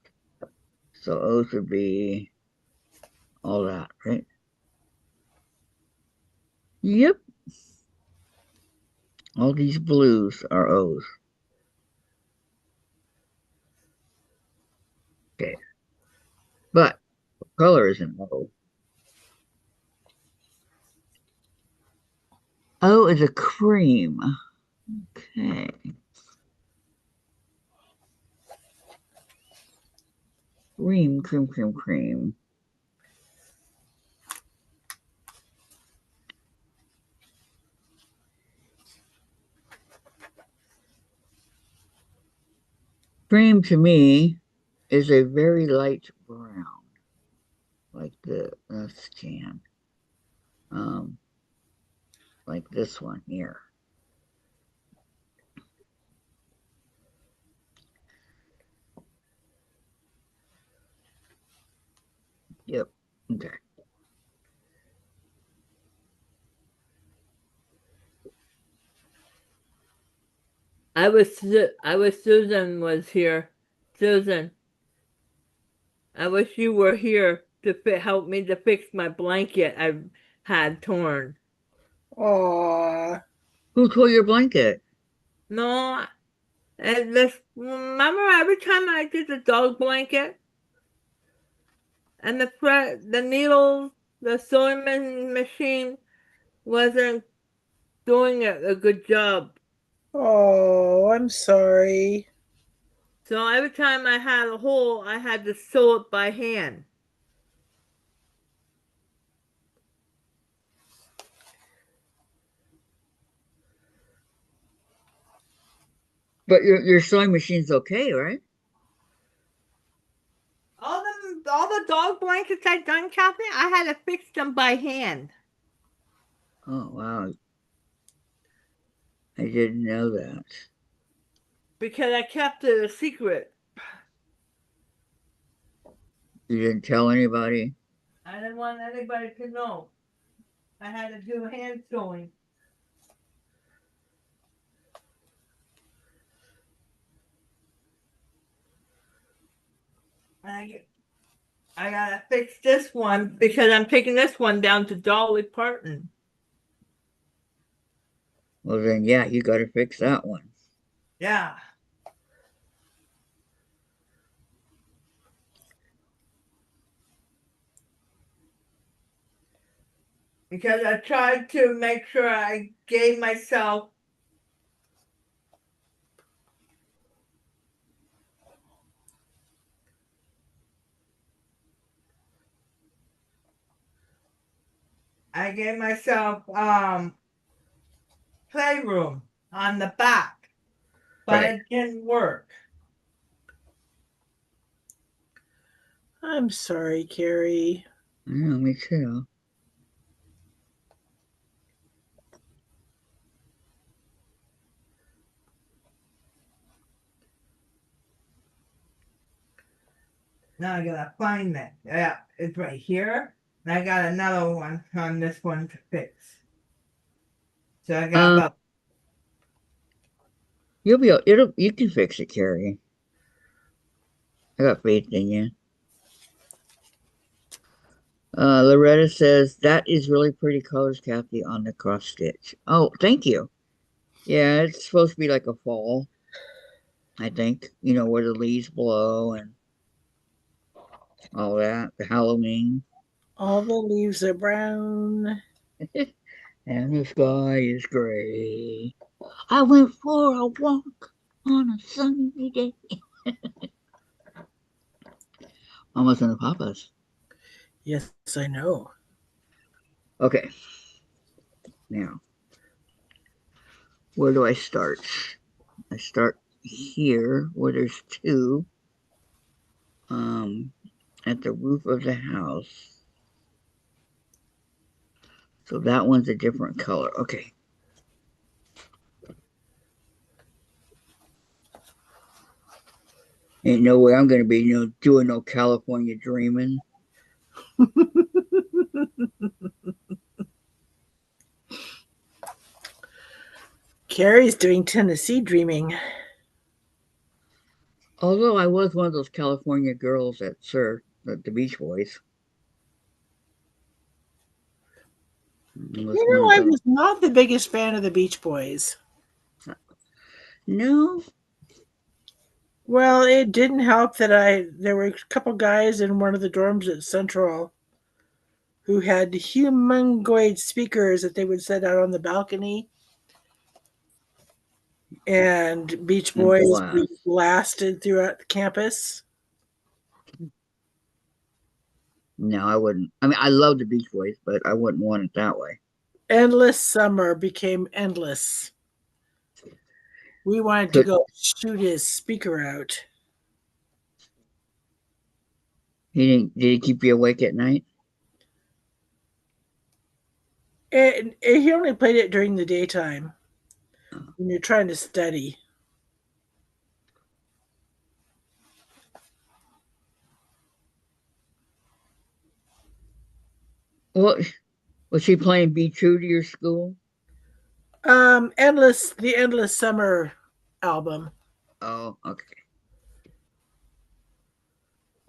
So O's would be all that, right? Yep. All these blues are O's. Okay. But color isn't O. O is a cream. Okay. Cream, cream, cream, cream. Cream to me is a very light brown, like the can, um, like this one here. Yep. Okay. I wish Susan was here. Susan, I wish you were here to help me to fix my blanket I had torn. Aw. Who tore your blanket? No, and this, remember every time I did the dog blanket and the needles, the sewing machine wasn't doing a good job. Oh, I'm sorry. So every time I had a hole, I had to sew it by hand. But your sewing machine's okay, right? All the dog blankets I done, Kathy, I had to fix them by hand Oh wow, I didn't know that. because I kept it a secret. You didn't tell anybody? I didn't want anybody to know. I had to do hand sewing. And I gotta fix this one because I'm taking this one down to Dolly Parton. Well then, yeah, you got to fix that one. Yeah. Because I tried to make sure I gave myself playroom on the back, but Right. it didn't work. I'm sorry, Carrie. I know, me too. Now I gotta find that. Yeah, it's right here. And I got another one on this one to fix. So I got Um, about you'll be it'll you can fix it, Carrie. I got faith in you. Loretta says that is really pretty colors, Kathy, on the cross stitch. Oh, thank you. Yeah, it's supposed to be like a fall, I think. You know, where the leaves blow and all that. The Halloween. All the leaves are brown. And the sky is gray. I went for a walk on a sunny day. Almost in the papas. Yes, I know. Okay, now where do I start? I start here where there's two um at the roof of the house. So that one's a different color. Okay. Ain't no way I'm gonna be doing no California dreaming. Carrie's doing Tennessee dreaming. Although I was one of those California girls that served the Beach Boys. I was You one know, of I those. was not the biggest fan of the Beach Boys. No. Well, it didn't help that there were a couple guys in one of the dorms at Central who had humongoid speakers that they would set out on the balcony, and Beach And Boys being blast. blasted throughout the campus. No, I wouldn't. I mean, I love the Beach Boys, but I wouldn't want it that way. Endless summer became endless. We wanted to So go shoot his speaker out. did he keep you awake at night? He only played it during the daytime when you're trying to study. Well, was she playing Be True to Your School? The endless summer album. Oh, okay.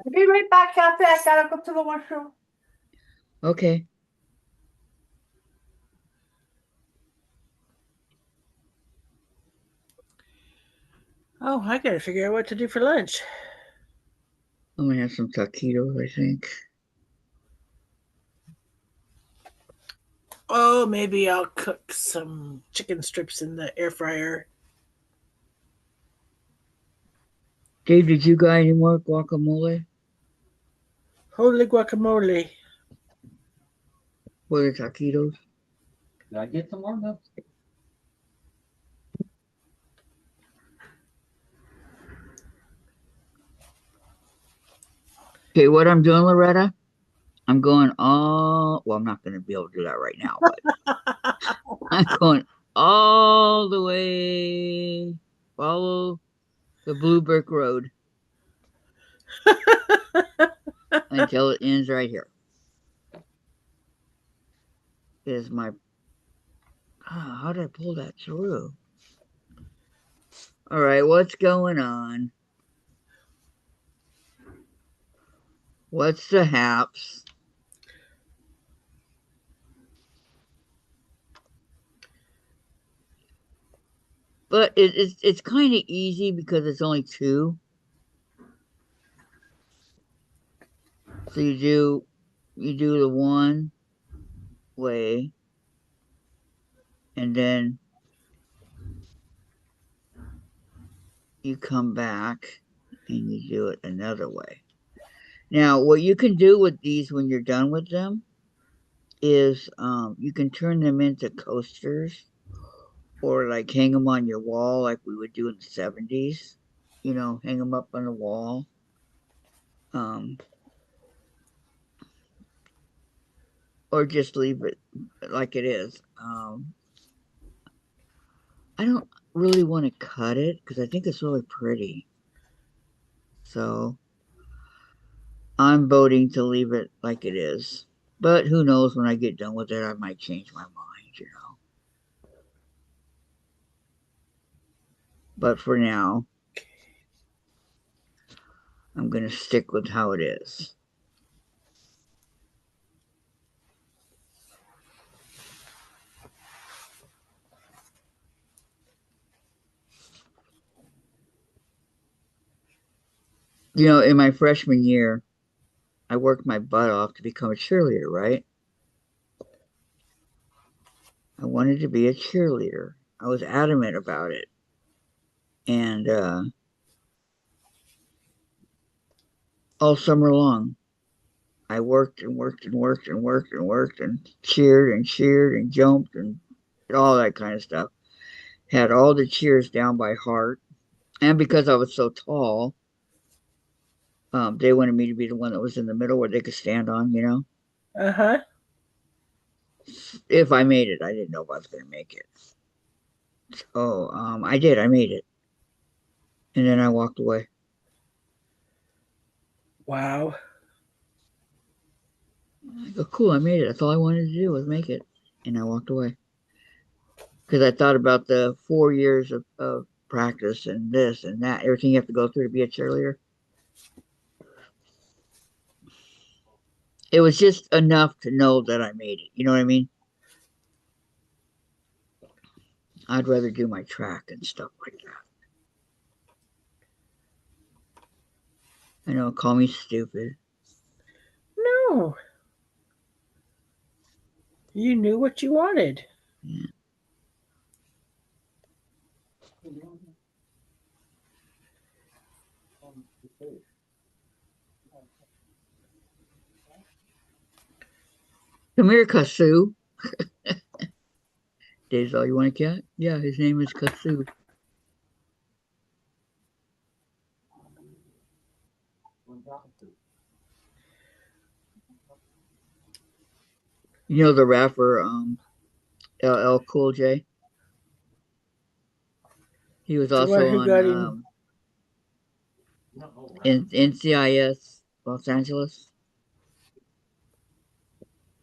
I'll be right back, Kathy. I gotta go to the washroom. Okay. Oh, I gotta figure out what to do for lunch. I'm gonna have some taquitos, I think. Oh, maybe I'll cook some chicken strips in the air fryer. Dave, did you got any more guacamole Holy guacamole. for the taquitos? Did I get some more? No. Okay, what I'm doing, Loretta, I'm going all, well, I'm not going to be able to do that right now, but I'm going all the way, follow the Blue Brick Road until it ends right here. Is my, how did I pull that through? All right, what's going on? What's the haps? But it's kind of easy because it's only two. So you do the one way, and then you come back and you do it another way. Now, what you can do with these when you're done with them is you can turn them into coasters or like hang them on your wall like we would do in the 70s. You know, hang them up on the wall. Um, or just leave it like it is. I don't really want to cut it because I think it's really pretty. So I'm voting to leave it like it is. But who knows, when I get done with it, I might change my mind, you know. But for now, I'm going to stick with how it is. You know, in my freshman year, I worked my butt off to become a cheerleader, right? I wanted to be a cheerleader. I was adamant about it. And all summer long, I worked and worked and worked and worked and worked and cheered and jumped and all that kind of stuff. Had all the cheers down by heart. And because I was so tall, they wanted me to be the one that was in the middle where they could stand on, you know. Uh-huh. If I made it, I didn't know if I was going to make it. So I did. I made it. And then I walked away. Wow. I go, cool, I made it. That's all I wanted to do was make it. And I walked away. Because I thought about the 4 years of practice and this and that, everything you have to go through to be a cheerleader. It was just enough to know that I made it. You know what I mean? I'd rather do my track and stuff like that. I know, call me stupid. No. You knew what you wanted. Yeah. Come here, Kasu. Dave's all, you want a cat? Yeah, his name is Kasu. You know the rapper LL Cool J? He was The one also who on got him. in NCIS Los Angeles.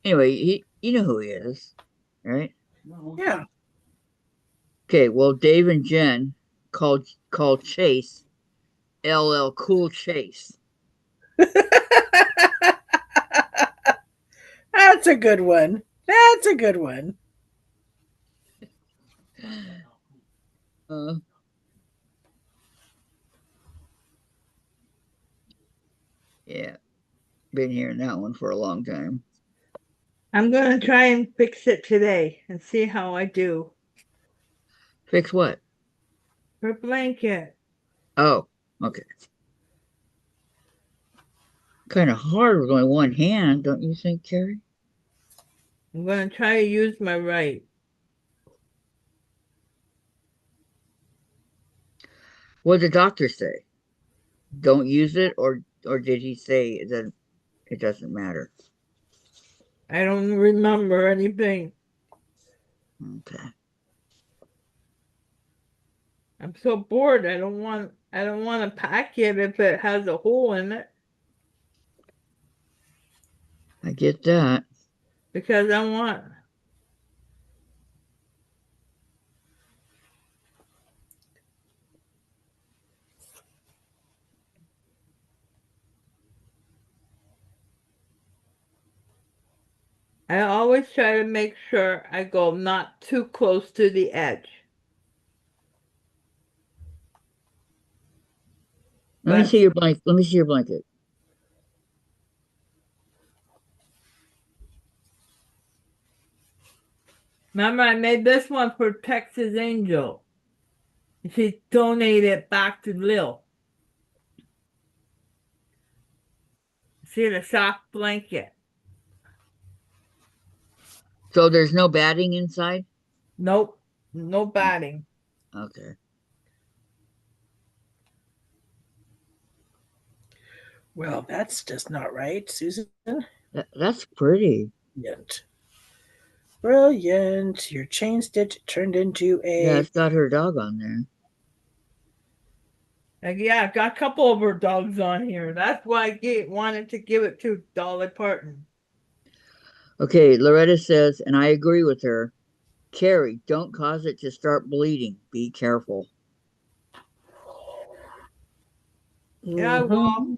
Anyway, you know who he is, right? Yeah. Okay, well, Dave and Jen called Chase. LL Cool Chase. That's a good one. That's a good one. Uh, yeah, been hearing that one for a long time. I'm gonna try and fix it today and see how I do. Fix what? Her blanket. Oh, okay. Kind of hard with only one hand, don't you think, Carrie? I'm gonna try to use my right. What did the doctor say? Don't use it, or did he say that it doesn't matter? I don't remember anything. Okay, I'm so bored. I don't want to pack it if it has a hole in it I get that. because I want. I always try to make sure I go not too close to the edge. Let me But see your blanket. Let me see your blanket. remember, I made this one for Texas Angel. She donated it back to Lil. See the soft blanket. So there's no batting inside? Nope, no batting. Okay. Well, that's just not right, Susan. That's pretty. Brilliant. Brilliant. Your chain stitch turned into Yeah, a. it's got her dog on there. Like, yeah, I've got a couple of her dogs on here. That's why I wanted to give it to Dolly Parton. Okay, Loretta says, and I agree with her. Carrie, don't cause it to start bleeding. Be careful. Yeah, I will. Mhm.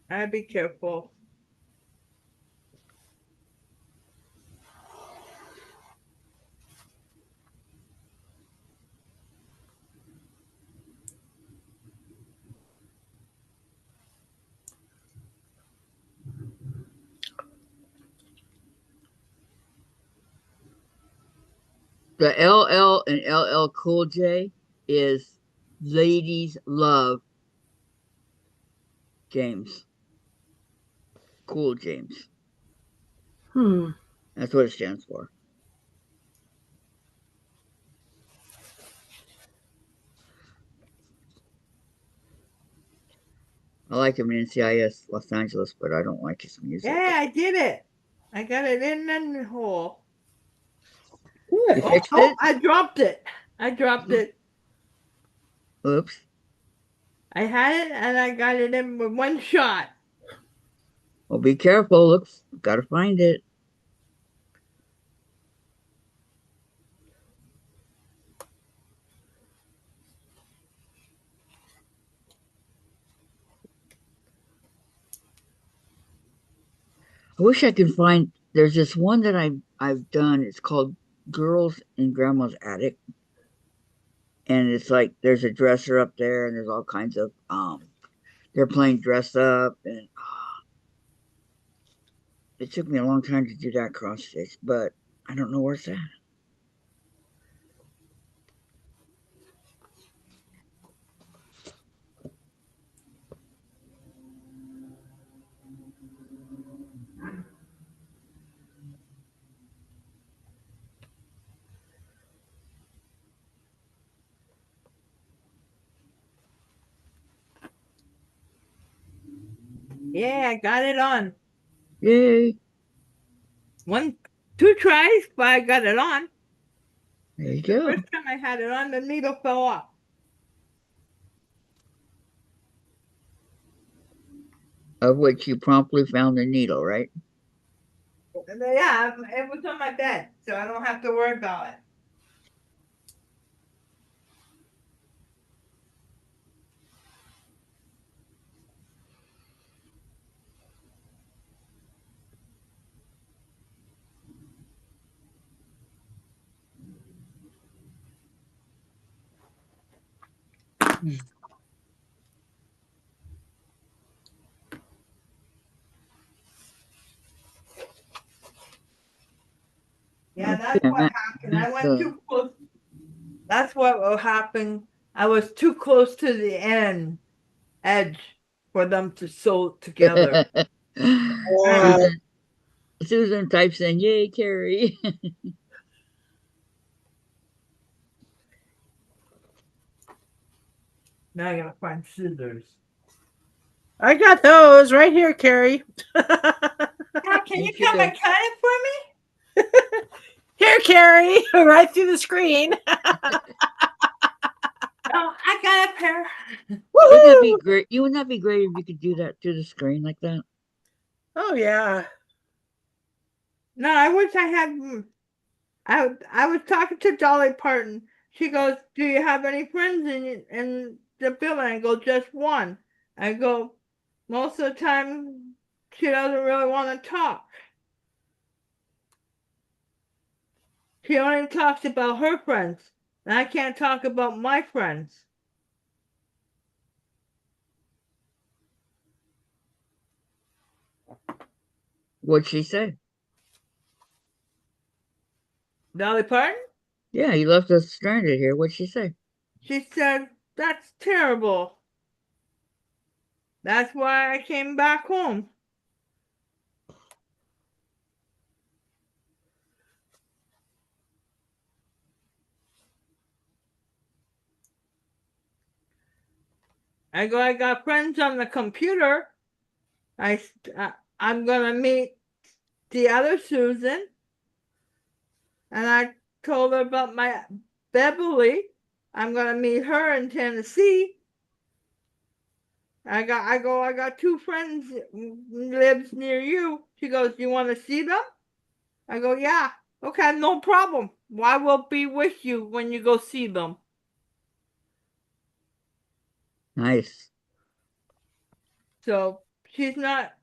I'd be careful. The LL and LL Cool J is Ladies Love James. Cool James. Hmm. That's what it stands for. I like him in NCIS Los Angeles, but I don't like his music. Yeah, I did it. I got it in the hole. You Good. fixed Oh, it? I dropped it. I dropped it. Oops. I had it and I got it in with one shot. Well, be careful. Looks, gotta find it. I wish I could find. There's this one that I've done. It's called Girls in Grandma's Attic, and it's like there's a dresser up there, and there's all kinds of they're playing dress up, and it took me a long time to do that cross stitch, but I don't know where it's at. Yeah, I got it on. Yay! One, two tries, but I got it on. There you The go. first time I had it on, the needle fell off. Of which you promptly found the needle, right? And then, yeah, it was on my bed, so I don't have to worry about it. Yeah, that's Okay, what happened. I went so- too close. That's what happened. I was too close to the edge for them to sew together. Wow. Susan types in, "Yay, Carrie!" Now I gotta find scissors. I got those right here, Carrie. Yeah, can Me you come and too. cut it for me? Here, Carrie, right through the screen. No, I got a pair. Wouldn't that be Woohoo! great? You wouldn't that be great if you could do that through the screen like that? Oh yeah. No, I wish I had. I was talking to Dolly Parton. She goes, "Do you have any friends in the building?" I go, "Just one." I go, "Most of the time, she doesn't really want to talk. She only talks about her friends, and I can't talk about my friends." What'd she say? Dolly Parton? Yeah, you left us stranded here. What'd she say? She said, "That's terrible. That's why I came back home." I go, "I got friends on the computer. I, I'm gonna meet the other Susan." And I told her about my Beverly. I'm gonna meet her in Tennessee. I got two friends lives near you. She goes, "You want to see them?" I go, "Yeah." "Okay, no problem. Well, I will be with you when you go see them." Nice. So she's not.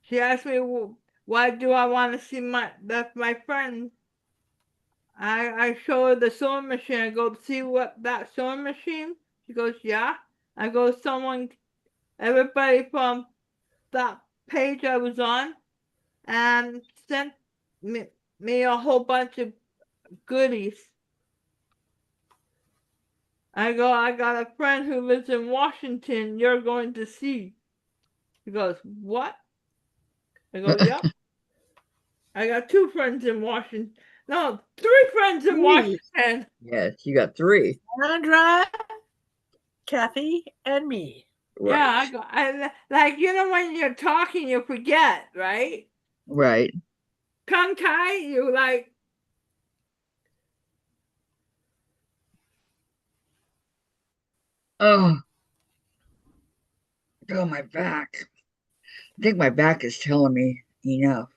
She asked me, "Well, why do I want to see my friend?" I show her the sewing machine. I go, "See what that sewing machine?" She goes, "Yeah." I go, everybody from that page I was on and sent me, me a whole bunch of goodies. I go, "I got a friend who lives in Washington you're going to see." He goes, "What?" I go, "Yep. I got two friends in Washington. No, three friends in Three. Washington." Yes, you got three. Sandra, Kathy, and me. Yeah, Right. I go, like, when you're talking, you forget, right? Right. Tongue tie, you like, Oh, oh, my back. I think my back is telling me enough.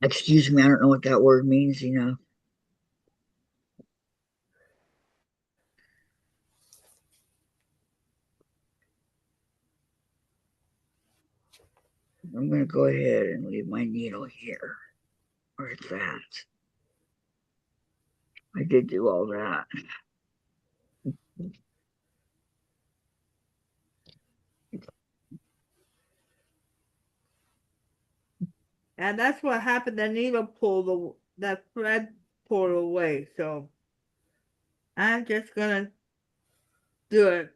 Excuse me, I don't know what that word means, I'm going to go ahead and leave my needle here. Where's that? I did do all that. and that's what happened. The needle that thread pulled away. So I'm just gonna do it.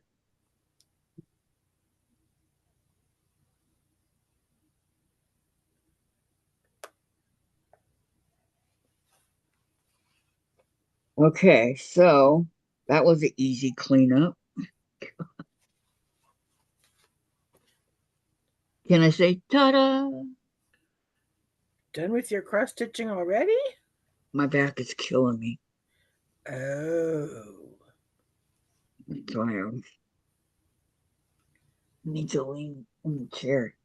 Okay, so that was an easy cleanup. Can I say ta-da? Done with your cross stitching already? My back is killing me. Oh. So I need to lean in the chair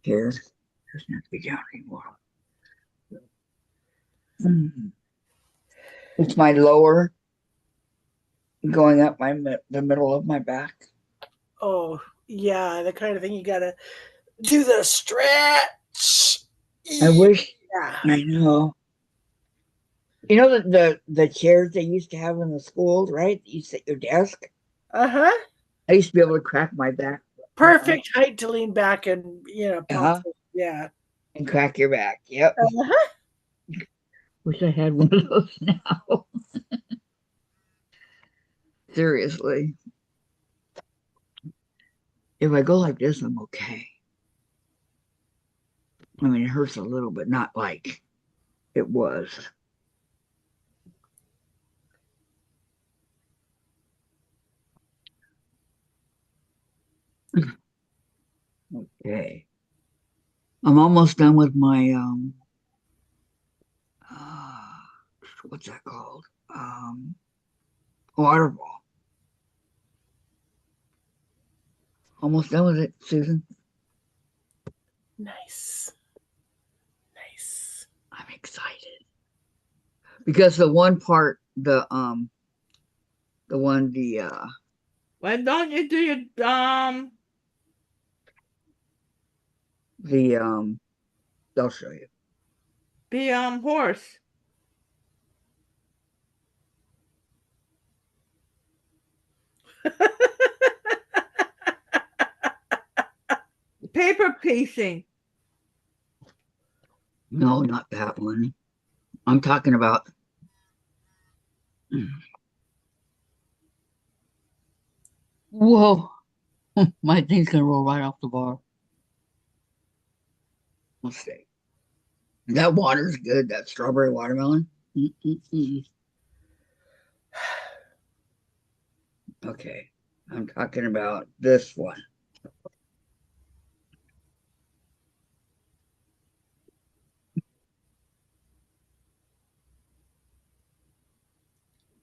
here. Doesn't have to be down anymore. It's my lower going up the middle of my back. Oh, yeah, the kind of thing you gotta do the stretch. I wish Yeah. I know. You know the chairs they used to have in the schools, right? You sit at your desk. Uh-huh. I used to be able to crack my back. Perfect height to lean back and, pop. Uh-huh. Yeah. And crack your back. Yep. Uh-huh. Wish I had one of those now. Seriously. If I go like this, I'm okay. I mean, it hurts a little, but not like it was. Okay. I'm almost done with my uh, what's that called? Waterfall. Almost done with it, Susan. Nice. Nice. I'm excited because the one part, the one Why don't you do your the I'll show you. the horse? Paper piecing. No, not that one. I'm talking about. Whoa, my thing's gonna roll right off the bar. Let's see. That water's good. That strawberry watermelon. Mm-mm-mm. Okay, I'm talking about this one.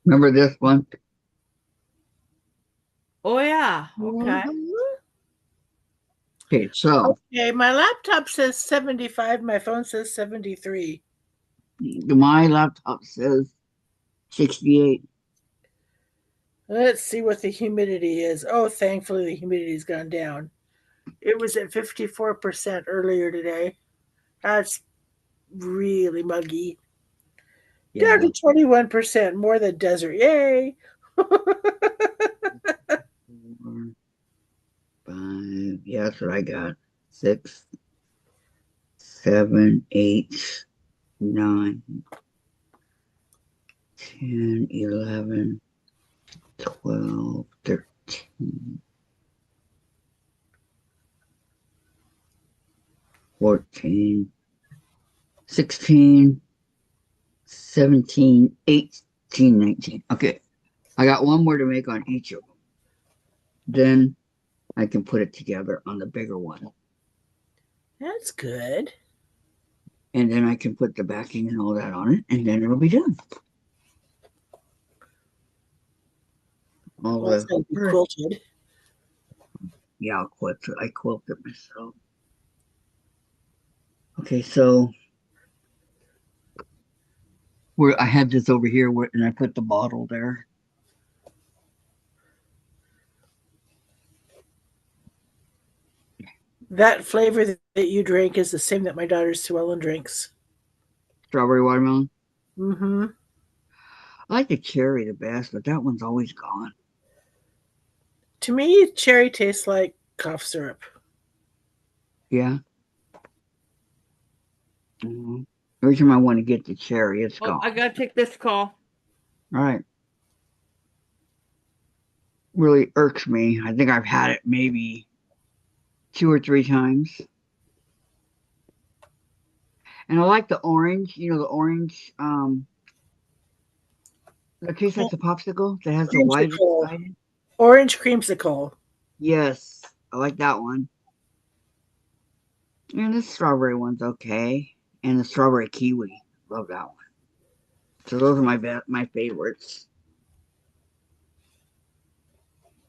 Remember this one? Oh yeah. Okay. Okay, so Okay, my laptop says 75, my phone says 73. my laptop says 68. Let's see what the humidity is. Oh, thankfully the humidity's gone down. It was at 54% earlier today. That's really muggy. Yeah, Down to 21%, more than desert. Yay! 4, 5. Yeah, that's what I got. 6, 7, 8, 9, 10, 11, 12, 13, 14, 16, 17, 18, 19. Okay, I got one more to make on each of them. Then I can put it together on the bigger one. That's good. And then I can put the backing and all that on it, and then it'll be done. All Well, it's going to be quilted. Yeah, I'll quilt it. I quilt it myself. Okay, so where I had this over here, and I put the bottle there. That flavor that you drink is the same that my daughter Sue Ellen drinks. Strawberry watermelon. Mm-hmm. I like the cherry the best, but that one's always gone. To me, cherry tastes like cough syrup. Yeah. Every time I want to get the cherry, it's Oh, gone. I gotta take this call. All right. Really irks me. I think I've had it maybe 2 or 3 times. And I like the orange, the orange, that tastes like the popsicle that has the white Creamsicle. inside. Orange creamsicle. Yes, I like that one. And the strawberry one's okay. And the strawberry kiwi. Love that one. So those are my favorites.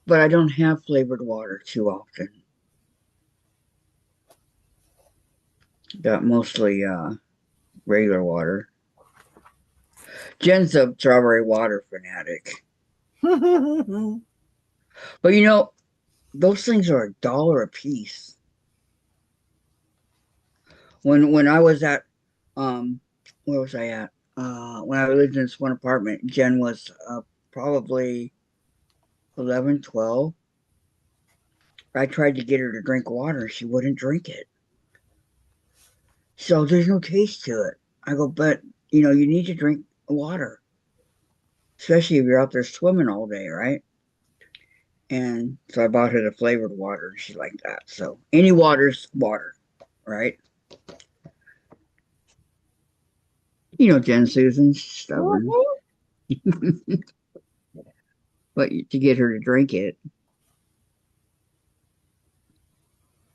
But I don't have flavored water too often. Got mostly regular water. Jen's a strawberry water fanatic. Oh, But you know, those things are $1 a piece. When I was at where was I at? When I lived in this one apartment, Jen was probably 11, 12. I tried to get her to drink water. She wouldn't drink it. So there's no taste to it. I go, but you need to drink water, especially if you're out there swimming all day, right? And so I bought her the flavored water, and she liked that. So any water's water, right? Jen Susan's stubborn, but to get her to drink it.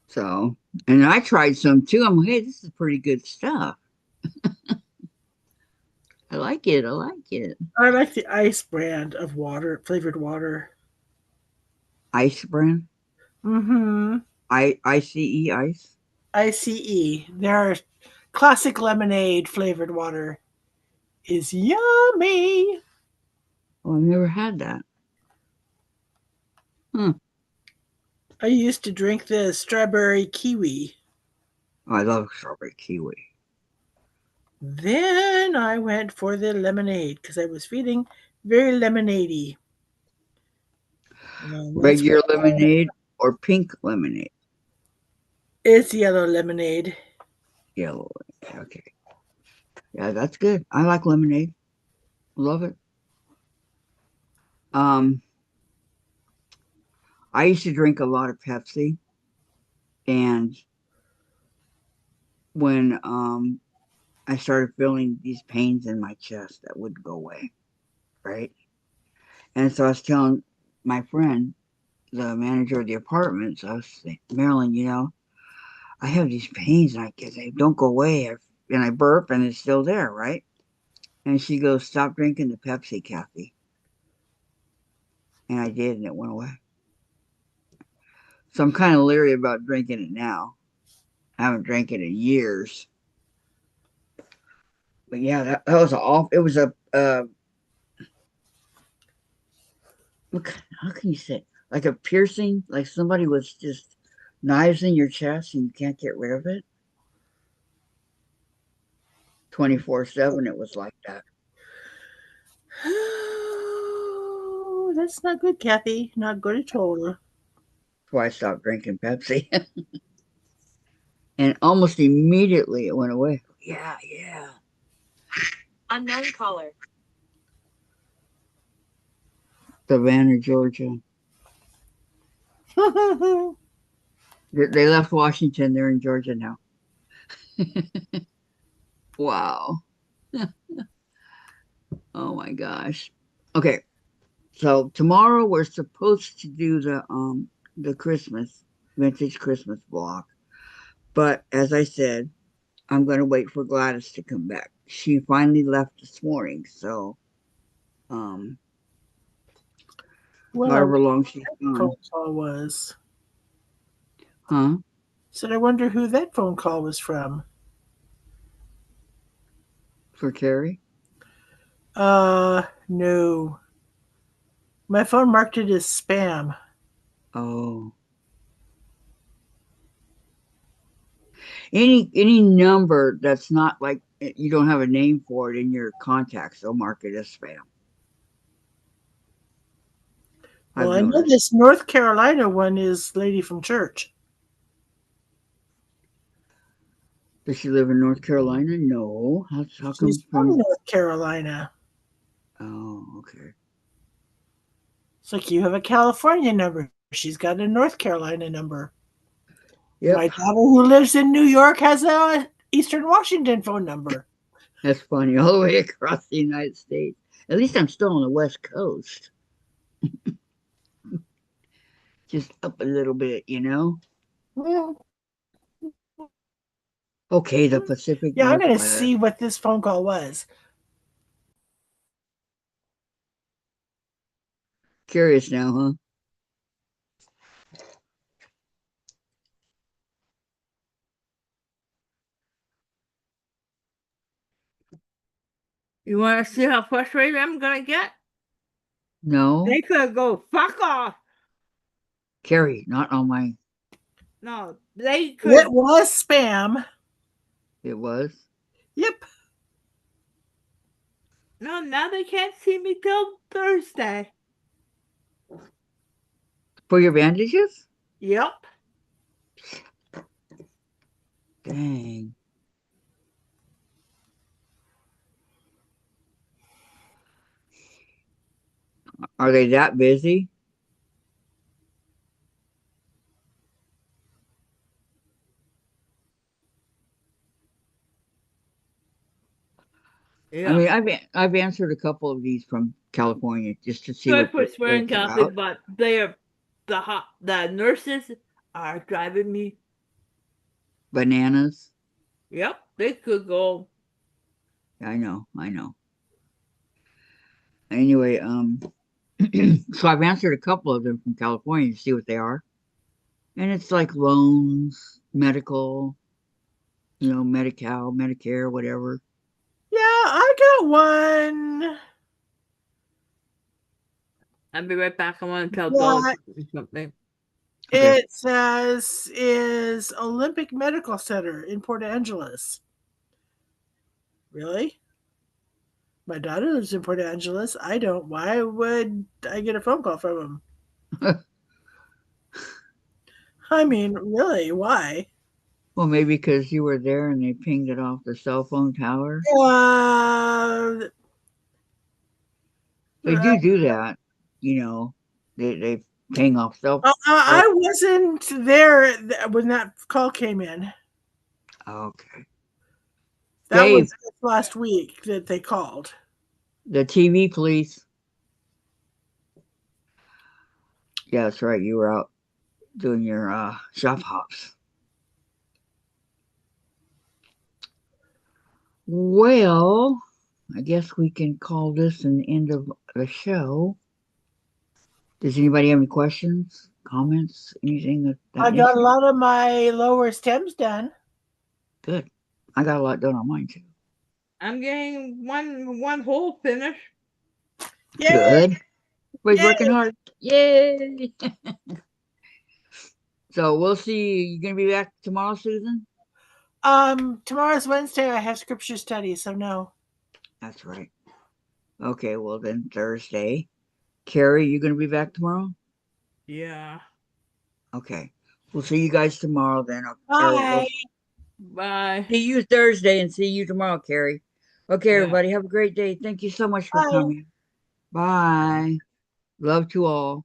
So, and I tried some too. I'm like, hey, this is pretty good stuff. I like it. I like it. I like the ice brand of water, flavored water. Ice brand? Mm-hmm. ICE ice? ICE. Their classic lemonade flavored water is yummy. Oh, I've never had that. Hmm. I used to drink the strawberry kiwi. Oh, I love strawberry kiwi. Then I went for the lemonade because I was feeling very lemonade-y. And that's Regular what lemonade or pink lemonade? it's yellow lemonade. Yellow. Okay. Yeah, that's good. I like lemonade. Love it. Um, I used to drink a lot of Pepsi, and when I started feeling these pains in my chest that wouldn't go away, right? And so I was telling my friend, the manager of the apartments, I was saying, Marilyn, I have these pains and they don't go away. And I burp and it's still there, right? And she goes, stop drinking the Pepsi, Kathy. And I did, and it went away. So I'm kind of leery about drinking it now. I haven't drank it in years. But yeah, that was off. It was how can you say, like a piercing, like somebody was just knives in your chest and you can't get rid of it. 24/7, it was like that. Oh, that's not good, Kathy. Not good at all. That's why I stopped drinking Pepsi. And almost immediately it went away. Yeah, yeah. Unknown caller. Savannah, Georgia. They left Washington. They're in Georgia now. Wow. Oh my gosh. Okay. So tomorrow we're supposed to do the Christmas vintage Christmas block. But as I said, I'm gonna wait for Gladys to come back. She finally left this morning, so um Well, however long she's phone gone. call was. Huh? Said I wonder who that phone call was from. For Carrie? No. My phone marked it as spam. Oh. Any number that's not like you don't have a name for it in your contacts, they'll mark it as spam. Well, I've I know noticed. this North Carolina one is Lady from Church. Does she live in North Carolina? No. How She's come from from? North Carolina. Oh, okay. It's like you have a California number. She's got a North Carolina number. My Yep. daughter who lives in New York has a Eastern Washington phone number. That's funny. All the way across the United States. At least I'm still on the West Coast. Just up a little bit. Yeah, Okay, the Pacific yeah, I'm going to Northwest. see what this phone call was. Curious now, huh? You want to see how frustrated I'm gonna get? No, They could go fuck off. Carrie, not on my. No, they It could. was spam. It was. Yep. No, now they can't see me till Thursday. For your bandages? Yep. Dang. Are they that busy? I Yep. mean, I've answered a couple of these from California just to see Sorry what for what swearing, it's Kathy, about. but the nurses are driving me. Bananas. Yep, they could go. I know. Anyway, so I've answered a couple of them from California to see what they are. And it's like loans, medical, Medi-Cal, Medicare, whatever. Yeah, I got one. I'll be right back. I want to tell Dolly What something. Okay. it says is Olympic Medical Center in Port Angeles. Really? My daughter lives in Port Angeles. I don't. Why would I get a phone call from him? I mean, really? Why? Well, maybe because you were there and they pinged it off the cell phone tower. Uh, They do that, you know. They ping off cell. I wasn't there when that call came in. Okay. That Dave, was last week that they called. the TV, please. Yeah, that's right. You were out doing your shop hops. Well, I guess we can call this an end of the show. Does anybody have any questions, comments, anything of I that got a nature? lot of my lower stems done. Good. I got a lot done on mine too. I'm getting one hole finished. Yay! Good. Everybody's Yay! working hard. Yay! So we'll see. You gonna be back tomorrow, Susan? Tomorrow's Wednesday. I have scripture study, so no. That's right. Okay, well then Thursday. Carrie, you gonna be back tomorrow? Yeah. Okay. We'll see you guys tomorrow then. We'll Bye. Bye. see you Thursday and see you tomorrow, Carrie. Okay, Yeah. everybody, have a great day. Thank you so much for Bye. coming. Bye. Love to all.